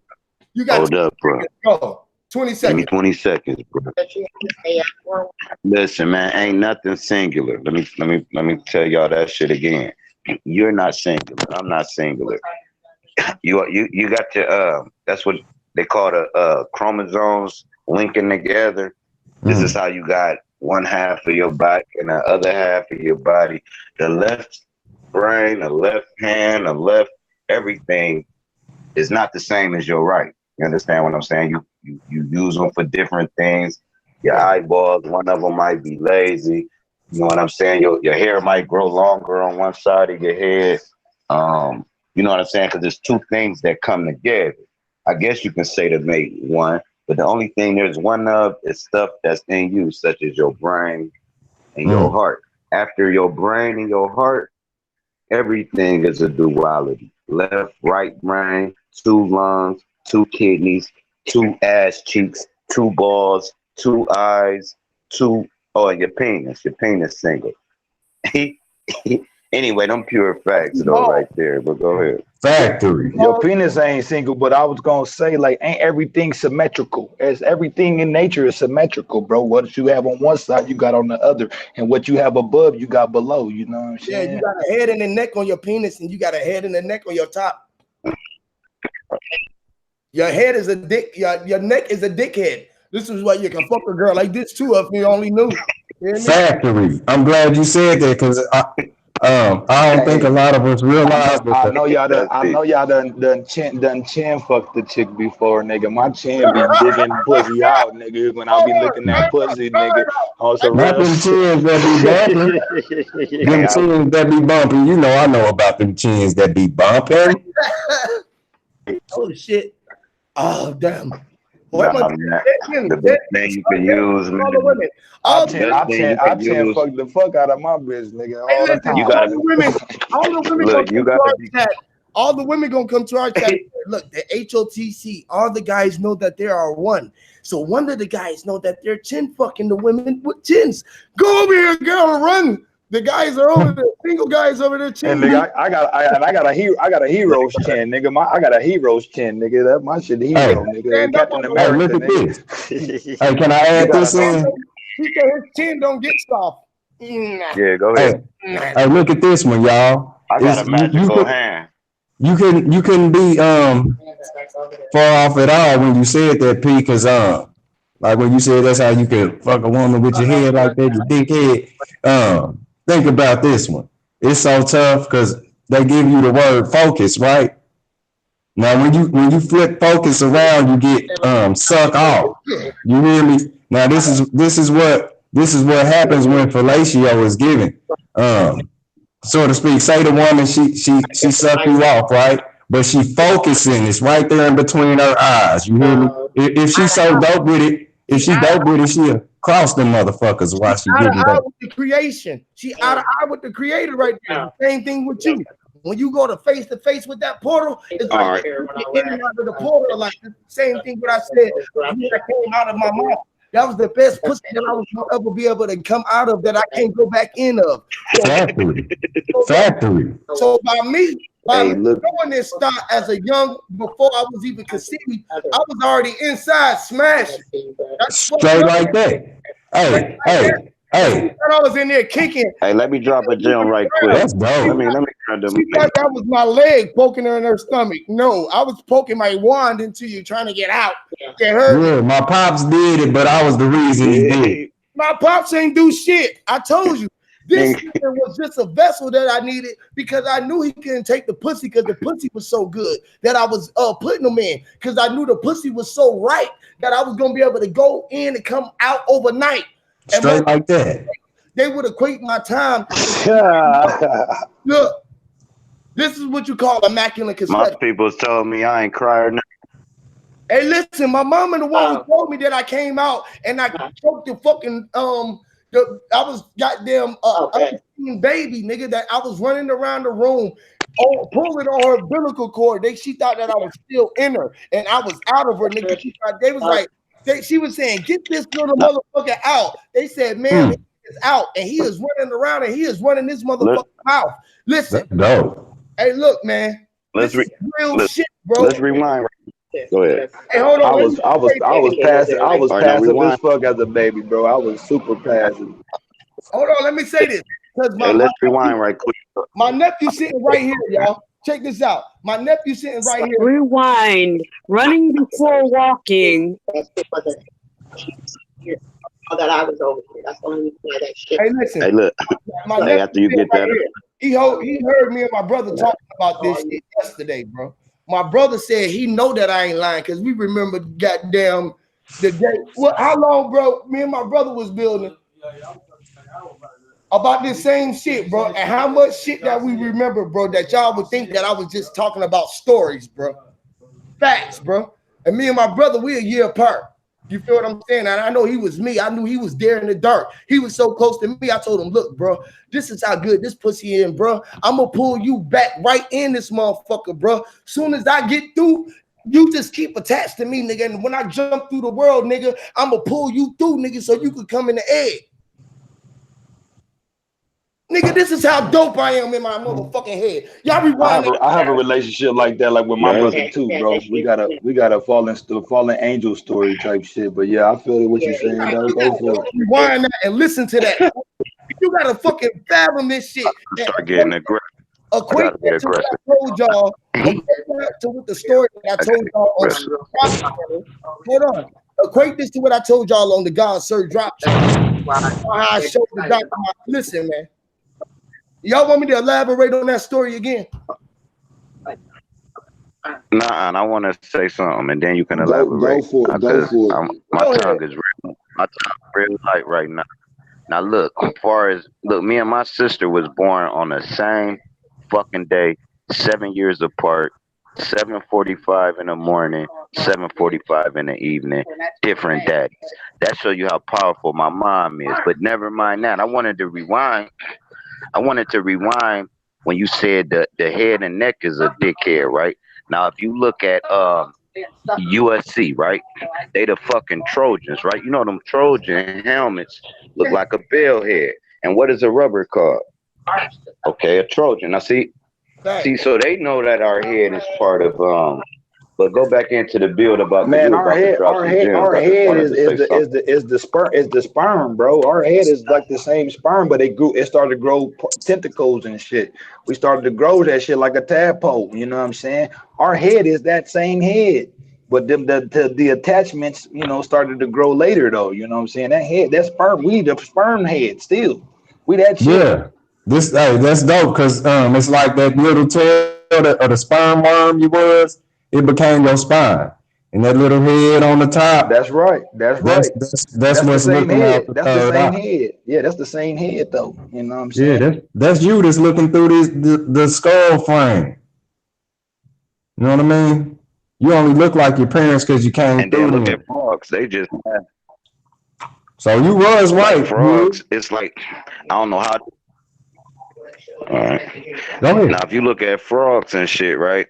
You got hold up, bro. Go. 20 seconds. Give me 20 seconds, bro. Listen, man, ain't nothing singular. Let me tell y'all that shit again. You're not singular. I'm not singular. You got your that's what they call the chromosomes linking together. This is how you got one half of your body and the other half of your body. The left brain, the left hand, the left everything is not the same as your right. You understand what I'm saying? You use them for different things. Your eyeballs, one of them might be lazy. You know what I'm saying? Your hair might grow longer on one side of your head. You know what I'm saying? Because there's two things that come together. I guess you can say to make one, but the only thing there's one of is stuff that's in you, such as your brain and your heart. After your brain and your heart, everything is a duality. Left, right brain, two lungs, two kidneys, two ass cheeks, two balls, two eyes, and your penis. Your penis single. Anyway, them pure facts though, right there. But go ahead. Factory. Your penis ain't single, but I was gonna say, like, ain't everything symmetrical? As everything in nature is symmetrical, bro. What you have on one side, you got on the other, and what you have above, you got below. You know what I'm saying? Yeah, you got a head and a neck on your penis, and you got a head and a neck on your top. Your head is a dick. Your neck is a dickhead. This is why you can fuck a girl like this too if you only knew. You know Factory. I'm glad you said that because I don't think a lot of us realize that. I know y'all done chin fucked the chick before, nigga. My chin be digging pussy out, nigga. When I be looking at pussy, nigga, on some Not real them chins that be bumping. Them chins that be bumping. You know, I know about them chins that be bumping. Oh shit! Oh damn! Boy, the best thing you can use, man. I chin fuck the fuck out of my bitch, nigga. All the time. All the women Look, gonna come to our chat. All the women gonna come to our chat. Look, the HOTC, all the guys know that there are one. So one of the guys know that they're chin fucking the women with chins. Go over here, girl, run. The guys are over there, single guys over there. And nigga, I got a hero's chin, nigga. I got a hero's chin, nigga. That my shit, hero, nigga. Captain America. Look at this. Hey, can I add this in? He said his chin don't get soft. Yeah, go ahead. Hey, look at this one, y'all. I got a magical hand. You couldn't be far off at all when you said that, P, because like when you said that's how you could fuck a woman with your head like that, your dick head. Think about this one. It's so tough because they give you the word focus, right? Now when you flip focus around, you get suck off. You hear me? Now this is what happens when fellatio is given. So to speak, say the woman she suck you off, right? But she focusing, it's right there in between her eyes. You hear me? If she's so dope with it, she'll cross them motherfuckers while she getting dope. With the creation. She out of eye with the creator right there. Same thing with you. When you go to face with that portal, it's like in and out of the portal. Like the same thing what I said that came out of my mouth. That was the best pussy that I was gonna ever be able to come out of that I can't go back in of. Factory. So by me doing this start as a young, before I was even conceived, I was already inside smashing. Straight like that. Hey. I was in there kicking. Hey, let me drop a gem right quick. That's dope. She thought that was my leg poking her in her stomach. No, I was poking my wand into you, trying to get out. Yeah, my pops did it, but I was the reason he did. My pops ain't do shit. I told you. This was just a vessel that I needed because I knew he couldn't take the pussy because the pussy was so good that I was putting him in because I knew the pussy was so right that I was going to be able to go in and come out overnight. Straight like that. They would equate my time. Look, this is what you call immaculate conception. My people's told me I ain't crying. Hey, listen, my mom and the one who told me that I came out and I choked the fucking I was goddamn baby nigga that I was running around the room pulling on her umbilical cord. She thought that I was still in her and I was out of her, nigga. They was like, she was saying, get this little motherfucker out. They said, man, he is out and he is running around and he is running this motherfucker's mouth. Listen, no. Hey, look, man. Let's real shit, bro. Let's rewind. Go ahead. Hey, hold on. I was passive. I was passive as fuck as a baby, bro. I was super passive. Hold on, let me say this. Let's rewind right quick. My nephew sitting right here, y'all. Check this out. My nephew sitting right here. Rewind. Running before walking. That I was over here. That's the only reason why that shit. Hey, listen. Hey, look. Hey, after you get that. He heard me and my brother talking about this shit yesterday, bro. My brother said he know that I ain't lying because we remember goddamn the day. Well, how long, bro? Me and my brother was building. about this same shit, bro, and how much shit that we remember, bro, that y'all would think that I was just talking about stories, bro. Facts, bro. And me and my brother, we a year apart. You feel what I'm saying? And I know he was me. I knew he was there in the dark. He was so close to me. I told him, look, bro, this is how good this pussy is, bro. I'm gonna pull you back right in this motherfucker, bro. Soon as I get through, you just keep attached to me, nigga. And when I jump through the world, nigga, I'm gonna pull you through, nigga, so you could come in the egg. Nigga, this is how dope I am in my motherfucking head. Y'all rewind. I have a relationship like that, like with my brother too, bro. We got a fallen angel story type shit. But yeah, I feel what you're saying, though. Go for it. Rewind that and listen to that. You gotta fucking fathom this shit. Start getting aggressive. Equate that to what I told y'all. Equate that to what the story that I told y'all on. Hold on. Equate this to what I told y'all on the God Sir Drop channel. How I showed the doctor. Listen, man. Y'all want me to elaborate on that story again? Nah, I want to say something, and then you can elaborate. Go for it. My tongue is real light right now. Now look, as far as me and my sister was born on the same fucking day, 7 years apart, 7:45 in the morning, 7:45 in the evening, different daddies. That show you how powerful my mom is. But never mind that. I wanted to rewind when you said the head and neck is a dickhead, right? Now, if you look at USC, right? They the fucking Trojans, right? You know them Trojan helmets look like a bell head. And what is a rubber called? Okay, a Trojan. Now see, so they know that our head is part of But go back into the build about our head is the sperm, bro. Our head is like the same sperm, but it started to grow tentacles and shit. We started to grow that shit like a tadpole. You know what I'm saying? Our head is that same head, but the attachments, you know, started to grow later though. You know what I'm saying? That head, that sperm, we the sperm head still. We that shit. Yeah, that's dope because it's like that little tail of the sperm worm you was. It became your spine, and that little head on the top. That's right. That's what's looking out. That's the same head. Yeah, that's the same head though. You know what I'm saying? Yeah, that's you that's looking through the skull frame. You know what I mean? You only look like your parents because you came and through then look them. at frogs. They just so you was right. Frogs. It's like I don't know how. All right. Go ahead. Now, if you look at frogs and shit, right?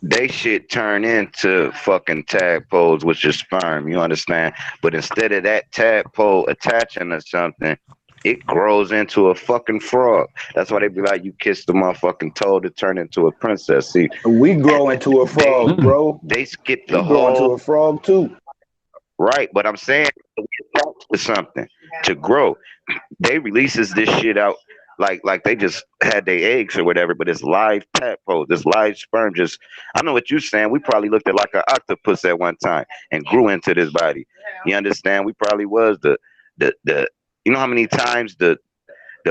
They shit turn into fucking tadpoles, which is sperm, you understand? But instead of that tadpole attaching to something, it grows into a fucking frog. That's why they be like, you kiss the motherfucking toe to turn into a princess. See, we grow into a frog, bro. They skip the whole into a frog too. Right, but I'm saying to something to grow. They releases this shit out like they just had their eggs or whatever, but it's live tadpole, this live sperm. Just I know what you're saying. We probably looked at like an octopus at one time and grew into this body. You understand? We probably was the you know how many times the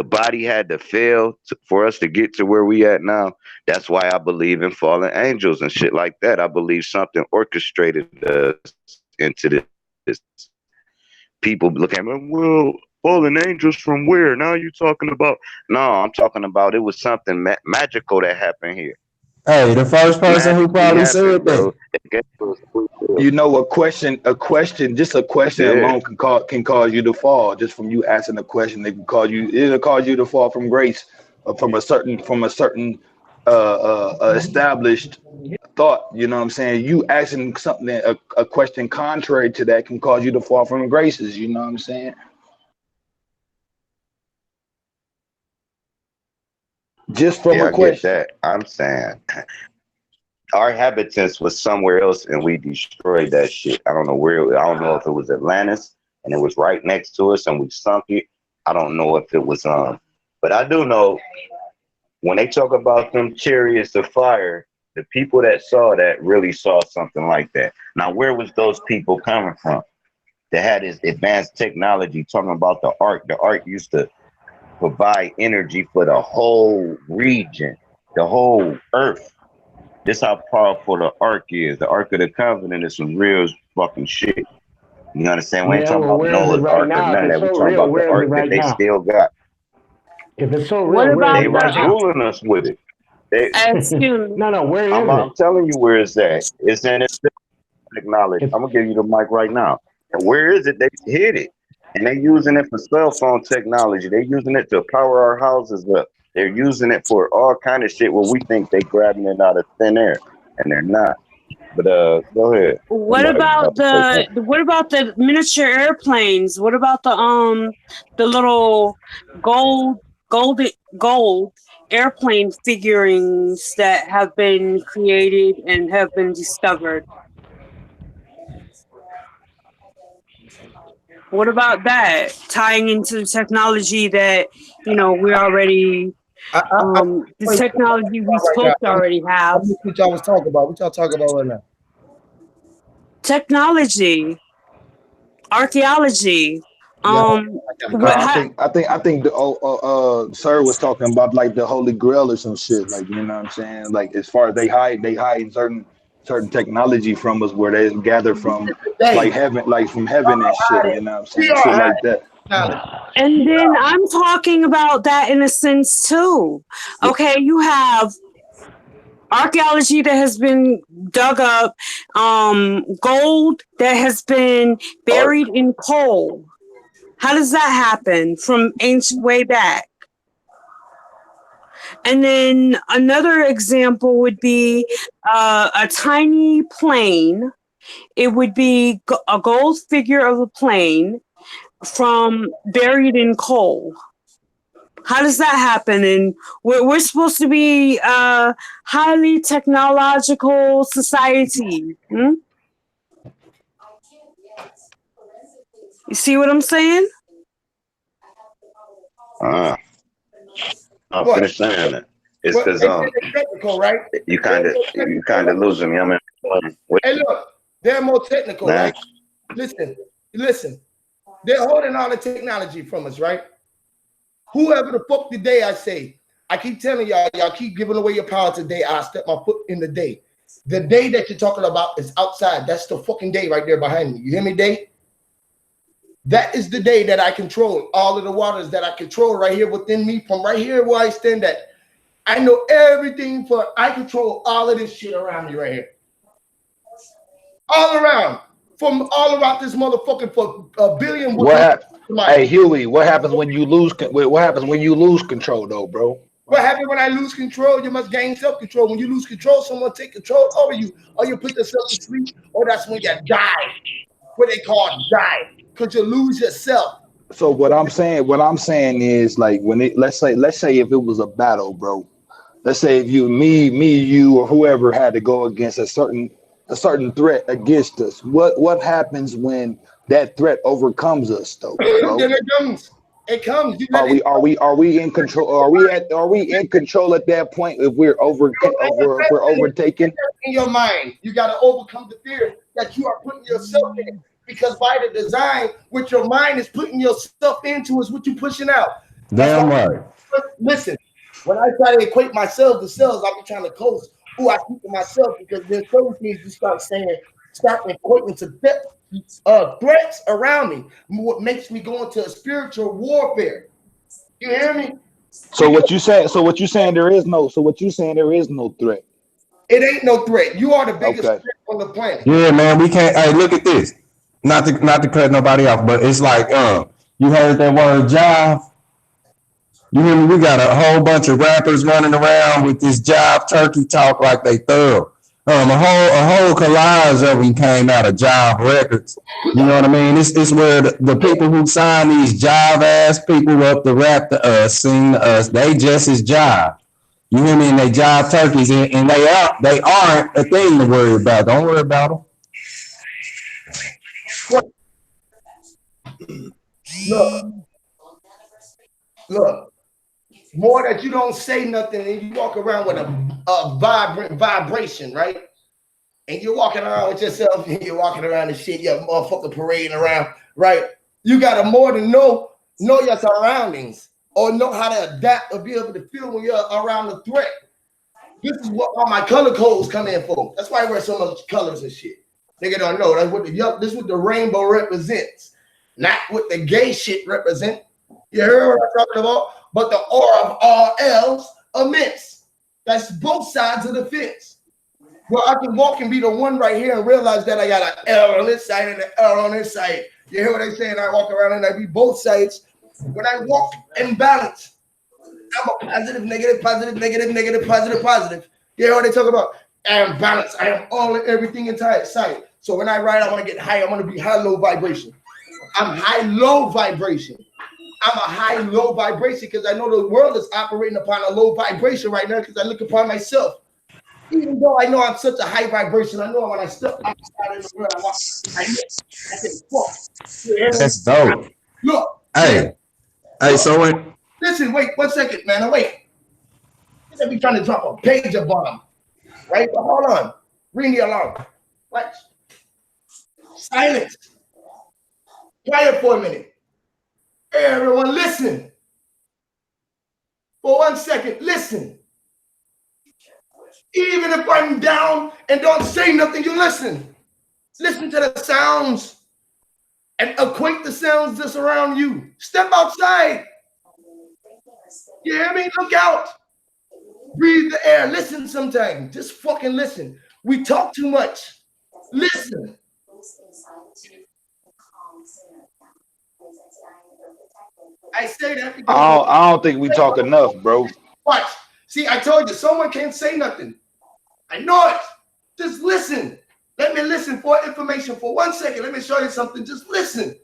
body had to fail for us to get to where we at now. That's why I believe in fallen angels and shit like that. I believe something orchestrated us into this. People look at me, well, fallen angels from where? Now you talking about? No, I'm talking about it was something magical that happened here. Hey, the first person who probably said that. You know, a question alone can cause you to fall. Just from you asking a question, it'll cause you to fall from grace, from a certain established thought. You know what I'm saying? You asking something, a question contrary to that can cause you to fall from graces. You know what I'm saying? Just from a question. I get that. I'm saying our habitants was somewhere else and we destroyed that shit. I don't know where. I don't know if it was Atlantis and it was right next to us and we sunk it. I don't know if it was but I do know when they talk about them chariots of fire, the people that saw that really saw something like that. Now, where was those people coming from? That had this advanced technology talking about the ark. The ark used to provide energy for the whole region, the whole earth. This how powerful the ark is. The Ark of the Covenant is some real fucking shit. You understand? We ain't talking about Noah's ark or none of that. We're talking about the ark that they still got. If it's so What real, where is about They it the right was now? fooling us with it. They, excuse me? No, where is I'm it? telling you where it's at. It's in its technology. It's I'm gonna give you the mic right now. And where is it? They hid it, and they using it for cell phone technology. They're using it to power our houses up. They're using it for all kind of shit where we think they grabbing it out of thin air, and they're not. But go ahead. What Somebody about about to say something. the miniature airplanes? What about the little gold gold gold airplane figurines that have been created and have been discovered? What about that tying into the technology that we already I the what technology we right now. supposed to already I have? missed what y'all was talking about. What y'all talking about right now? Technology, archaeology. Yeah, What I think the sir was talking about like the Holy Grail or some shit. Like, you know what I'm saying? Like, as far as they hide certain technology from us where they gather from like today heaven, like from heaven and shit. You know what I'm we saying? are Shit high like that. knowledge. And then I'm talking about that in a sense too. Okay, you have archaeology that has been dug up, gold that has been Art. buried in coal. How does that happen from ancient way back? And then another example would be a tiny plane. It would be a gold figure of a plane from buried in coal. How does that happen? And we're supposed to be a highly technological society. Hmm? You see what I'm saying? I'll What? finish saying it. It's What? because They say they're technical, right? you They're kind of more you technical, kind right? of losing me. I mean, wait, Hey, look, they're more technical, man. right? Listen. They're holding all the technology from us, right? Whoever the fuck the day I say, I keep telling y'all keep giving away your power today. I step my foot in the day. The day that you're talking about is outside. That's the fucking day right there behind me. You hear me, day? That is the day that I control all of the waters that I control right here within me from right here where I stand at. I know everything I control all of this shit around me right here. All around. From all around this motherfucking for a billion. What happened? Hey Huey, what happens when you lose? What happens when you lose control, though, bro? What happens when I lose control? You must gain self-control. When you lose control, someone take control over you, or you put yourself to sleep, or that's when you die. What they call die, because you lose yourself. So what I'm saying is like when let's say if it was a battle, bro. Let's say if you, or whoever had to go against a certain threat against us. What happens when that threat overcomes us, though, bro? Then it comes. It comes. You let Are we in control? Are we in control at that point if we're overtaken? in your mind. You got to overcome the fear that you are putting yourself in. Because by the design, what your mind is putting yourself into is what you're pushing out. That's Damn why. right. Listen, when I try to equate myself to cells, I be trying to coach who I keep to myself because there's certain things you start equating to threats around me. What makes me go into a spiritual warfare? You hear me? So what you saying there is no threat. It ain't no threat. You are the biggest Okay. threat on the planet. Yeah, man, we can't. Hey, look at this. Not to cut nobody off, but it's like, you heard that word jive? You hear me? We got a whole bunch of rappers running around with this jive turkey talk like they thorough. A whole collage of them came out of Jive Records. You know what I mean? It's where the people who sign these jive ass people up to rap to us, sing to us, they just as jive. You hear me? And they jive turkeys, and they aren't a thing to worry about. Don't worry about them. Look. More that you don't say nothing and you walk around with a vibrant vibration, right? And you're walking around with yourself and you're walking around and shit, you're motherfucker parading around, right? You got to more than know your surroundings or know how to adapt or be able to feel when you're around the threat. This is what all my color codes come in for. That's why I wear so much colors and shit. Nigga don't know. This is what the rainbow represents, not what the gay shit represents. You heard what I'm talking about? but the or of all else immense. That's both sides of the fence. Well, I can walk and be the one right here and realize that I got an L on this side and an L on this side. You hear what I'm saying? I walk around and I be both sides. When I walk in balance, I'm a positive, negative, positive, negative, negative, positive, positive. You hear what they talk about? I am balanced. I am all in everything inside sight. So when I ride, I want to get high. I want to be high, low vibration. I'm high, low vibration. I'm a high, low vibration because I know the world is operating upon a low vibration right now because I look upon myself. Even though I know I'm such a high vibration, I know when I step outside in the world, I say, fuck. That's dope. Look. Hey, so when Listen, wait 1 second, man. Wait. They be trying to drop a pager bomb. Right? But hold on. Ring the alarm. What? Silence. Quiet for a minute. Hey, everyone, listen. For 1 second, listen. Even if I'm down and don't say nothing, you listen. Listen to the sounds and equate the sounds that's around you. Step outside. You hear me? Look out. Breathe the air. Listen sometime. Just fucking listen. We talk too much. Listen. I say that because I don't think we talk enough, bro. watch. See, I told you, someone can't say nothing. I know it. Just listen. Let me listen for information for 1 second. Let me show you something. Just listen.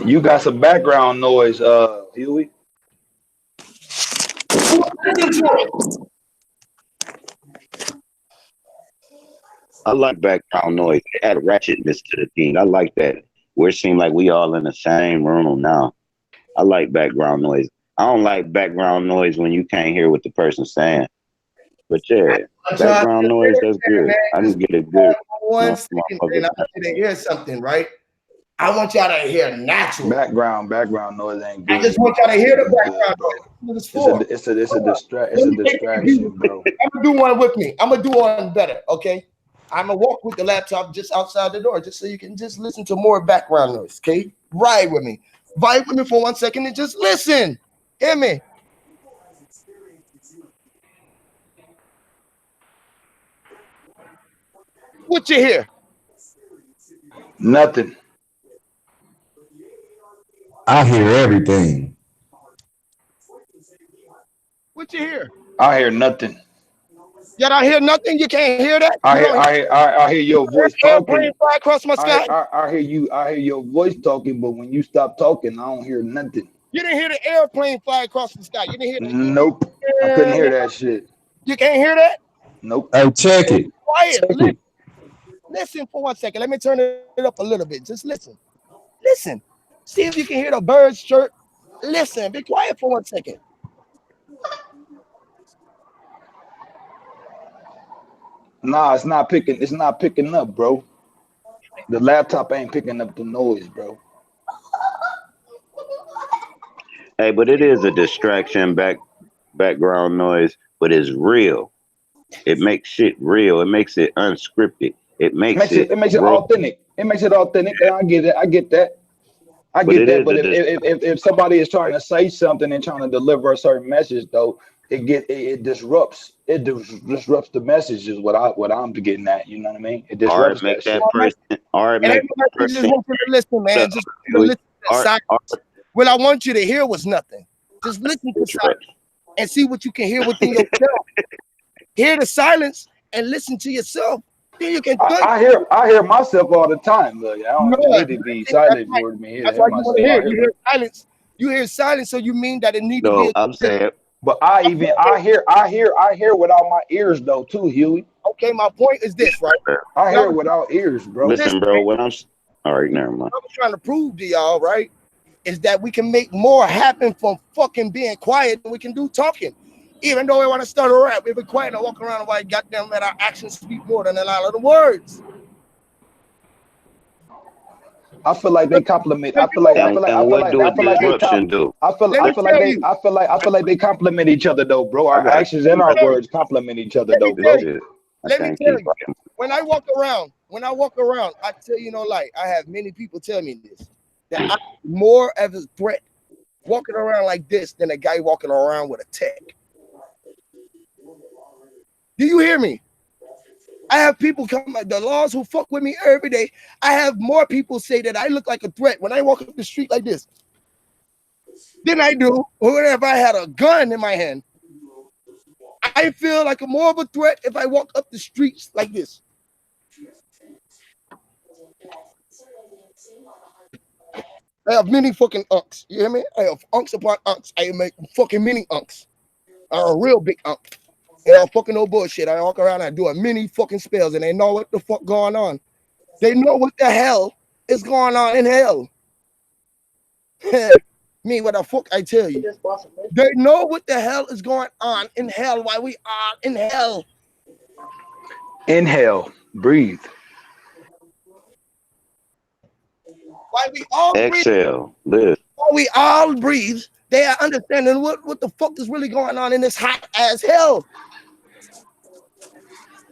You got some background noise, Huey. Listen to it. I like background noise. It add ratchetness to the thing. I like that. Where it seems like we all in the same room now. I like background noise. I don't like background noise when you can't hear what the person's saying. But yeah, background noise, that's good. I can get it good. 1 second, and I want you to hear something, right? I want y'all to hear natural. Background noise ain't good. I just want y'all to hear the background noise. It's a distraction, bro. I'm gonna do one with me. I'm gonna do one better, okay? I'm gonna walk with the laptop just outside the door, just so you can just listen to more background noise, okay? Ride with me. Vibe with me for 1 second and just listen. Hear me. What you hear? Nothing. I hear everything. What you hear? I hear nothing. Yet I hear nothing. You can't hear that. I hear your voice talking. Fly across my sky. I hear you. I hear your voice talking, but when you stop talking, I don't hear nothing. You didn't hear the airplane fly across the sky. You didn't hear that. Nope. I couldn't hear that shit. You can't hear that? Nope. Hey, check it. Quiet. Listen for 1 second. Let me turn it up a little bit. Just listen. Listen. See if you can hear the birds chirp. Listen. Be quiet for 1 second. Nah, it's not picking up, bro. The laptop ain't picking up the noise, bro. Hey, but it is a distraction, background noise, but it's real. It makes shit real. It makes it unscripted. It makes it authentic. It makes it authentic. And I get it. I get that. But if somebody is trying to say something and trying to deliver a certain message, though, it disrupts the message is what I'm getting at. You know what I mean? It disrupts make that person. Just want you to listen, man. Just listen to silence. What I want you to hear was nothing. Just listen to silence and see what you can hear within yourself. Hear the silence and listen to yourself. Then you can. I hear myself all the time. Look, I don't need to be silent for me. Hear myself. You hear silence. You hear silence, so you mean that it needs to be. No, I'm saying. But I hear without my ears though too, Huey. Okay, my point is this, right? I hear without ears, bro. Listen, bro. What I'm all right, never mind. I'm trying to prove to y'all, right, is that we can make more happen from fucking being quiet than we can do talking. Even though we want to start a rap, we be quiet and walk around while goddamn let our actions speak more than a lot of the words. I feel like they compliment. I feel like they compliment each other though, bro. Our actions and our words compliment each other though, bro. Let me can't tell keep you, up. when I walk around, I tell you no lie. I have many people tell me this that I'm more of a threat walking around like this than a guy walking around with a tech. Do you hear me? I have people come, the laws who fuck with me every day. I have more people say that I look like a threat when I walk up the street like this than I do if I had a gun in my hand. I feel like I'm more of a threat if I walk up the streets like this. I have many fucking unks. You hear me? I have unks upon unks. I make fucking mini unks. I'm a real big unk. Yeah, fucking no bullshit. I walk around, I do a mini fucking spells, and they know what the fuck going on. They know what the hell is going on in hell. Me, what the fuck I tell you? They know what the hell is going on in hell while we are in hell. Inhale, breathe. While we all breathe, Exhale, live. while we all breathe, they are understanding what the fuck is really going on in this hot as hell.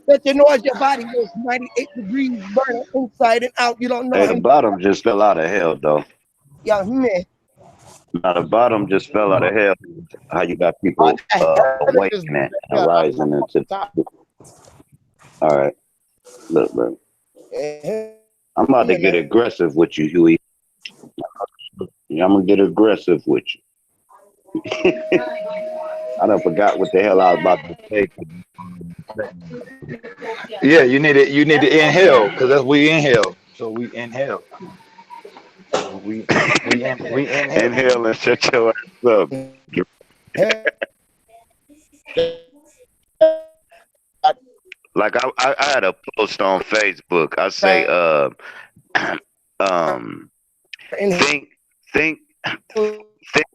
That you know as your body is 98 degrees burning inside and out. You don't know Hey, how the bottom just fell out of hell, though. yeah, man. Now the bottom just fell out of hell. How you got What people the hell is awakening and rising into the. All right, look, bro. I'm about to get aggressive with you, Huey. Yeah, I'm gonna get aggressive with you. I done forgot what the hell I was about to say. Yeah, you need to inhale because that's we inhale. So we inhale. We inhale. Inhale and shut your ass up. Like I had a post on Facebook. I say, think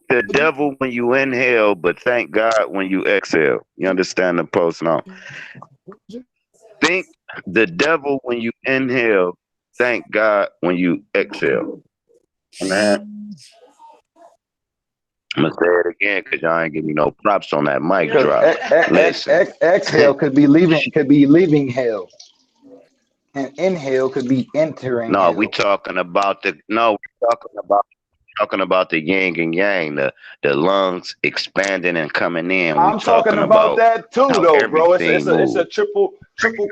the devil when you inhale, but thank God when you exhale. You understand the post now? Think the devil when you inhale, thank God when you exhale. Man, I'm gonna say it again because y'all ain't give me no props on that mic drop. Listen, Exhale could be leaving hell, and inhale could be entering no, hell. we're talking about the yin and yang, the lungs expanding and coming in. I'm talking about that too, though, bro. It's a triple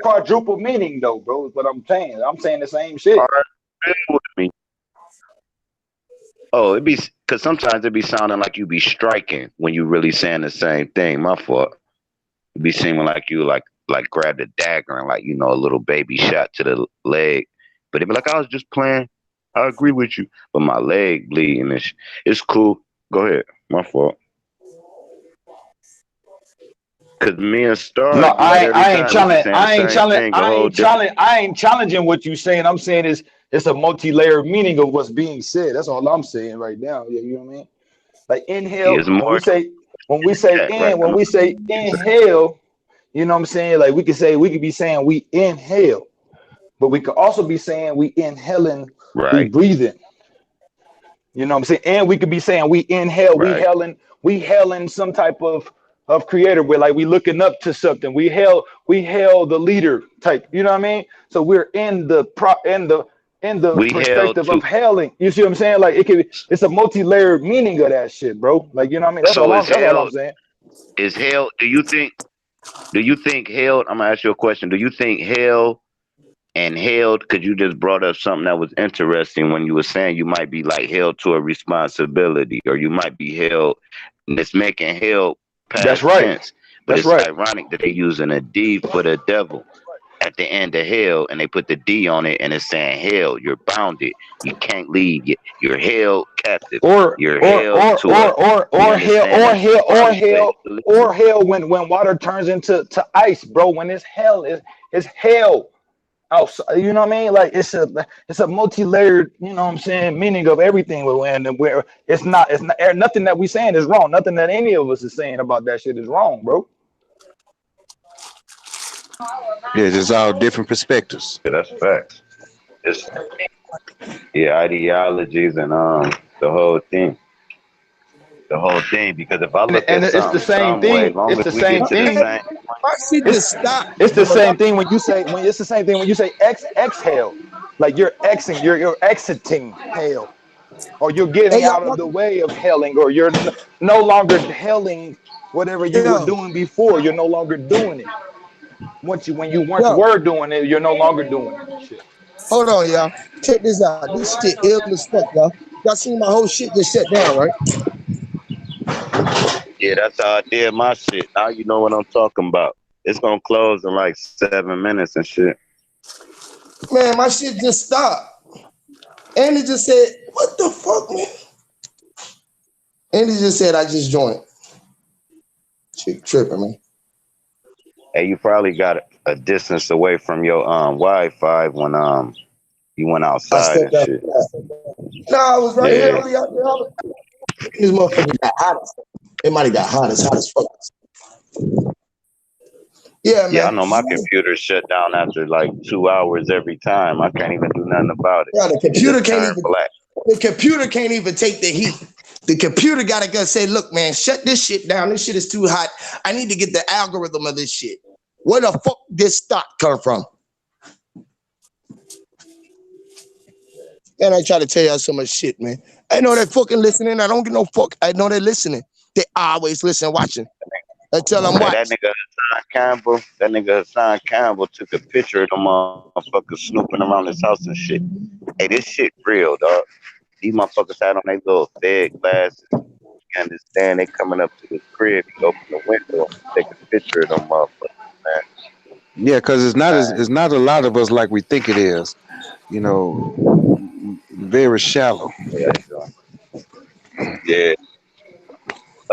quadruple meaning, though, bro. Is what I'm saying. I'm saying the same shit. With me. Oh, it be because sometimes it be sounding like you be striking when you really saying the same thing. My fault. It be seeming like you like grabbed a dagger and like a little baby shot to the leg. But it be like I was just playing. I agree with you, but my leg bleeding. It's cool. Go ahead. My fault. Cause me and Star. No, I ain't challenging what you saying. I'm saying it's a multi-layered meaning of what's being said. That's all I'm saying right now. Yeah, you know what I mean? Like inhale. When we say inhale, you know what I'm saying? Like we could be saying we inhale, but we could also be saying we inhaling, we breathing. You know what I'm saying? And we could be saying we inhale, we hailing some type of creator where like we looking up to something. We hail the leader type, you know what I mean? So we're in the perspective of hailing. You see what I'm saying? Like it's a multi-layered meaning of that shit, bro. Like, you know what I mean? That's all I'm saying. Is hell, do you think hell, I'm gonna ask you a question. Do you think hell and held, because you just brought up something that was interesting when you were saying you might be like held to a responsibility, or you might be held, and it's making held past tense. But it's ironic that they're using a D for the devil at the end of hell, and they put the D on it, and it's saying hell, you're bounded, you can't leave, you're held captive, you're held to hell when water turns into ice, bro. When it's hell, it's hell. Outside, you know what I mean? Like it's a multi-layered, you know what I'm saying, meaning of everything we're in, and where it's not nothing that we saying is wrong. Nothing that any of us is saying about that shit is wrong, bro. Yeah, it's all different perspectives. Yeah, that's facts. It's ideologies and the whole thing. the whole thing. Because if I And, look and at it's the something same some way, thing. long It's as the we get same to the thing. same, My shit It's just stopped. it's the But same thing when you say it's the same thing when you say exhale, like you're you're exiting hell, or you're hey, getting y'all, out of the way of helling, or you're no longer helling whatever you were yo, doing before. You're no longer doing it. When you once yo, were doing it, you're no longer doing it. Shit. hold on, y'all. Check this out. This shit ill as fuck, y'all. Y'all seen my whole shit just shut down, right? yeah, that's how I did my shit. Now you know what I'm talking about. It's gonna close in like 7 minutes and shit. Man, my shit just stopped. And he just said, what the fuck, man? And he just said, I just joined. Shit tripping, man. Hey, you probably got a distance away from your Wi-Fi when you went I outside and stepped out. shit. No, I was right here. Yeah, Only out there. This motherfucker got hot. It might have got hot as fuck. Yeah, yeah. I man. know my computer shut down after like 2 hours every time. I can't even do nothing about it. Yeah, the It computer just can't turned even. black. The computer can't even take the heat. The computer gotta go say, look, man, shut this shit down. This shit is too hot. I need to get the algorithm of this shit. Where the fuck this thought come from? And I try to tell y'all so much shit, man. I know they're fucking listening. I don't get no fuck. I know they're listening. They always listen, watching. Until I'm Hey, that watching. nigga Hassan Campbell took a picture of them motherfuckers snooping around his house and shit. Hey, this shit real, dog. These motherfuckers had on their little fed glasses. You understand? They coming up to his crib. He open the window and take a picture of them motherfuckers, man. Yeah, because Man, it's not a lot of us like we think it is. You know, very shallow. yeah, yeah.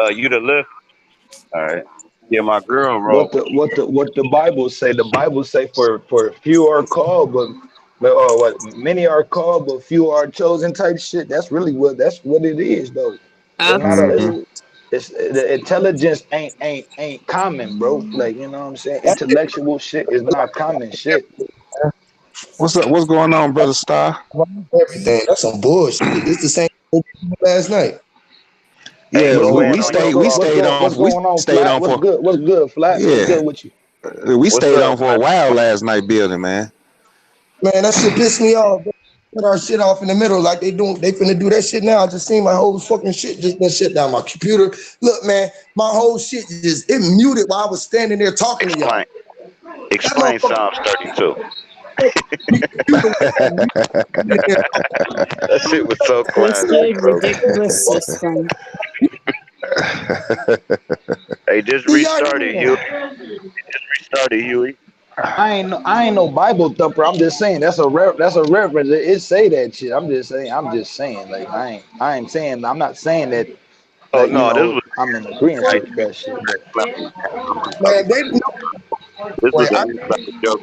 You the lift? All right. Yeah, my girl wrote. What the Bible say? The Bible say for few are called, but what many are called, but few are chosen. Type shit. That's what it is though. It's not a Hmm. Absolutely. it's the intelligence ain't common, bro. Like you know what I'm saying. That's Intellectual shit is not common shit. What's up? What's going on, brother Star? everything. That's some bullshit. It's the same last night. Hey, Yeah, what's Yo, going on, yo, we bro? stayed on what's going on, stayed Flat? on What's for good? What's good, Flat? What's yeah good with you? we What's stayed up, on for a Flat? while last night building, man. Man, that shit pissed me off. Put our shit off in the middle like they finna do that shit now. I just seen my whole fucking shit just been shut down. My computer. Look, man, my whole shit it muted while I was standing there talking to y'all. Explain. That Explain motherfucker Psalms 32. computer was muted there. That shit was so This classic, big bro. ridiculous system. Hey, just See y'all restart it, Huey. again. Just restart it, Huey. I ain't no Bible thumper. I'm just saying that's a reference. It say that shit. I'm just saying. Like I ain't saying. I'm not saying that Oh you no, this know was I'm in agreement nice. with that shit. But Man, they didn't know This was when a nice like a joke.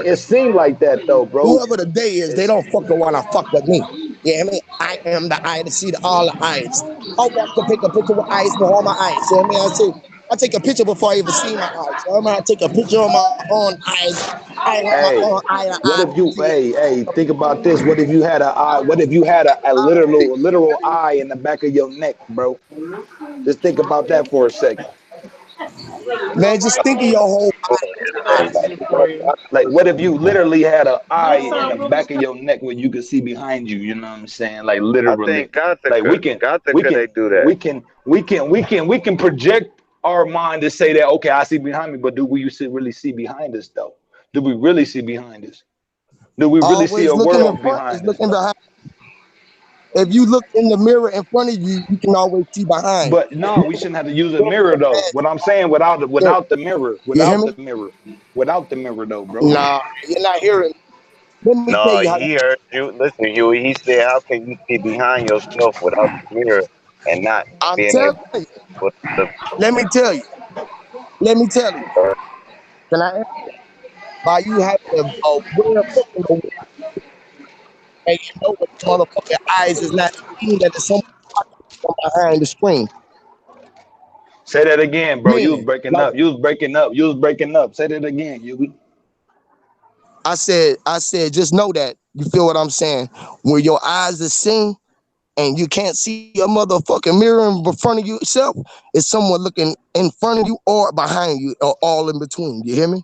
it seemed like that though, bro. whoever the day is, they It's don't fucking wanna fuck with me. Yeah, I mean, I am the eye to see all the eyes. I walk to take a picture with eyes for all my eyes. You know what I mean? I take a picture before I even see my eyes. So I mean, I take a picture of my own eyes. I have my hey, own eye to what eye. if you See it. think about this? What if you had a eye? What if you had a literal eye in the back of your neck, bro? Just think about that for a second. Man, just think of your whole eyes. Like, what if you literally had an eye in the back of your neck where you could see behind you? You know what I'm saying? Like I literally. think Like we Gothica, can, they do that. we can project our mind to say that okay, I see behind me, but do we really see behind us though? Do we really see behind us? Do we really see Always a looking in world front is behind us looking though? behind. If you look in the mirror in front of you, you can always see behind. But no, we shouldn't have to use a mirror though. What I'm saying without the mirror, You hear me? without the mirror though, bro. Nah, you're not hearing me. Let me tell No, you how. he heard you. Listen, Huey. He said, "How can you see behind yourself without the mirror and not I'm being telling able you. to look?" Let me tell you. Let me tell you. Can I answer? By you having a weird fucking aware and you know what the motherfucking eyes is not seeing that it's someone from behind the screen. Say that again, bro. You was Meaning, breaking like up. You was breaking up. You was breaking up. Say that again, you. I said, just know that. You feel what I'm saying? Where your eyes are seeing, and you can't see a motherfucking mirror in front of yourself, it's someone looking in front of you or behind you or all in between. You hear me?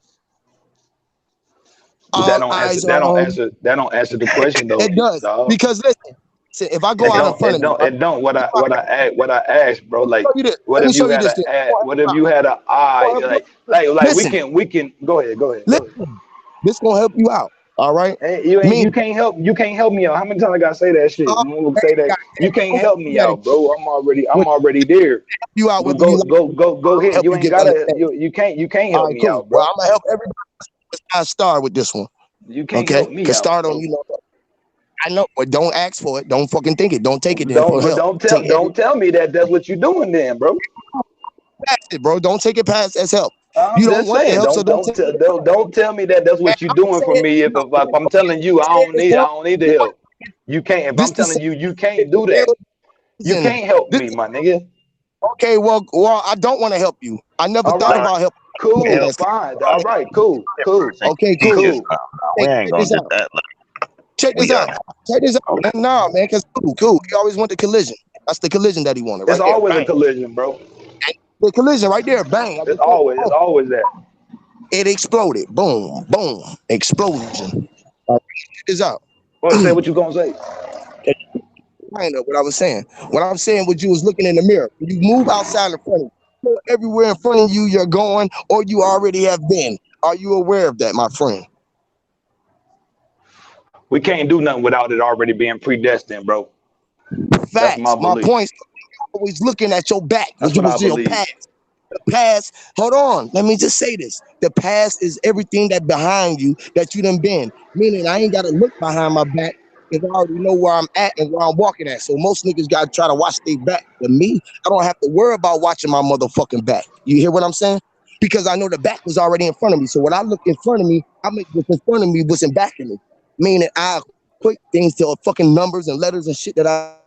But that All don't answer. eyes are on you. That don't answer the question though, It does. dog. Because listen, if I go out in front of you, right? It don't. What I asked, bro. Let Like, me show you this. what Let me if you show you had this a thing. what if you had an eye? Like we can. Go ahead. Go ahead. Listen, this gonna help you out. All right. Hey, Me, you can't help me out. How many times I gotta say that shit? oh, I'm gonna man, say that you goddamn, can't don't help do me that again. out, bro. I'm already there. Help you out But whether you like go ahead. help You you ain't get the gotta understanding. you can't All help right, me cool. out, Well, bro. I'm gonna help everybody. I start with this one. You can't Okay, help me cause out, start on bro. I know, but don't ask for it. Don't fucking think it. Don't take it then for help. Take every Don't tell me that that's what you're doing then, bro. past it, bro. Don't take it past as help. You I'm don't just want the saying, help, so don't take it. don't tell me that that's And what you're I'm doing for saying, me. If, no, if I'm telling you saying this I one, don't need the help. You can't. If this I'm the telling same you you can't do that, you reason. can't help This me, my nigga. okay. Well, I don't want to help you. I never All thought No, right, about helping. cool, help. That's fine, all right, cool, cool, Person, okay. you Cool. just cool. no, we Check, ain't check gonna this do out. that. Check We this out. got Check this okay. out. No, man, cause cool. He always want the collision. That's the collision that he wanted It's right there. always a Bang. collision, bro. The collision right there. Bang. I just said, It's boom. always that. It exploded. Boom. Boom. Explosion. All right, check this out. Well, say what you gonna say. Kind of what I was saying. What I'm saying was you was looking in the mirror. When you move outside in front of you, go everywhere in front of you you're going or you already have been. Are you aware of that, my friend? We can't do nothing without it already being predestined, bro. That's my Facts. My belief. point is always looking at your back, That's which what I was your believe. past. The past, hold on, let me just say this. The past is everything that behind you that you done been. Meaning I ain't gotta look behind my back because I already know where I'm at and where I'm walking at. So most niggas gotta try to watch their back. But me, I don't have to worry about watching my motherfucking back. You hear what I'm saying? Because I know the back was already in front of me. So when I look in front of me, I make what's in front of me what's in back of me. Meaning I equate things to fucking numbers and letters and shit that I